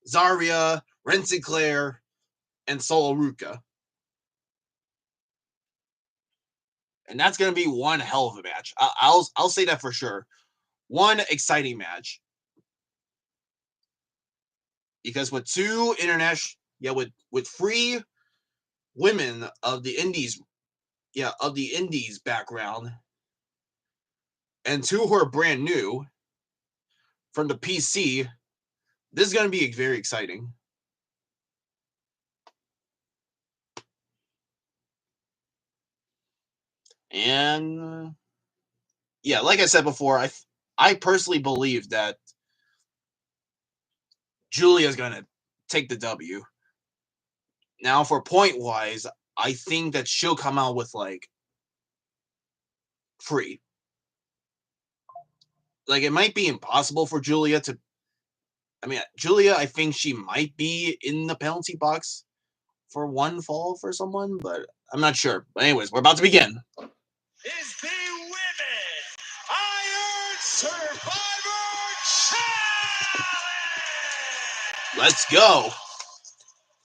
Zarya, Ren Sinclair, and Solo Ruka. And that's going to be one hell of a match. I'll say that for sure. One exciting match. Because with two international, with three women of the Indies, background, and two who are brand new from the PC, this is going to be very exciting. And like I said before, I personally believe that Julia's going to take the W. Now, for point-wise, I think that she'll come out with, like, 3. Like, it might be impossible for Julia to... Julia, I think she might be in the penalty box for one fall for someone, but I'm not sure. But anyways, we're about to begin. Is the Women Iron Survivor Challenge! Let's go.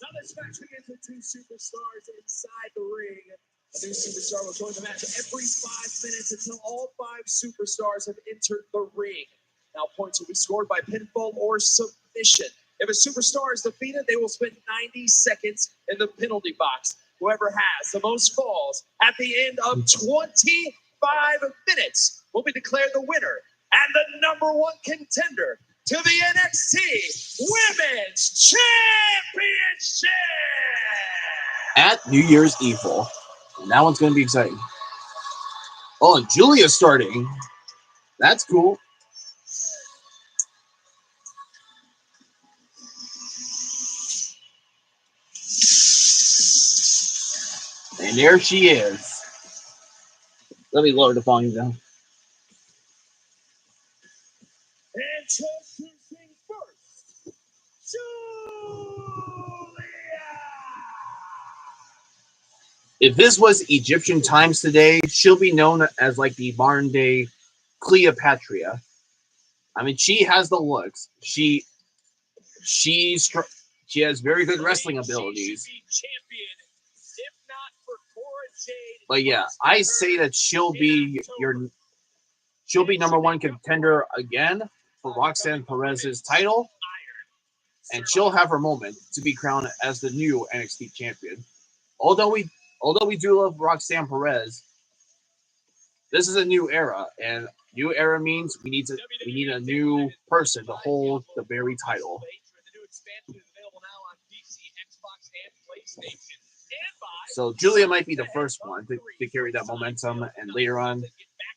Now this match begins with two superstars inside the ring. A new superstar will join the match every 5 minutes until all 5 superstars have entered the ring. Now points will be scored by pinfall or submission. If a superstar is defeated, they will spend 90 seconds in the penalty box. Whoever has the most falls at the end of 25 minutes will be declared the winner and the #1 contender to the NXT Women's Championship. At New Year's Evil. And that one's going to be exciting. Oh, and Julia's starting. That's cool. there she is. Let me lower the volume down. And introducing first, Julia. If this was Egyptian times today, she'll be known as like the modern day Cleopatra. I mean, she has the looks. She has very good wrestling abilities. But yeah, I say that she'll be number one contender again for Roxanne Perez's title, and she'll have her moment to be crowned as the new NXT champion. Although we do love Roxanne Perez, this is a new era, and new era means we need a new person to hold the very title. So Julia might be the first one to carry that momentum, and later on,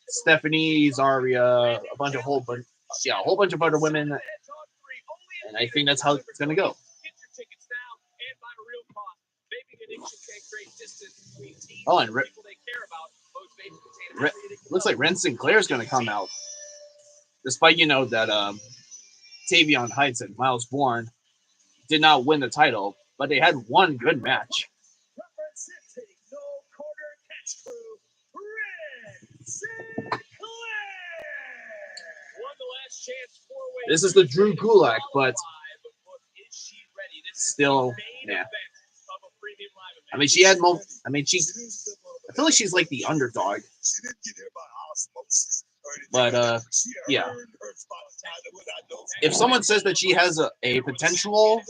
Stephanie, Zarya, a whole bunch of other women, and I think that's how it's gonna go. Oh, and looks like Ren Sinclair's gonna come out, despite that Tavion Heights and Miles Bourne did not win the title, but they had one good match. This is the Drew Gulak, but still, yeah. I mean, I feel like she's like the underdog. But yeah. If someone says that she has a potential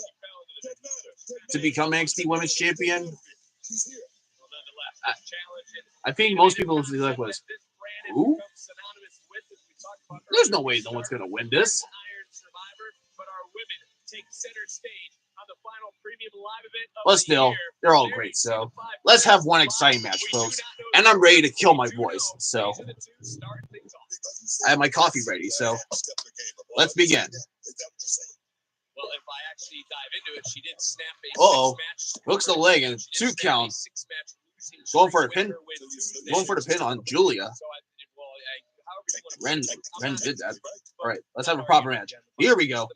to become NXT Women's Champion, I think most people will be like, who? There's no way no one's going to win this. But still, they're all great. So let's have one exciting match, folks. And I'm ready to kill my voice. So I have my coffee ready. So let's begin. Well, if I actually dive into it, she did snap a hooks the leg and 2 count. Going for the pin on Julia. Ren did that. All right, let's have a proper match. Here we go.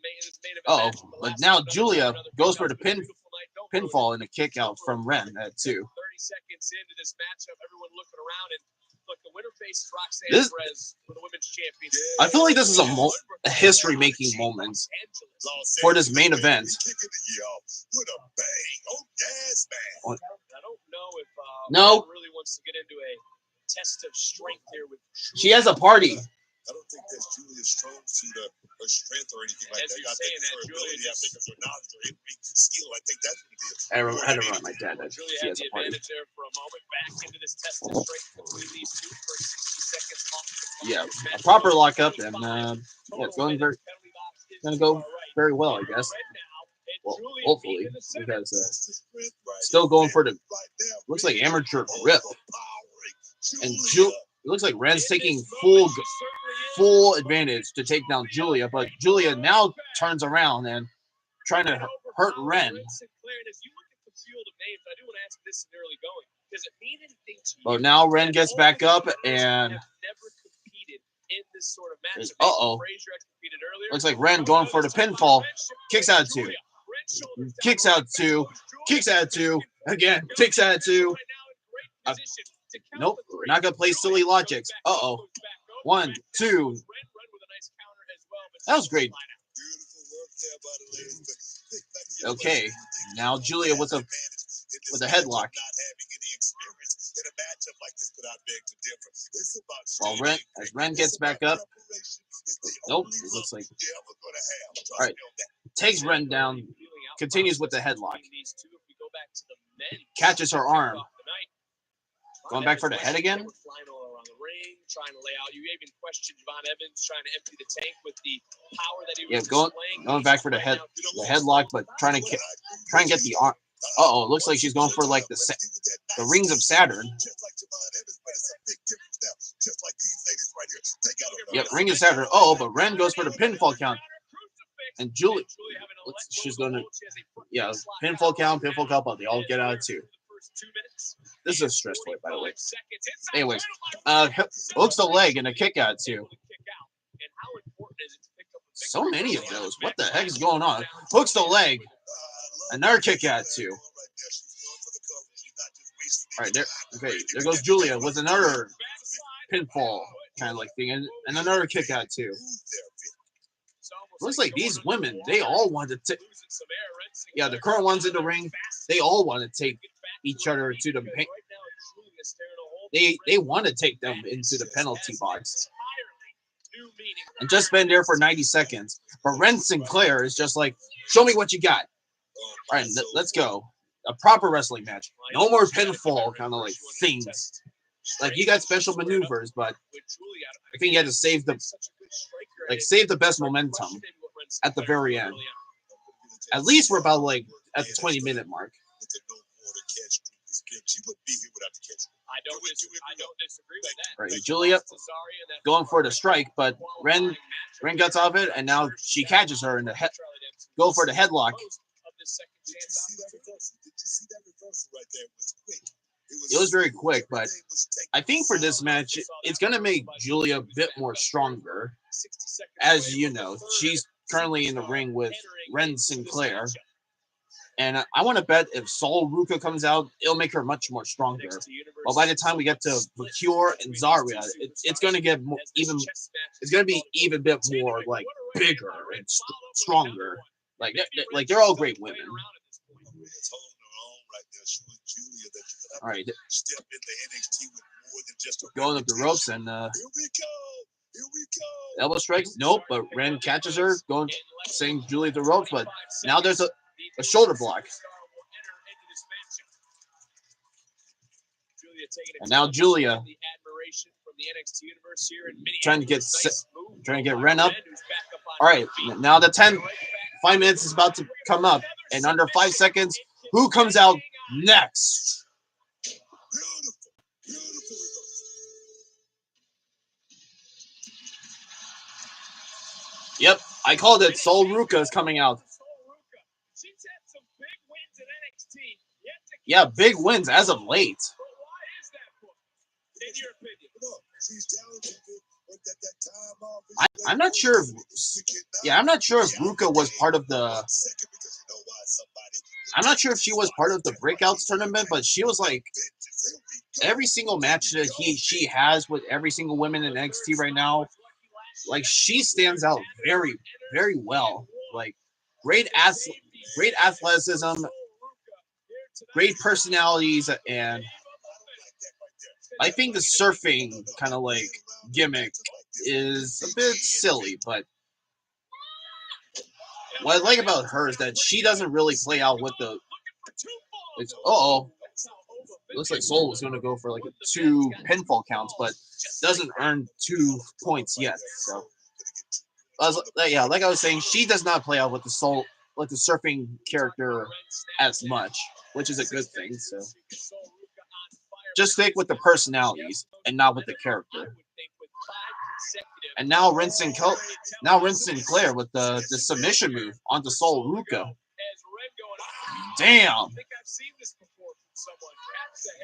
But now Julia goes for the pinfall and a kick out from Ren at 2. 30 seconds into this matchup, everyone looking around, and look, the winner faces Roxanne Perez for the women's championship. I feel like this is a history-making moment for this main event. I don't know if no. really wants to get into a test of strength here with Julia. She has a party. I don't think that's Julia's strong suit or strength or anything like that. I think it's her ability. I think it's her knowledge or skill. I think that's what it is. I had to run my dad. Julia she has has the a party. advantage there for a moment. Back into this test of strength between these two for 60 seconds. Yeah, a proper lockup, and it's going to go very well, I guess. Well, hopefully, because still going for the looks like amateur grip, and it looks like Ren's taking full advantage to take down Julia, but Julia now turns around and trying to hurt Ren. But now Ren gets back up and looks like Ren going for the pinfall. Kicks out 2. Kicks out 2. Kicks out 2. Again, kicks out 2. Nope, we're not gonna play silly logics. 1, 2. That was great. Okay, now Julia with a headlock. Well, Ren gets back up. Nope, it looks like. All right, takes Ren down. Continues with the headlock. Catches her arm. Going back for the head again? Trying to lay out. You even questioned Von Evans trying to empty the tank with the power that he was going back for the headlock, but trying to get the arm. It looks like she's going for like the rings of Saturn. Yep, ring of Saturn. But Ren goes for the pinfall count, and Julie, she's going to pinfall count, but they all get out of 2. This is a stress point, by the way. Anyways, hooks the leg and a kick out too. So many of those. What the heck is going on? Hooks the leg. Another kick out too. All right, there. Okay, there goes Julia with another pinfall kind of like thing, and another kick out too. Looks like these women, they all want to take. Yeah, the current ones in the ring, they all want to take each other to the. They want to take them into the penalty box and just spend there for 90 seconds. But Ren Sinclair is just like, show me what you got. All right, let's go. A proper wrestling match. No more pinfall kind of like things. Like you got special maneuvers, but I think you had to save the best momentum at the very end. At least we're about like at the 20-minute mark. I don't disagree with that. Right, Julia going for the strike, but Ren gets off it, and now she catches her in the head. Go for the headlock. It was very quick, but I think for this match, it's going to make Julia a bit more stronger. As you know, she's currently in the ring with Ren Sinclair. And I want to bet if Sol Ruka comes out, it'll make her much more stronger. But by the time we get to Vacure and Zarya, it's going to get more, it's going to be even bit more like bigger and stronger. Like they're all great women. All right, going up the ropes and elbow strikes. Nope, but Ren catches her, going saying Julia the ropes. But now there's a shoulder block. And now Julia trying to get Ren up. All right, now the 5 minutes is about to come up, and under 5 seconds, who comes out next? Yep, I called it. Sol Ruka is coming out. Yeah, big wins as of late. I'm not sure. I'm not sure if Ruka was part of the. I'm not sure if she was part of the Breakouts tournament, but she was like every single match that she has with every single woman in NXT right now. Like she stands out very, very well. Like great athleticism, great personalities, and I think the surfing kind of like gimmick is a bit silly, but what I like about her is that she doesn't really play out with the. It looks like Sol was going to go for like 2 pinfall counts, but doesn't earn 2 points yet. So, like I was saying, she does not play out with the surfing character as much, which is a good thing. So, just stick with the personalities and not with the character. And now Ren Sinclair with the submission move onto Sol Ruka. Damn!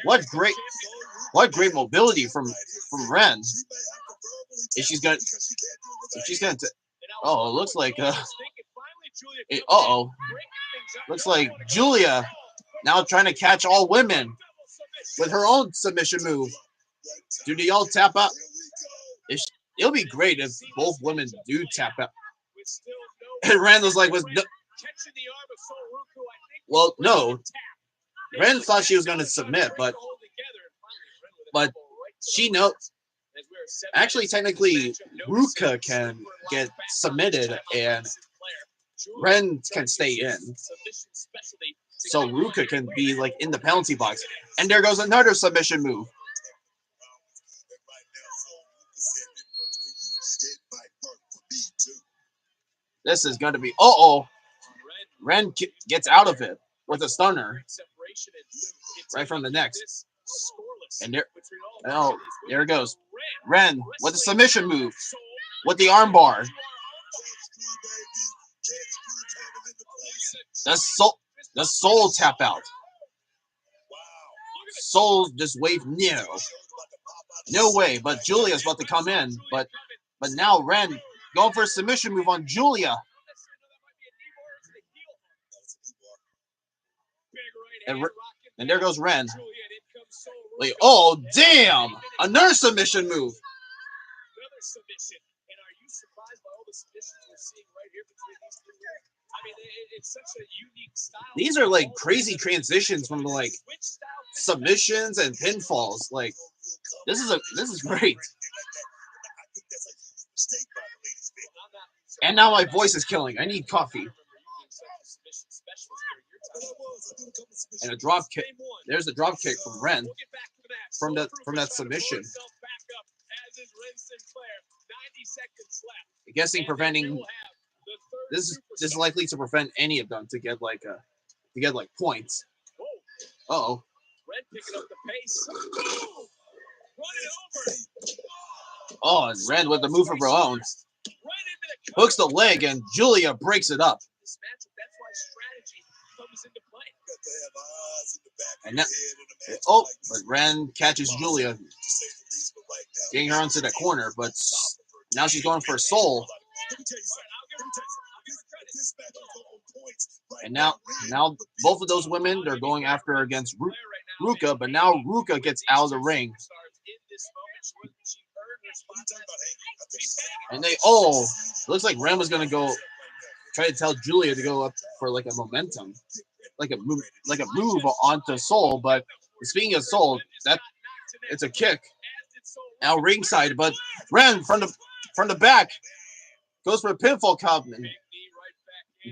What great mobility from Ren. If she's gonna it looks like looks like Julia now trying to catch all women with her own submission move. Do they all tap out? It'll be great if both women do tap out. And Randall's like, no. Ren thought she was going to submit, but she knows. Actually, technically, Ruka can get submitted and Ren can stay in. So Ruka can be like in the penalty box. And there goes another submission move. This is going to be... Ren gets out of it with a stunner. Right from the neck. And there it goes. Ren with a submission move. With the armbar. The Sol tap out. Soul just waved no way. But Julia's about to come in. But now Ren going for a submission move on Julia. And there goes Ren. Like, oh damn! Another submission move. Another submission. And are you surprised by all the submissions we're seeing right here between these two women? I mean, it's such a unique style. These are like crazy transitions from like submissions and pinfalls. Like, this is great. And now my voice is killing. I need coffee. And a drop kick. There's a drop kick from Ren from that submission. Guessing preventing this is likely to prevent any of them to get like points. Uh-oh. Ren picking up the pace. Oh, and Ren with the move of her own. Hooks the leg and Julia breaks it up. That's why strategy comes into play. And now, oh, but Ren catches Julia, getting her onto the corner, but now she's going for Soul. And now both of those women, they're going after her against Ruka, but now Ruka gets out of the ring. And looks like Ren was going to go try to tell Julia to go up for like a momentum, like a move onto Soul. But speaking of Soul, it's a kick now ringside. But Ren from the back goes for a pinfall cup, and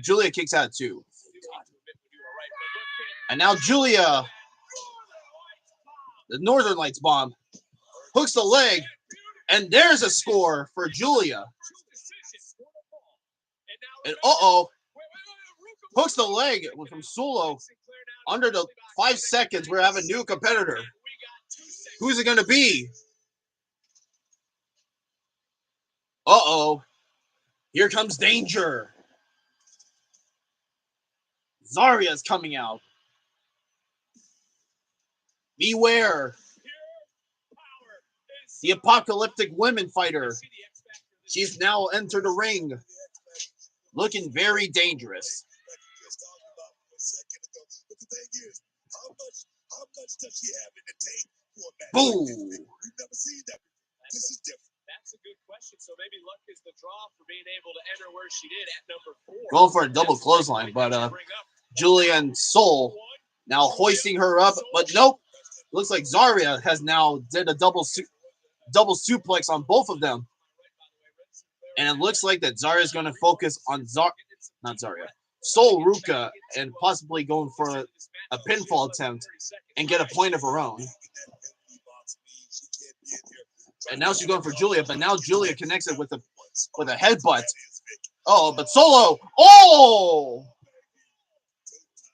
Julia kicks out too. And now Julia, the Northern Lights bomb, hooks the leg, and there's a score for Julia. And hooks the leg from Solo under the 5 seconds. We have a new competitor. Who's it going to be? Here comes danger. Zarya's coming out. Beware. The apocalyptic women fighter. She's now entered the ring. Looking very dangerous. Boom. That's a good question. So maybe luck is the draw for being able to enter where she did at number 4. Going for a double clothesline, but Julia and Soul now hoisting her up, but nope. Looks like Zarya has now did a double suplex on both of them. And it looks like that Zarya is going to focus on Soul Ruka, and possibly going for a pinfall attempt and get a point of her own. And now she's going for Julia, but now Julia connects it with a headbutt. Oh, but Solo. Oh!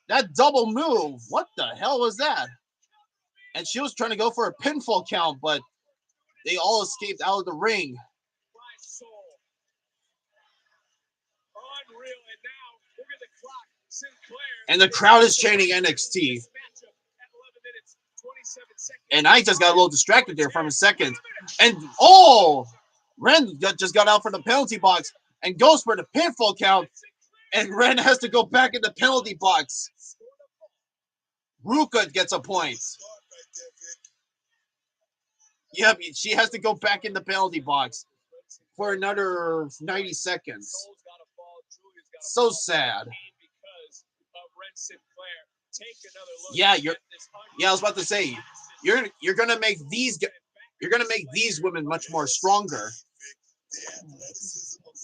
That double move. What the hell was that? And she was trying to go for a pinfall count, but they all escaped out of the ring. And the crowd is chanting NXT. And I just got a little distracted there from a second. And Ren just got out for the penalty box and goes for the pinfall count. And Ren has to go back in the penalty box. Ruka gets a point. Yep, she has to go back in the penalty box for another 90 seconds. So sad. Yeah, I was about to say, you're gonna make these women much more stronger.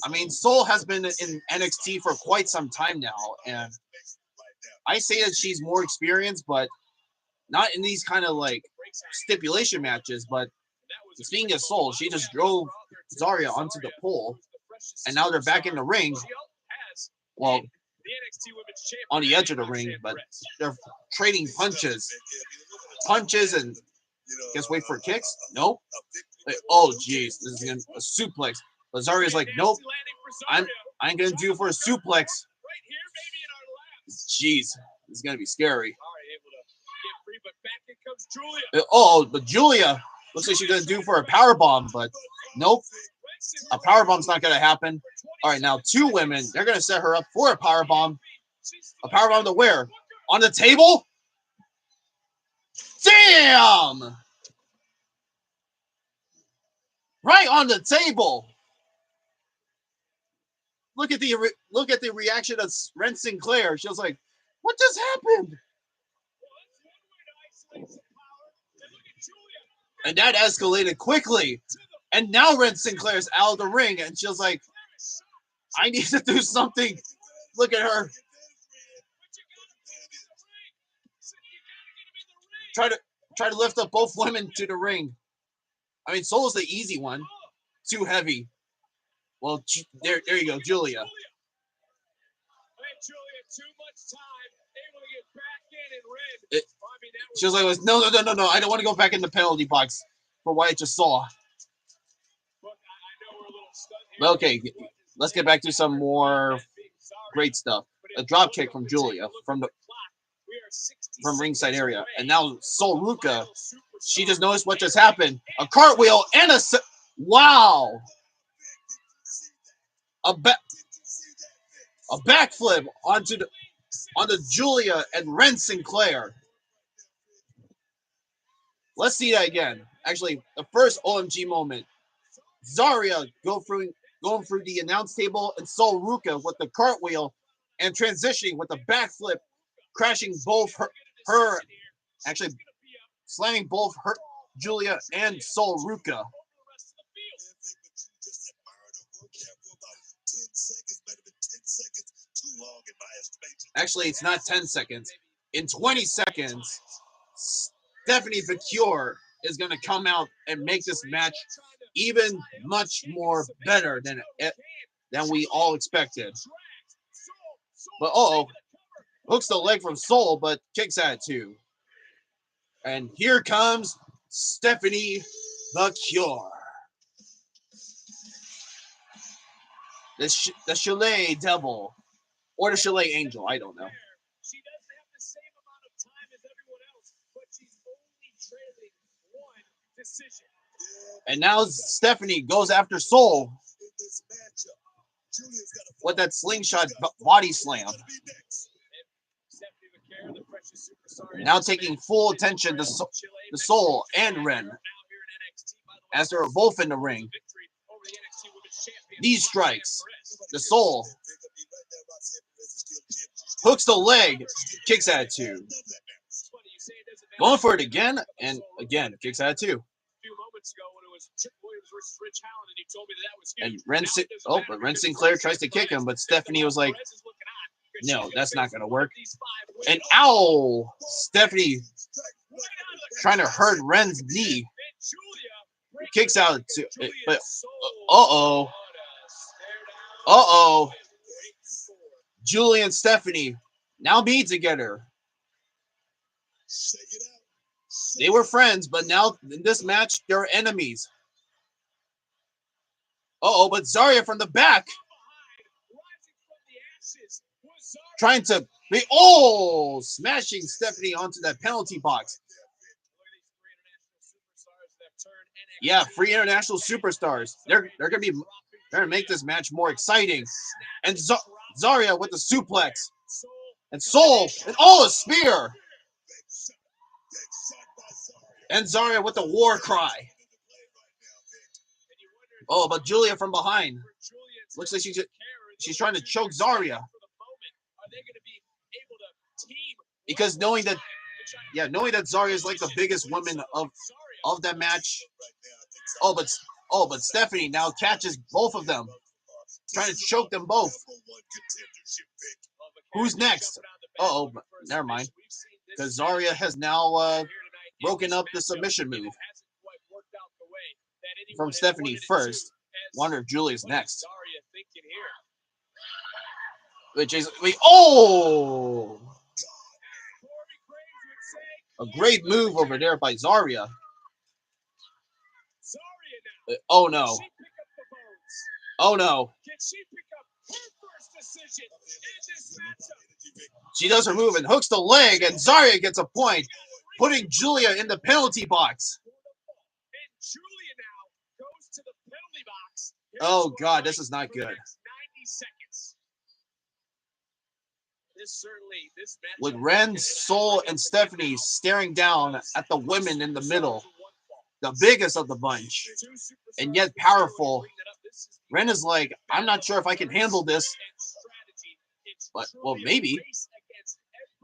I mean, Soul has been in NXT for quite some time now, and I say that she's more experienced, but not in these kind of like stipulation matches. But speaking of Soul, she just drove Zarya onto the pole, and now they're back in the ring. Well, on the edge of the ring, but they're trading punches, and guess wait for kicks. Nope. Oh, jeez, this is gonna a suplex. But Zarya's like, nope, I ain't gonna do it for a suplex. Jeez, this is gonna be scary. Oh, but Julia looks like she's going to do for a power bomb, but nope. A power bomb's not going to happen. All right, now 2 women. They're going to set her up for a power bomb. A power bomb to where? On the table? Damn! Right on the table. Look at the reaction of Ren Sinclair. She was like, "What just happened?" And that escalated quickly. And now Ren Sinclair's out of the ring, and she was like, "I need to do something." Look at her. Try to lift up both women to the ring. I mean, Soul's the easy one. Too heavy. Well, there you go, Julia. She was like, no, I don't want to go back in the penalty box for what I just saw. Okay, let's get back to some more great stuff. A drop kick from Julia from ringside area. And now Sol Ruka, she just noticed what just happened. A cartwheel and wow. A backflip onto Julia and Ren Sinclair. Let's see that again. Actually, the first OMG moment. Zarya going through the announce table, and Sol Ruka with the cartwheel and transitioning with the backflip, crashing both her actually slamming both her Julia and Sol Ruka. Actually, it's not 10 seconds. In 20 seconds, Stephanie Vicure is going to come out and make this match even much more better than we all expected. But hooks the leg from Sol, but kicks at it too. And here comes Stephanie Vicure. The Chalet Devil. Or the Chalet Angel, I don't know. She doesn't have the same amount of time as everyone else, but she's only trailing one decision. And now Stephanie goes after Sol with that slingshot body slam. Now taking full attention to Sol and Ren as they're both in the ring. These strikes, the Sol hooks the leg, kicks at it too. Going for it again, and again, kicks at it too. And Ren Sinclair tries to kick him, but Stephanie was like, no, that's not going to work. And ow! Stephanie trying to hurt Ren's knee. Kicks out to it, but Julia and Stephanie now be together. They were friends, but now in this match, they're enemies. But Zarya from the back. Trying to smashing Stephanie onto that penalty box. Yeah, 3 international superstars. They're gonna make this match more exciting. And Zarya with the suplex. And Sol and a spear. And Zarya with the war cry. But Julia from behind. Looks like she's trying to choke Zarya. Because knowing that Zarya is like the biggest woman of that match. But Stephanie now catches both of them. Trying to choke them both. Who's next? Never mind. Because Zarya has now broken up the submission move from Stephanie first. Wonder if Julia's next. Which is a great move over there by Zarya. Oh no. She does her move and hooks the leg, and Zarya gets a point. putting Julia in the penalty box. And Julia now goes to the penalty box. Oh God, this is not good. 90 seconds. This match With Ren, Soul, and Stephanie staring down at the women in the middle, the biggest of the bunch, and yet powerful. Ren is like, I'm not sure if I can handle this, but, well, maybe.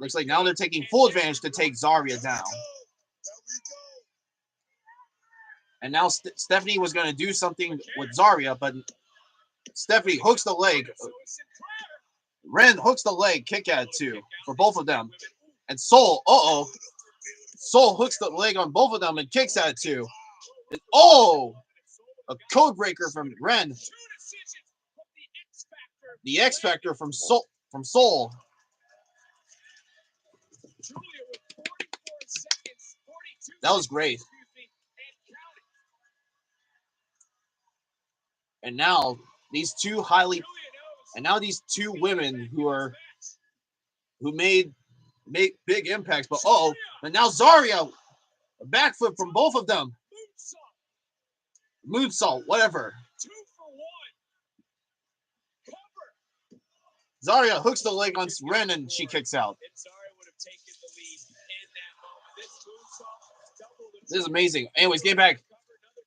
Looks like now they're taking full advantage to take Zarya down. And now Stephanie was going to do something with Zarya, but Stephanie hooks the leg. Ren hooks the leg, kick at two for both of them. And Soul, Soul hooks the leg on both of them and kicks at two. And, a code breaker from Ren. The X Factor from Soul. That was great. And now these two women who made big impacts, but and now Zarya, a backflip from both of them. Moonsault, whatever. Zarya hooks the leg on Ren and she kicks out. This is amazing. Anyways, game back.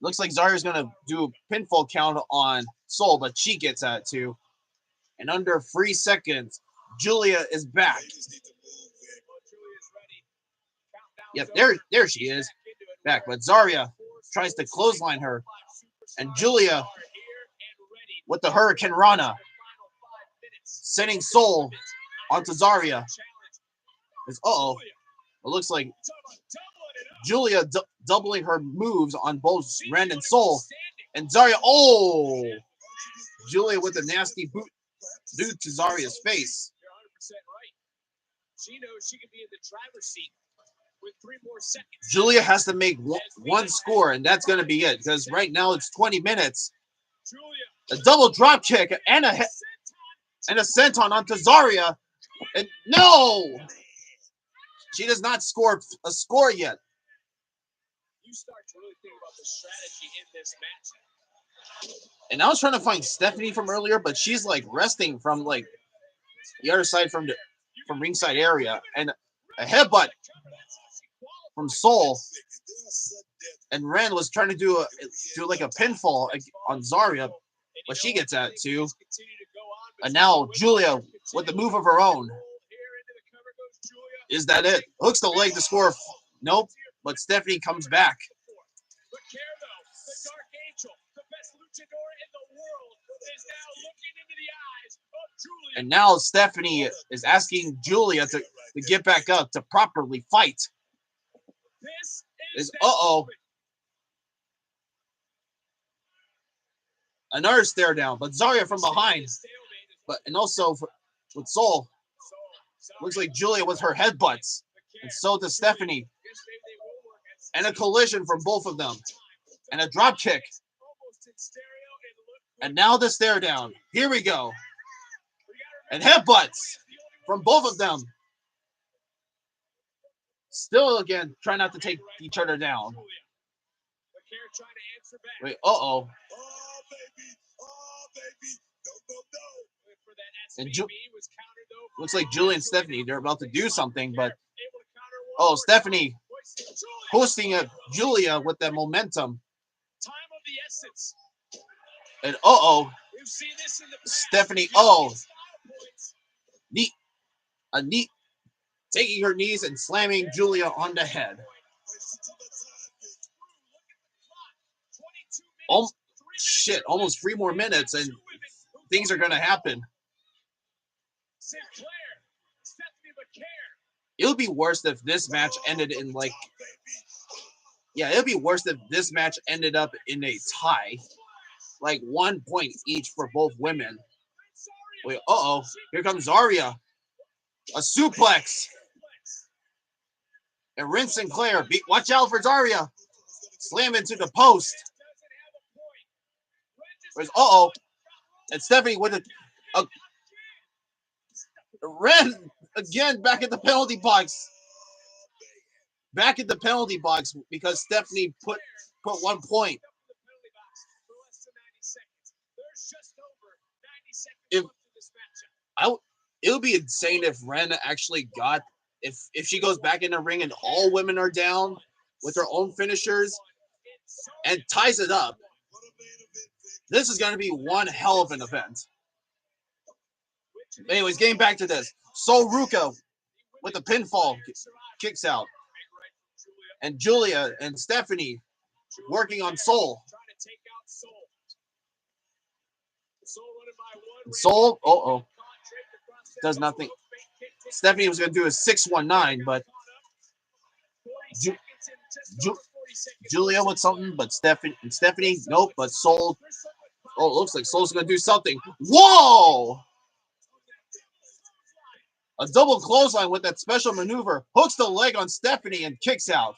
Looks like Zarya's going to do a pinfall count on Soul, but she gets at it too. And under 3 seconds, Julia is back. Yep, there she is. Back. But Zarya tries to clothesline her. And Julia, with the Hurricane Rana, sending Soul onto Zarya. It looks like Julia doubling her moves on both Ren and Soul. And Zarya, Julia with a nasty boot to Zarya's face. You're 100% right. She knows she can be in the driver's seat with 3 more seconds. Julia has to make one score, and that's going to be it. Because right now it's 20 minutes. A double drop kick and a senton onto Zarya. And no! She does not score a score yet. You start to really think about the strategy in this match. And I was trying to find Stephanie from earlier, but she's like resting from like the other side from ringside area. And a headbutt from Soul. And Ren was trying to do like a pinfall on Zarya, but she gets at it too. And now Julia with the move of her own. Is that it? Hooks the leg to score. Nope. But Stephanie comes back. And now Stephanie is asking Julia to get back up to properly fight. Another stare down, but Zarya from behind. And also with Soul. Looks like Julia with her headbutts. And so does Stephanie. And a collision from both of them. And a drop kick. And now the stare down. Here we go. And headbutts from both of them. Still again, try not to take each other down. Wait, And looks like Julia and Stephanie, they're about to do something, but Stephanie hosting Julia with that momentum. And Stephanie, knee, taking her knees and slamming Julia on the head. Almost 3 more minutes and things are going to happen. It would be worse if this match ended in it would be worse if this match ended up in a tie. Like 1 point each for both women. Wait, here comes Zarya. A suplex. And Ren Sinclair, watch out for Zarya. Slam into the post. And Stephanie with a Ren again back at the penalty box. back in the penalty box because Stephanie put 1 point. If it would be insane if Ren actually got if she goes back in the ring and all women are down with their own finishers and ties it up. This is going to be one hell of an event. Anyways, getting back to this, Sol Ruka with the pinfall kicks out, and Julia and Stephanie working on Sol. Sol, does nothing. Stephanie was going to do a 619, but Julia with something, but Stephanie, nope, but Sol. Oh, it looks like Sol's going to do something. Whoa! A double clothesline with that special maneuver. Hooks the leg on Stephanie and kicks out.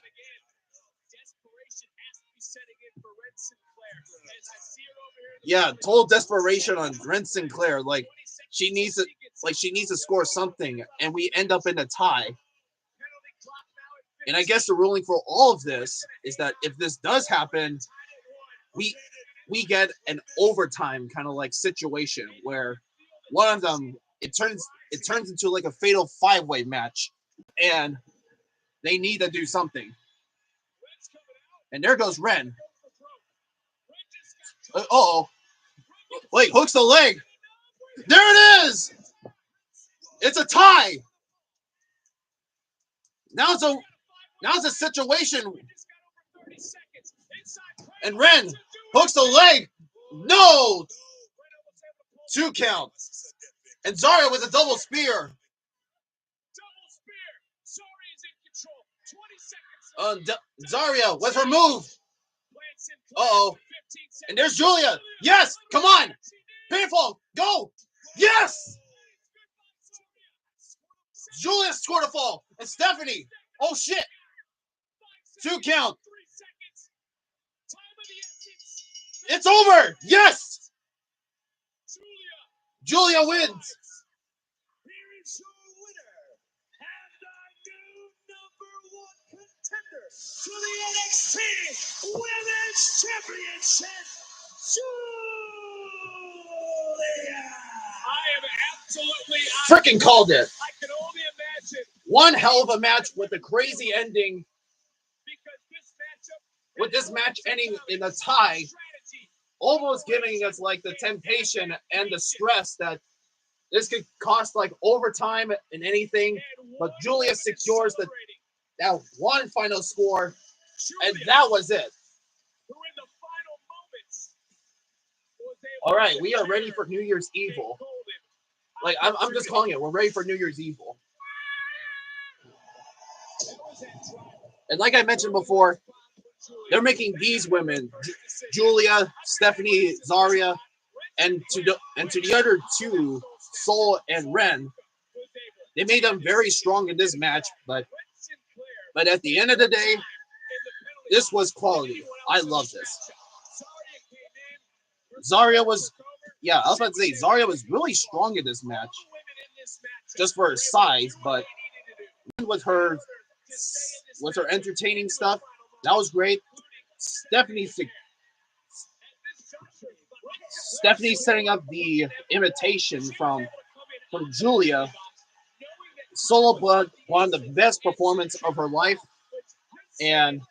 Yeah, total desperation on Ren Sinclair. Like she needs to score something, and we end up in a tie. And I guess the ruling for all of this is that if this does happen, we get an overtime kind of like situation where one of them it turns into like a fatal 5-way match, and they need to do something. And there goes Ren. Wait, hooks the leg. There it is. It's a tie. Now it's a situation. And Ren hooks the leg. No. 2 count. And Zarya with a double spear. Zarya with her move. And there's Julia. Yes, come on. Painful. Go. Yes. Julia scored a fall. And Stephanie. Oh, shit. 2 count. It's over. Yes. Julia wins. Here is your winner and our new #1 contender to the NXT Women's Championship, Julia. I am absolutely Freaking called it. I can only imagine One hell of a match with a crazy ending. because this matchup With this match ending in a tie, almost giving us like the temptation and the stress that this could cost like overtime and anything. But Julia secures that one final score, and that was it. All right, we are ready for New Year's Evil. Like I'm just calling it. We're ready for New Year's Evil. And like I mentioned before, they're making these women, Julia, Stephanie, Zarya, and to the other two, Sol and Ren, they made them very strong in this match. But at the end of the day, this was quality. I love this. Zarya was, I was about to say Zarya was really strong in this match, just for her size. But with her entertaining stuff, that was great. Stephanie setting up the imitation from Julia. Solo Blood, one of the best performance of her life, and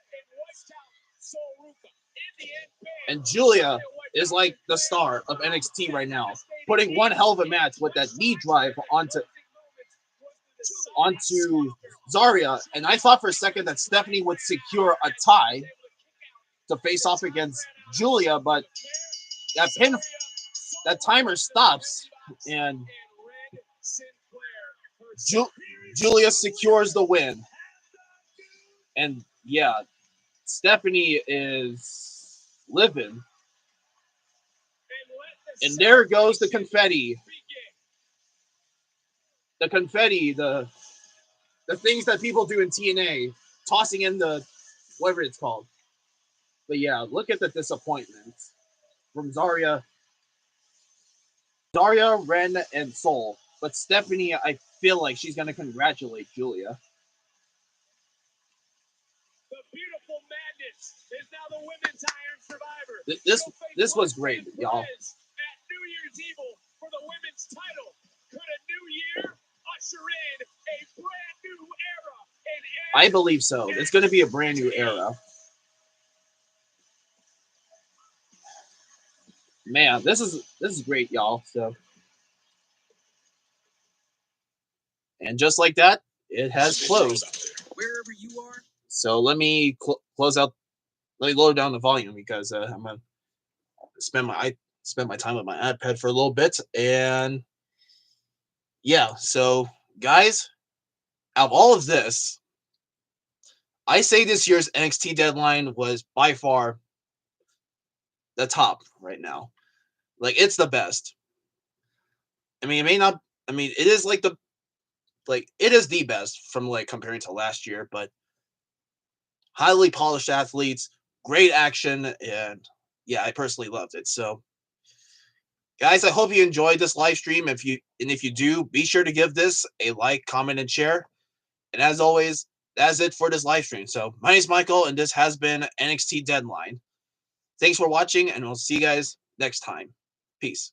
Julia is like the star of NXT right now, putting one hell of a match with that knee drive onto Zarya. And I thought for a second that Stephanie would secure a tie to face off against Julia, but that timer stops, and Julia secures the win. And yeah, Stephanie is living. And there goes the confetti. The confetti, the things that people do in TNA, tossing in the whatever it's called. But yeah, look at the disappointment from Zarya, Ren, and Sol. But Stephanie, I feel like she's going to congratulate Julia. is now the women's Iron Survivor. This was great, y'all. At New Year's Evil for the women's title. Could a new year usher in a brand new era? I believe so. It's going to be a brand new era. Man, this is great, y'all. So, and just like that, it has closed. Wherever you are. So let me close out. Let me lower down the volume because I'm gonna spend my time with my iPad for a little bit. And yeah, so guys, out of all of this, I say this year's NXT Deadline was by far the top right now. Like, it's the best. I mean, it may not. I mean, it is it is the best from comparing to last year, but highly polished athletes, great action, and yeah, I personally loved it. So, guys, I hope you enjoyed this live stream. If you do, be sure to give this a like, comment, and share. And as always, that's it for this live stream. So, my name is Michael, and this has been NXT Deadline. Thanks for watching, and we'll see you guys next time. Peace.